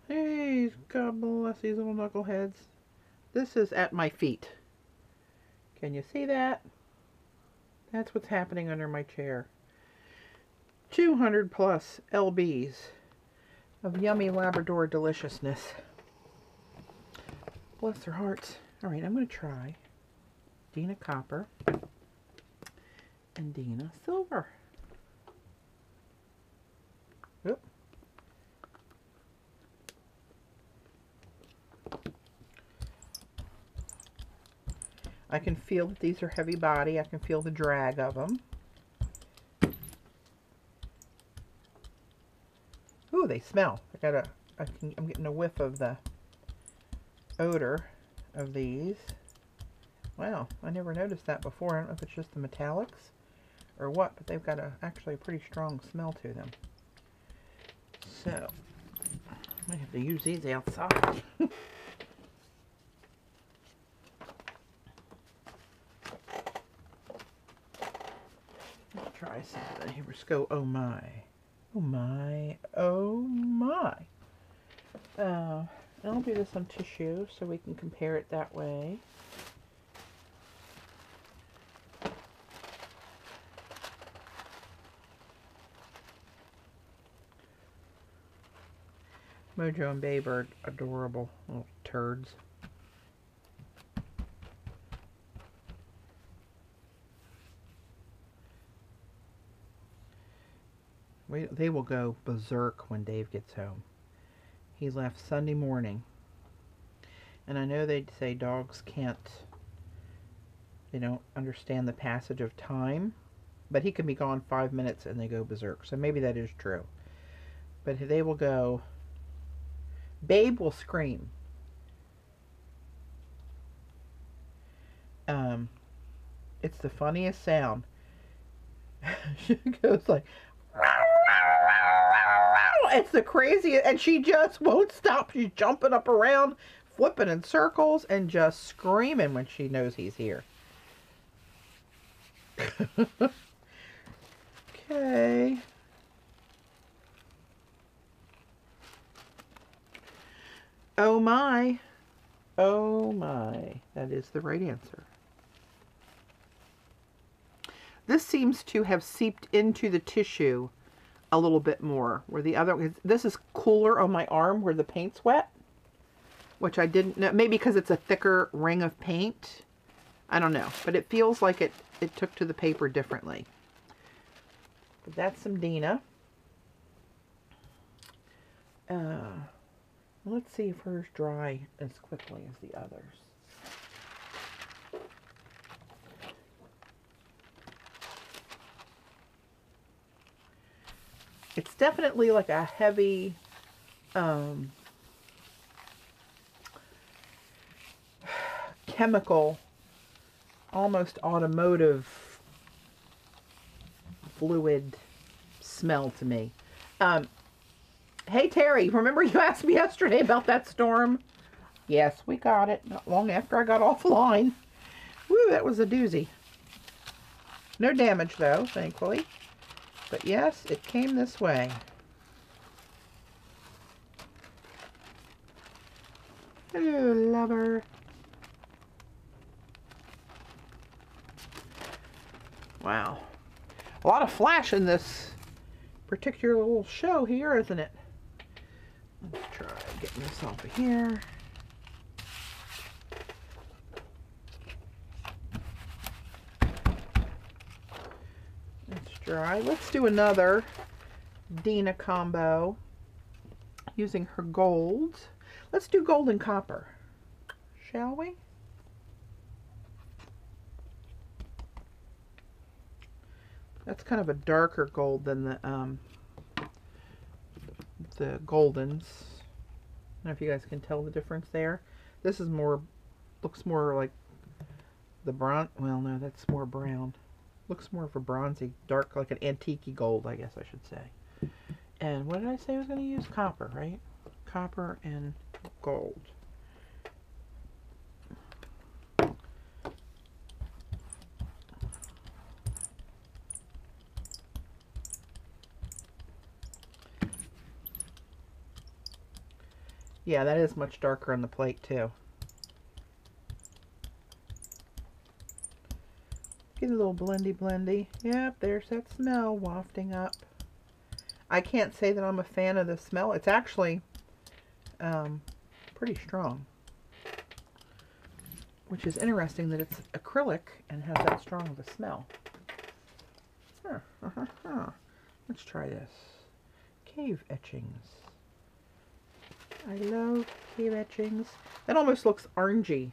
[SPEAKER 1] Hey, God bless these little knuckleheads. This is at my feet. Can you see that? That's what's happening under my chair. 200 plus lbs of yummy Labrador deliciousness. Bless their hearts. Alright, I'm going to try Dina Copper and Dina Silver. Oop. I can feel that these are heavy body. I can feel the drag of them. Ooh, they smell. I'm getting a whiff of the odor of these. Wow, I never noticed that before. I don't know if it's just the metallics or what, but they've got actually a pretty strong smell to them. So, I might have to use these outside. Let's try something. Here we go. Oh my. Oh my. Oh my. I'll do this on tissue so we can compare it that way. Mojo and Babe are adorable little turds. They will go berserk when Dave gets home. He left Sunday morning. And I know they'd say dogs can't, they don't understand the passage of time. But he can be gone 5 minutes and they go berserk. So maybe that is true. But they will go, Babe will scream. It's the funniest sound. She goes like, it's the craziest, and she just won't stop. She's jumping up around, flipping in circles, and just screaming when she knows he's here. Okay. Oh my. Oh my. That is the right answer. This seems to have seeped into the tissue a little bit more, where the other, this is cooler on my arm where the paint's wet, which I didn't know, maybe because it's a thicker ring of paint. I don't know, but it feels like it took to the paper differently. But that's some Dina. Let's see if hers dry as quickly as the others. It's definitely like a heavy, chemical, almost automotive fluid smell to me. Hey, Terry, remember you asked me yesterday about that storm? Yes, we got it not long after I got offline. Woo, that was a doozy. No damage, though, thankfully. But yes, it came this way. Hello, lover. Wow. A lot of flash in this particular little show here, isn't it? Let's try getting this off of here. It's dry. Let's do another Dina combo using her gold. Let's do gold and copper, shall we? That's kind of a darker gold than the Goldens. I don't know if you guys can tell the difference there. This is more, looks more like the bronze. Well, no, that's more brown. Looks more of a bronzy, dark, like an antique gold, I guess I should say. And what did I say I was going to use? Copper, right? Copper and gold. Yeah, that is much darker on the plate too. Get a little blendy. Yep, there's that smell wafting up. I can't say that I'm a fan of the smell. It's actually pretty strong. Which is interesting that it's acrylic and has that strong of a smell. Let's try this. Cave etchings. I love cave etchings. That almost looks orangey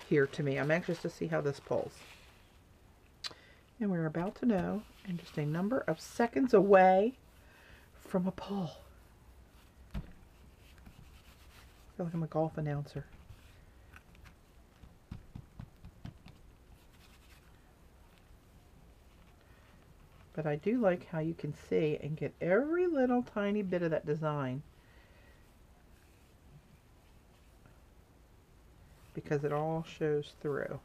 [SPEAKER 1] here to me. I'm anxious to see how this pulls. And we're about to know in just a number of seconds away from a pull. I feel like I'm a golf announcer. But I do like how you can see and get every little tiny bit of that design, because it all shows through.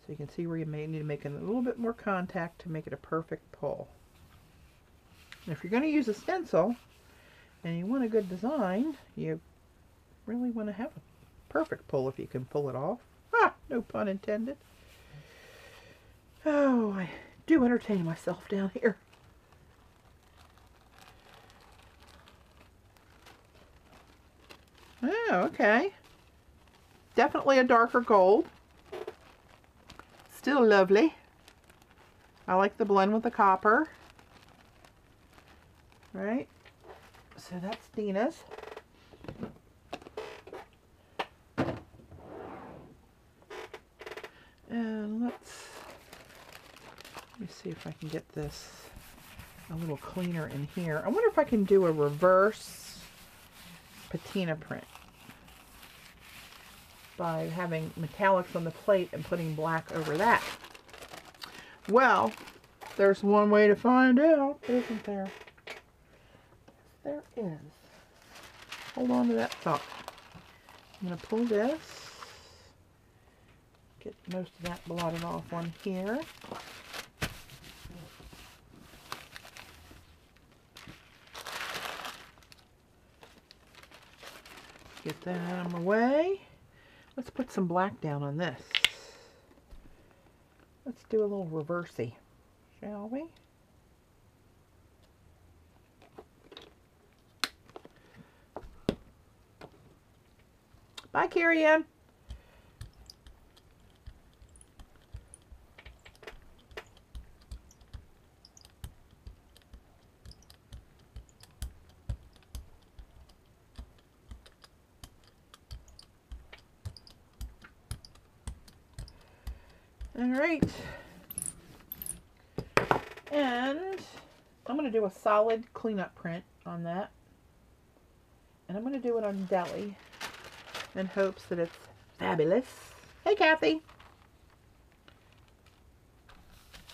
[SPEAKER 1] So you can see where you may need to make a little bit more contact to make it a perfect pull. And if you're going to use a stencil and you want a good design, you really want to have a perfect pull if you can pull it off. Ah, no pun intended. Oh, I do entertain myself down here. Oh, okay. Definitely a darker gold. Still lovely. I like the blend with the copper. Right? So that's Dina's. And let me see if I can get this a little cleaner in here. I wonder if I can do a reverse patina print by having metallics on the plate and putting black over that. Well, there's one way to find out, isn't there? There is. Hold on to that thought. I'm going to pull this, get most of that blotted off on here. Get that out of my way. Let's put some black down on this. Let's do a little reversey, shall we? Bye, Carrie Ann. All right, and I'm going to do a solid cleanup print on that, and I'm going to do it on Gelli in hopes that it's fabulous. Hey, Kathy.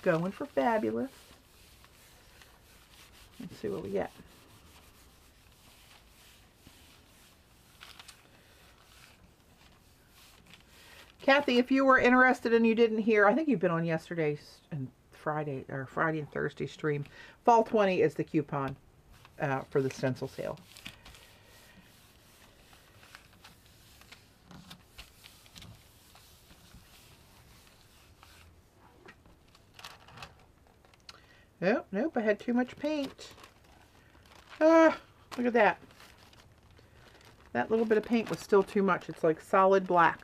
[SPEAKER 1] Going for fabulous. Let's see what we get. Kathy, if you were interested and you didn't hear, I think you've been on yesterday's and Friday and Thursday stream. Fall 20 is the coupon for the stencil sale. Oh, nope, I had too much paint. Ah, look at that. That little bit of paint was still too much. It's like solid black.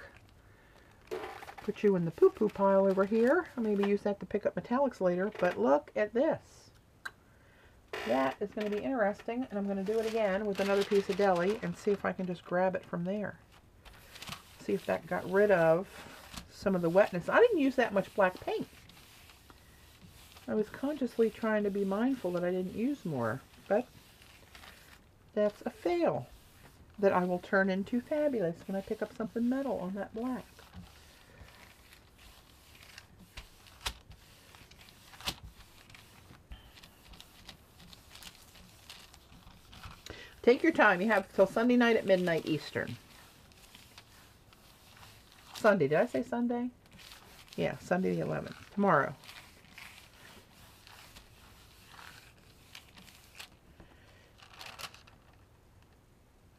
[SPEAKER 1] Put you in the poo-poo pile over here. I'll maybe use that to pick up metallics later, but look at this. That is going to be interesting, and I'm going to do it again with another piece of Gelli and see if I can just grab it from there. See if that got rid of some of the wetness. I didn't use that much black paint. I was consciously trying to be mindful that I didn't use more, but that's a fail that I will turn into fabulous when I pick up something metal on that black. Take your time. You have till Sunday night at midnight Eastern. Sunday. Did I say Sunday? Yeah, Sunday the 11th. Tomorrow.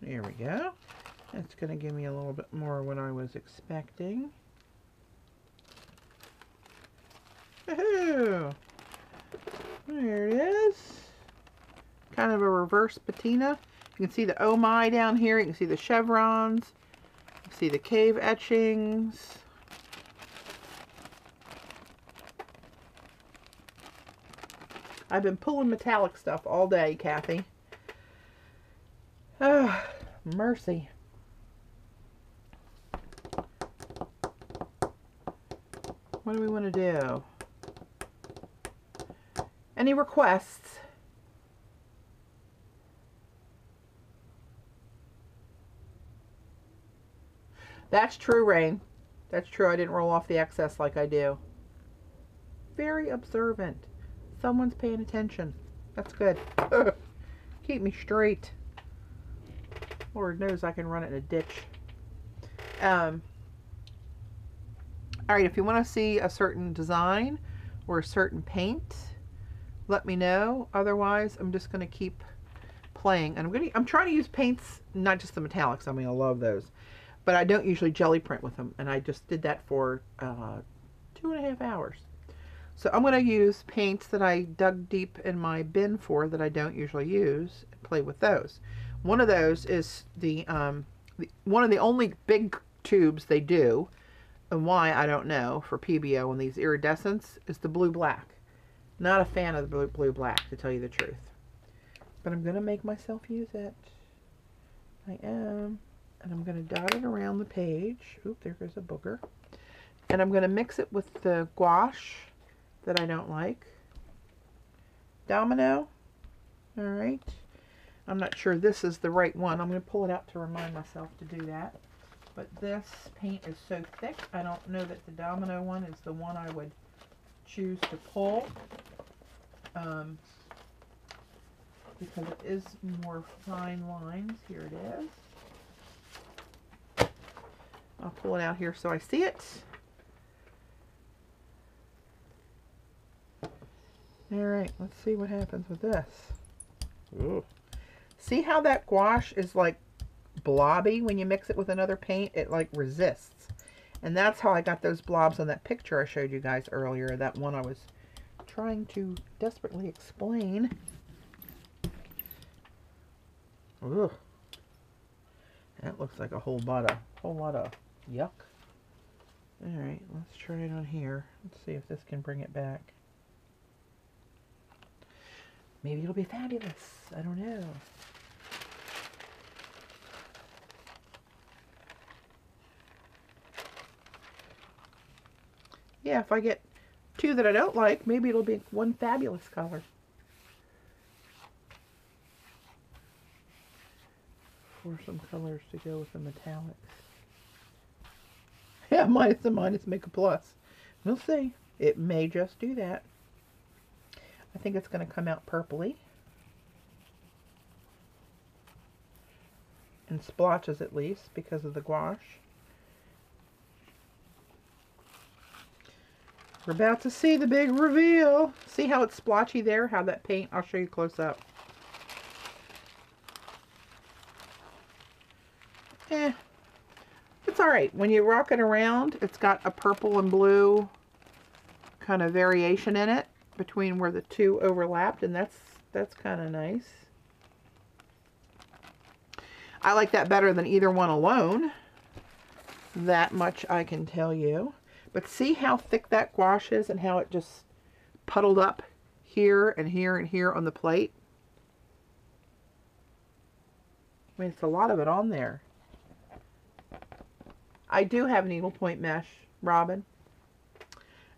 [SPEAKER 1] There we go. That's going to give me a little bit more than I was expecting. Woohoo! There it is. Kind of a reverse patina. You can see the oh my down here. You can see the chevrons. You can see the cave etchings. I've been pulling metallic stuff all day, Kathy. Oh, mercy. What do we want to do? Any requests? That's true, Rain. That's true. I didn't roll off the excess like I do. Very observant. Someone's paying attention. That's good. Keep me straight. Lord knows I can run it in a ditch. Alright, if you want to see a certain design or a certain paint, let me know. Otherwise, I'm just going to keep playing. And I'm trying to use paints, not just the metallics. I mean, I love those. But I don't usually jelly print with them. And I just did that for 2.5 hours. So I'm going to use paints that I dug deep in my bin for that I don't usually use and play with those. One of those is one of the only big tubes they do, and why I don't know, for PBO and these iridescents, is the blue-black. Not a fan of the blue-black, to tell you the truth. But I'm going to make myself use it. I am. And I'm going to dot it around the page. Oop, there goes a booger. And I'm going to mix it with the gouache that I don't like. Domino. Alright. I'm not sure this is the right one. I'm going to pull it out to remind myself to do that. But this paint is so thick, I don't know that the Domino one is the one I would choose to pull. Because it is more fine lines. Here it is. I'll pull it out here so I see it. Alright, let's see what happens with this. Ooh. See how that gouache is like blobby when you mix it with another paint? It like resists. And that's how I got those blobs on that picture I showed you guys earlier. That one I was trying to desperately explain. Ugh. That looks like a whole lot of yuck. Alright, let's try it on here. Let's see if this can bring it back. Maybe it'll be fabulous. I don't know. Yeah, if I get two that I don't like, maybe it'll be one fabulous color. For some colors to go with the metallics. Yeah, minus and minus make a plus. We'll see. It may just do that. I think it's going to come out purpley. in splotches at least because of the gouache. We're about to see the big reveal. See how it's splotchy there? How that paint, I'll show you close up. It's alright. When you rock it around, it's got a purple and blue kind of variation in it between where the two overlapped, and that's kind of nice. I like that better than either one alone. That much I can tell you. But see how thick that gouache is and how it just puddled up here and here and here on the plate? I mean, it's a lot of it on there. I do have needlepoint mesh, Robin.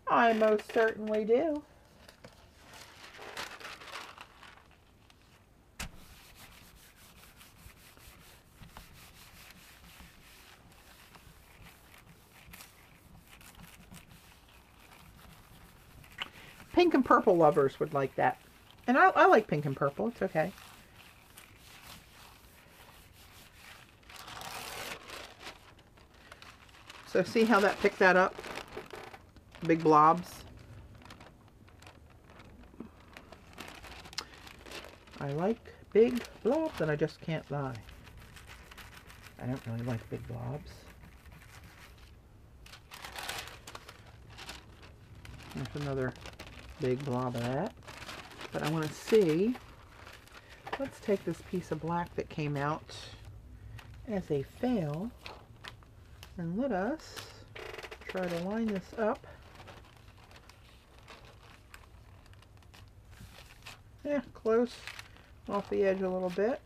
[SPEAKER 1] I most certainly do. Pink and purple lovers would like that. And I like pink and purple. It's okay. So see how that picked that up? Big blobs. I like big blobs, and I just can't lie. I don't really like big blobs. There's another big blob of that. But I want to see. Let's take this piece of black that came out as a fail. And let us try to line this up. Yeah, close off the edge a little bit.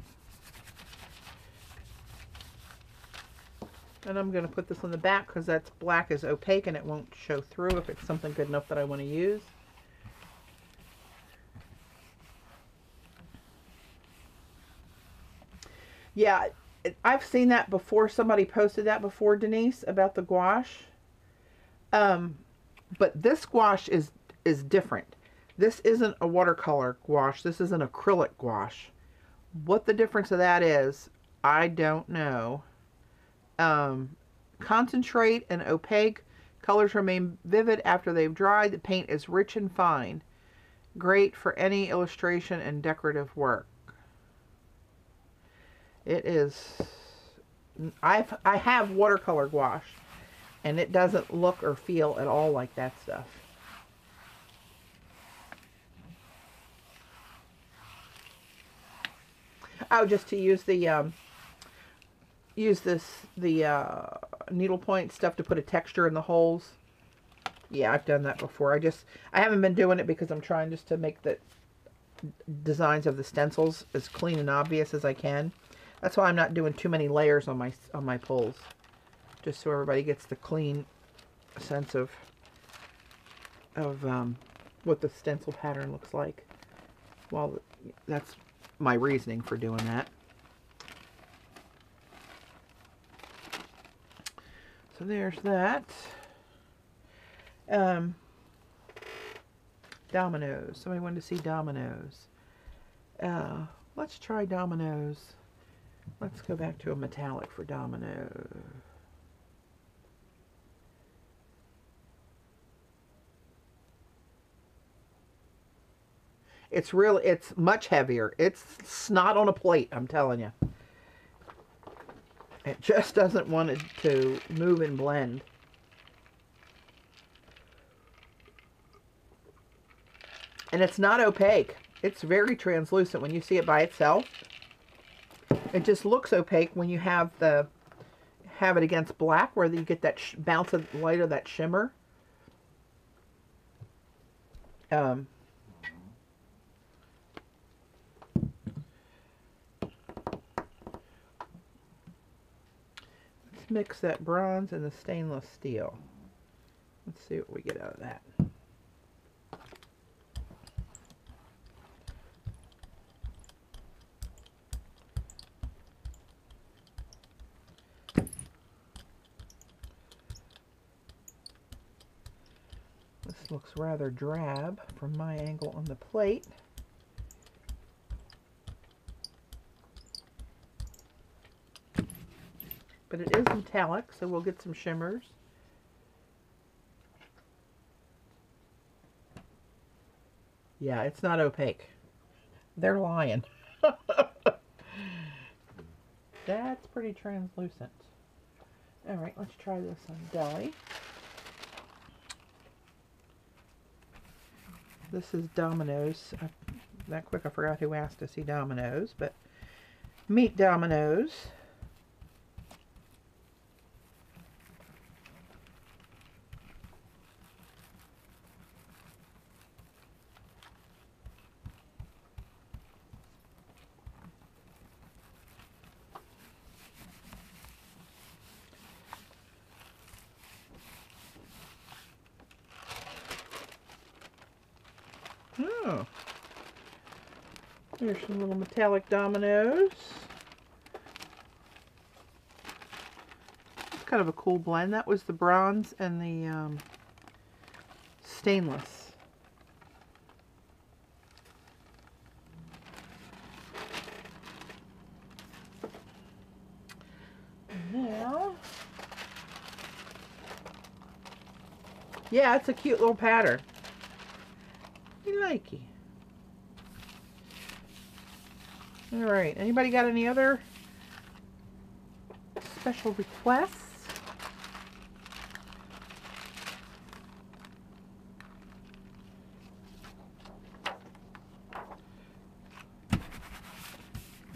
[SPEAKER 1] And I'm going to put this on the back because that's black is opaque and it won't show through if it's something good enough that I want to use. Yeah, I've seen that before. Somebody posted that before, Denise, about the gouache. But this gouache is different. This isn't a watercolor gouache. This is an acrylic gouache. What the difference of that is, I don't know. Concentrate and opaque. Colors remain vivid after they've dried. The paint is rich and fine. Great for any illustration and decorative work. It is, I have watercolor gouache, and it doesn't look or feel at all like that stuff. Oh, just to use the, needlepoint stuff to put a texture in the holes. Yeah, I've done that before. I haven't been doing it because I'm trying just to make the designs of the stencils as clean and obvious as I can. That's why I'm not doing too many layers on my pulls, just so everybody gets the clean sense of what the stencil pattern looks like. Well, that's my reasoning for doing that. So there's that. Dominoes. Somebody wanted to see dominoes. Let's try dominoes. Let's go back to a metallic for domino. It's much heavier. It's snot on a plate, I'm telling you. It just doesn't want it to move and blend. And it's not opaque. It's very translucent when you see it by itself. It just looks opaque when you have it against black, where you get that bounce of light or that shimmer. Let's mix that bronze and the stainless steel. Let's see what we get out of that. This looks rather drab from my angle on the plate. but it is metallic, so we'll get some shimmers. Yeah, it's not opaque. They're lying. That's pretty translucent. All right, let's try this on Gelli. This is Dominoes. That quick, I forgot who asked to see Dominoes, but meet Dominoes. Oh, here's some little metallic dominoes. It's kind of a cool blend. That was the bronze and the stainless. Now, yeah, it's a cute little pattern. You likey. All right. Anybody got any other special requests?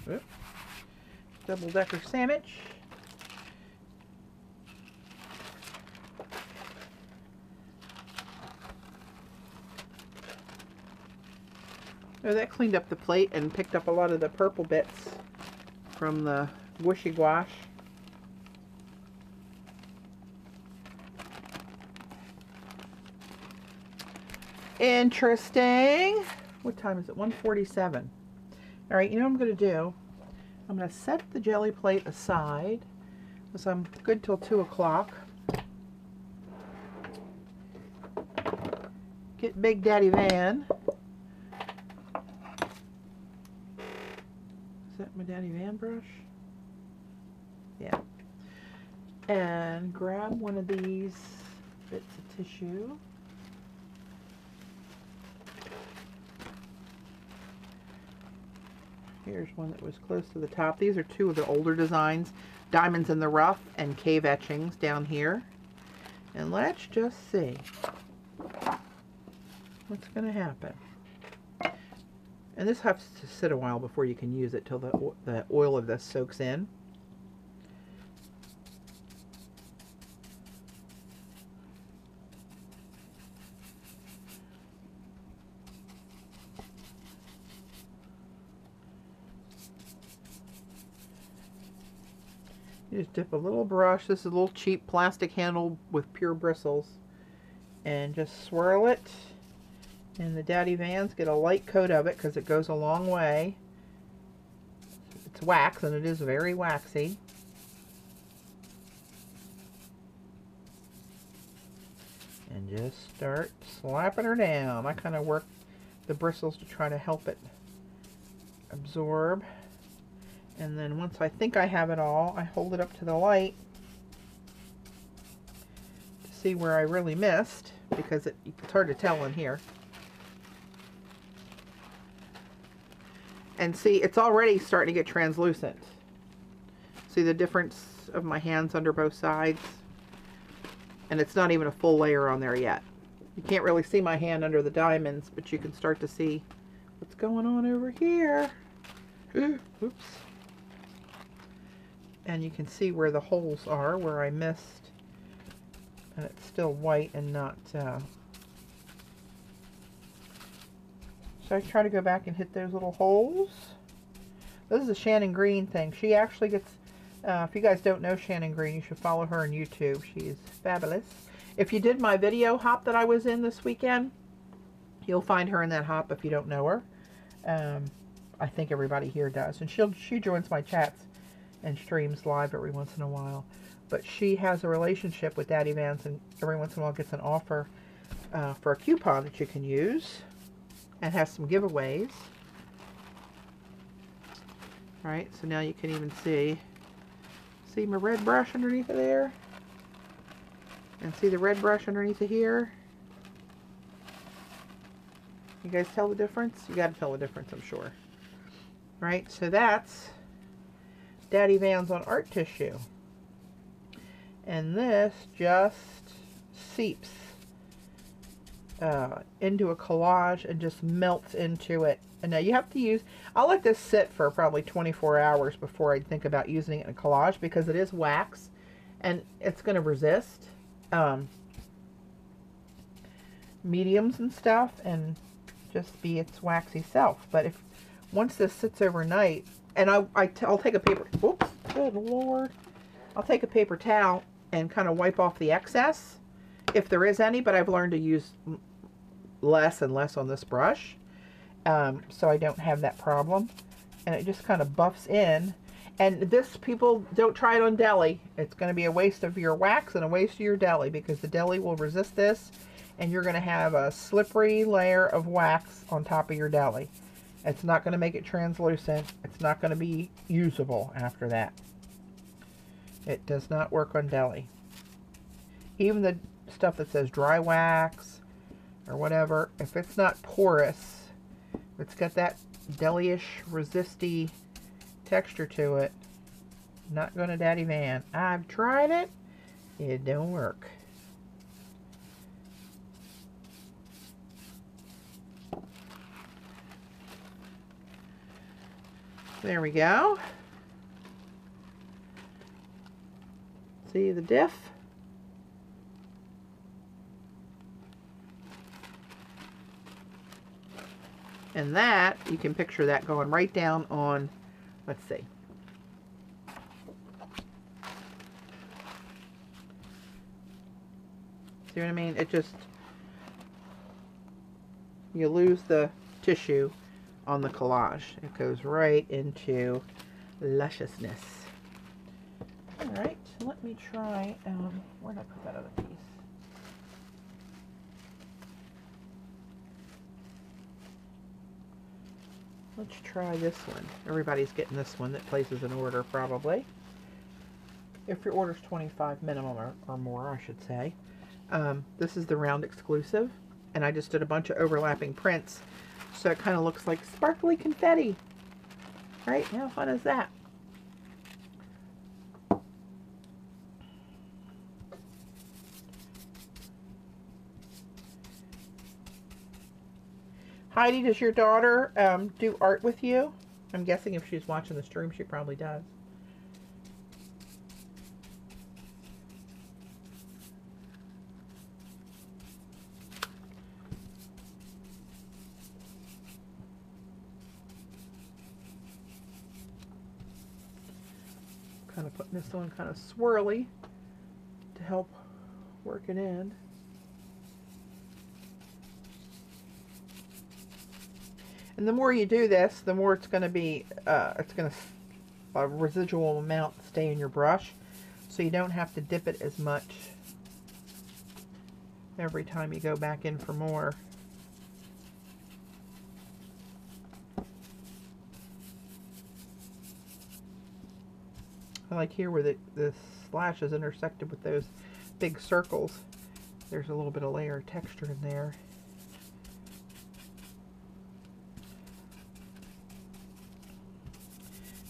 [SPEAKER 1] Oop. Double-decker sandwich. Oh, that cleaned up the plate and picked up a lot of the purple bits from the gouache gouache. Interesting. What time is it? 1:47. All right, you know what I'm going to do? I'm going to set the jelly plate aside because I'm good till 2 o'clock. Get Big Daddy Van. Is that my Daddy Van brush? Yeah. And grab one of these bits of tissue. Here's one that was close to the top. These are two of the older designs. Diamonds in the Rough and cave etchings down here. And let's just see what's going to happen. And this has to sit a while before you can use it till the oil of this soaks in. You just dip a little brush. This is a little cheap plastic handle with pure bristles. And just swirl it. And the Daddy Vans get a light coat of it because it goes a long way. It's wax and it is very waxy. And just start slapping her down. I kind of work the bristles to try to help it absorb. And then once I think I have it all, I hold it up to the light to see where I really missed, because it's hard to tell in here. And see, it's already starting to get translucent. See the difference of my hands under both sides? And it's not even a full layer on there yet. You can't really see my hand under the diamonds, but you can start to see what's going on over here. Oops. And you can see where the holes are, where I missed. And it's still white and not... So I try to go back and hit those little holes. This is a Shannon Green thing. She actually gets... if you guys don't know Shannon Green, you should follow her on YouTube. She is fabulous. If you did my video hop that I was in this weekend, you'll find her in that hop if you don't know her. I think everybody here does. And she joins my chats and streams live every once in a while. But she has a relationship with Daddy Vans and every once in a while gets an offer for a coupon that you can use and has some giveaways. Alright, so now you can even see See my red brush underneath of there? And see the red brush underneath of here? You guys tell the difference? You gotta tell the difference, I'm sure. Right, so that's Daddy Van's on art tissue. And this just seeps into a collage and just melts into it. And now you have to use, I'll let this sit for probably 24 hours before I think about using it in a collage, because it is wax and it's going to resist mediums and stuff and just be its waxy self. But if once this sits overnight, and I'll take a paper, oops, good Lord, I'll take a paper towel and kind of wipe off the excess if there is any, but I've learned to use less and less on this brush, so I don't have that problem. And it just kind of buffs in. And this, people, don't try it on deli. It's going to be a waste of your wax and a waste of your deli, because the deli will resist this, and you're going to have a slippery layer of wax on top of your deli. It's not going to make it translucent. It's not going to be usable after that. It does not work on deli. Even the stuff that says dry wax or whatever, if it's not porous, if it's got that deli-ish resisty texture to it, not gonna Daddy Van. I've tried it, it don't work. There we go. See the diff? And that, you can picture that going right down on, let's see. See what I mean? It just, you lose the tissue on the collage. It goes right into lusciousness. Alright, let me try, where did I put that other piece? Let's try this one. Everybody's getting this one that places an order, probably. If your order's 25 minimum or more, I should say. This is the round exclusive, and I just did a bunch of overlapping prints, so it kind of looks like sparkly confetti. Right? How fun is that? Heidi, does your daughter do art with you? I'm guessing if she's watching the stream, she probably does. Kind of putting this on kind of swirly to help work it in. And the more you do this, the more it's going to be, a residual amount stay in your brush. So you don't have to dip it as much every time you go back in for more. I like here where the slash is intersected with those big circles. There's a little bit of layer of texture in there.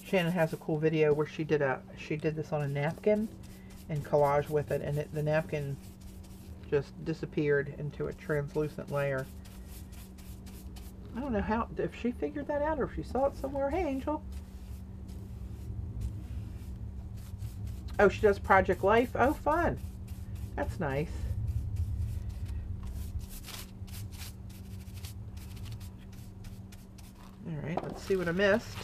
[SPEAKER 1] Shannon has a cool video where she did this on a napkin and collage with it, and the napkin just disappeared into a translucent layer. I don't know if she figured that out or if she saw it somewhere. Hey, Angel. Oh, she does Project Life. Oh, fun. That's nice. All right, let's see what I missed.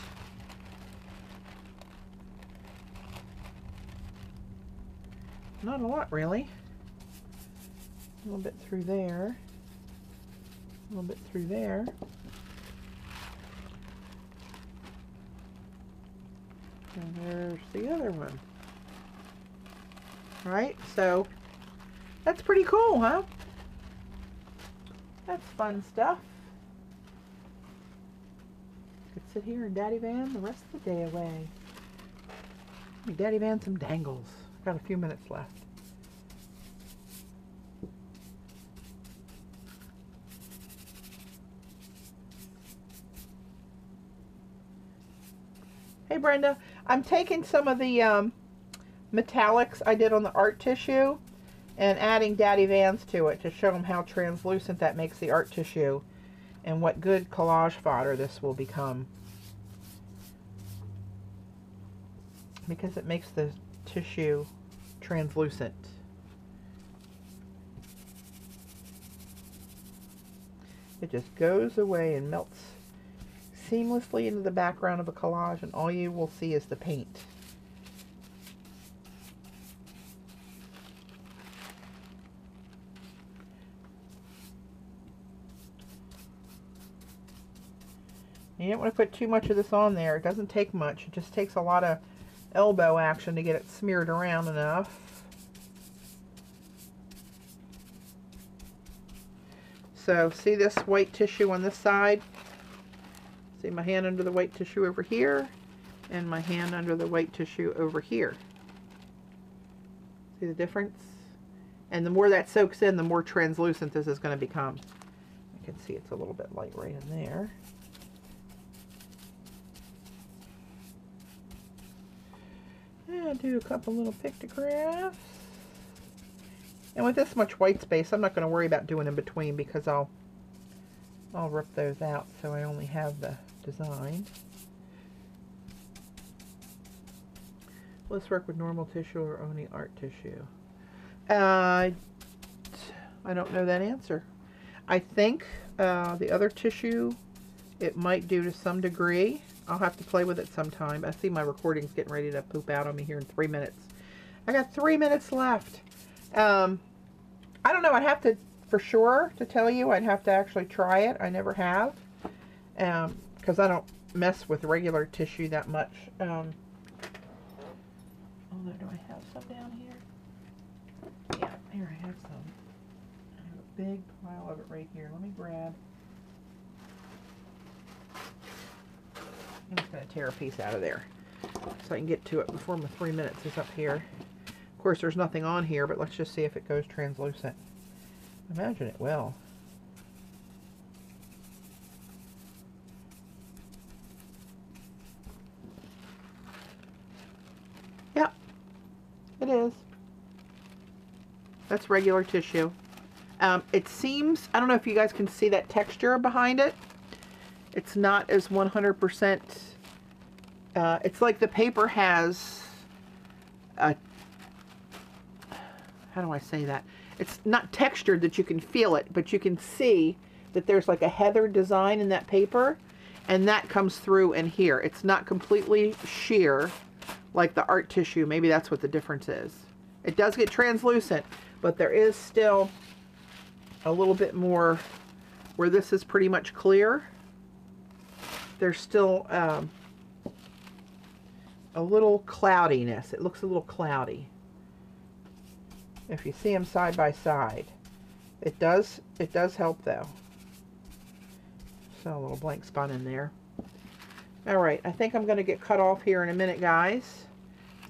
[SPEAKER 1] Not a lot, really. A little bit through there. A little bit through there. And there's the other one. Right? So, that's pretty cool, huh? That's fun stuff. Could sit here in Daddy Van the rest of the day away. Daddy Van some dangles. Got a few minutes left. Hey Brenda, I'm taking some of the metallics I did on the art tissue and adding Daddy Vans to it to show them how translucent that makes the art tissue and what good collage fodder this will become. Because it makes the tissue translucent. It just goes away and melts seamlessly into the background of a collage, and all you will see is the paint. You don't want to put too much of this on there. It doesn't take much. It just takes a lot of elbow action to get it smeared around enough. So see this white tissue on this side? See my hand under the white tissue over here and my hand under the white tissue over here. See the difference? And the more that soaks in, the more translucent this is going to become. You can see it's a little bit light right in there. I'll do a couple little pictographs. And with this much white space, I'm not going to worry about doing in between because I'll rip those out so I only have the design. Let's work with normal tissue or only art tissue. I don't know that answer. I think the other tissue, it might do to some degree. I'll have to play with it sometime. I see my recording's getting ready to poop out on me here in 3 minutes. I got 3 minutes left. I don't know. I'd have to, for sure, to tell you, I'd have to actually try it. I never have. Because I don't mess with regular tissue that much. Although, do I have some down here? Yeah, here I have some. I have a big pile of it right here. Let me grab. I'm just going to tear a piece out of there so I can get to it before my 3 minutes is up here. Of course, there's nothing on here, but let's just see if it goes translucent. I imagine it will. Yep, it is. That's regular tissue. It seems, I don't know if you guys can see that texture behind it. It's not as 100%, it's like the paper has a, how do I say that? It's not textured that you can feel it, but you can see that there's like a heather design in that paper, and that comes through in here. It's not completely sheer like the art tissue. Maybe that's what the difference is. It does get translucent, but there is still a little bit more where this is pretty much clear. There's still a little cloudiness. It looks a little cloudy. If you see them side by side, it does help though. So a little blank spot in there. All right, I think I'm going to get cut off here in a minute, guys.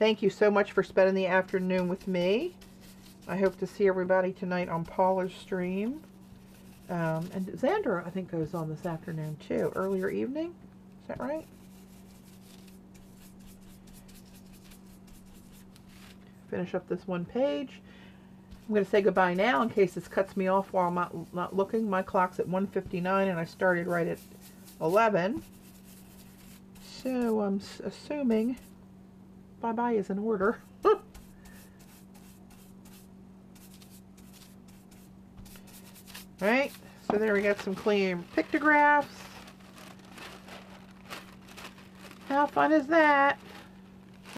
[SPEAKER 1] Thank you so much for spending the afternoon with me. I hope to see everybody tonight on Paula's stream. And Xandra, I think, goes on this afternoon too. Earlier evening? Is that right? Finish up this one page. I'm going to say goodbye now in case this cuts me off while I'm not looking. My clock's at 1:59 and I started right at 11. So I'm assuming bye-bye is in order. Right, so there we got some clean pictographs. How fun is that?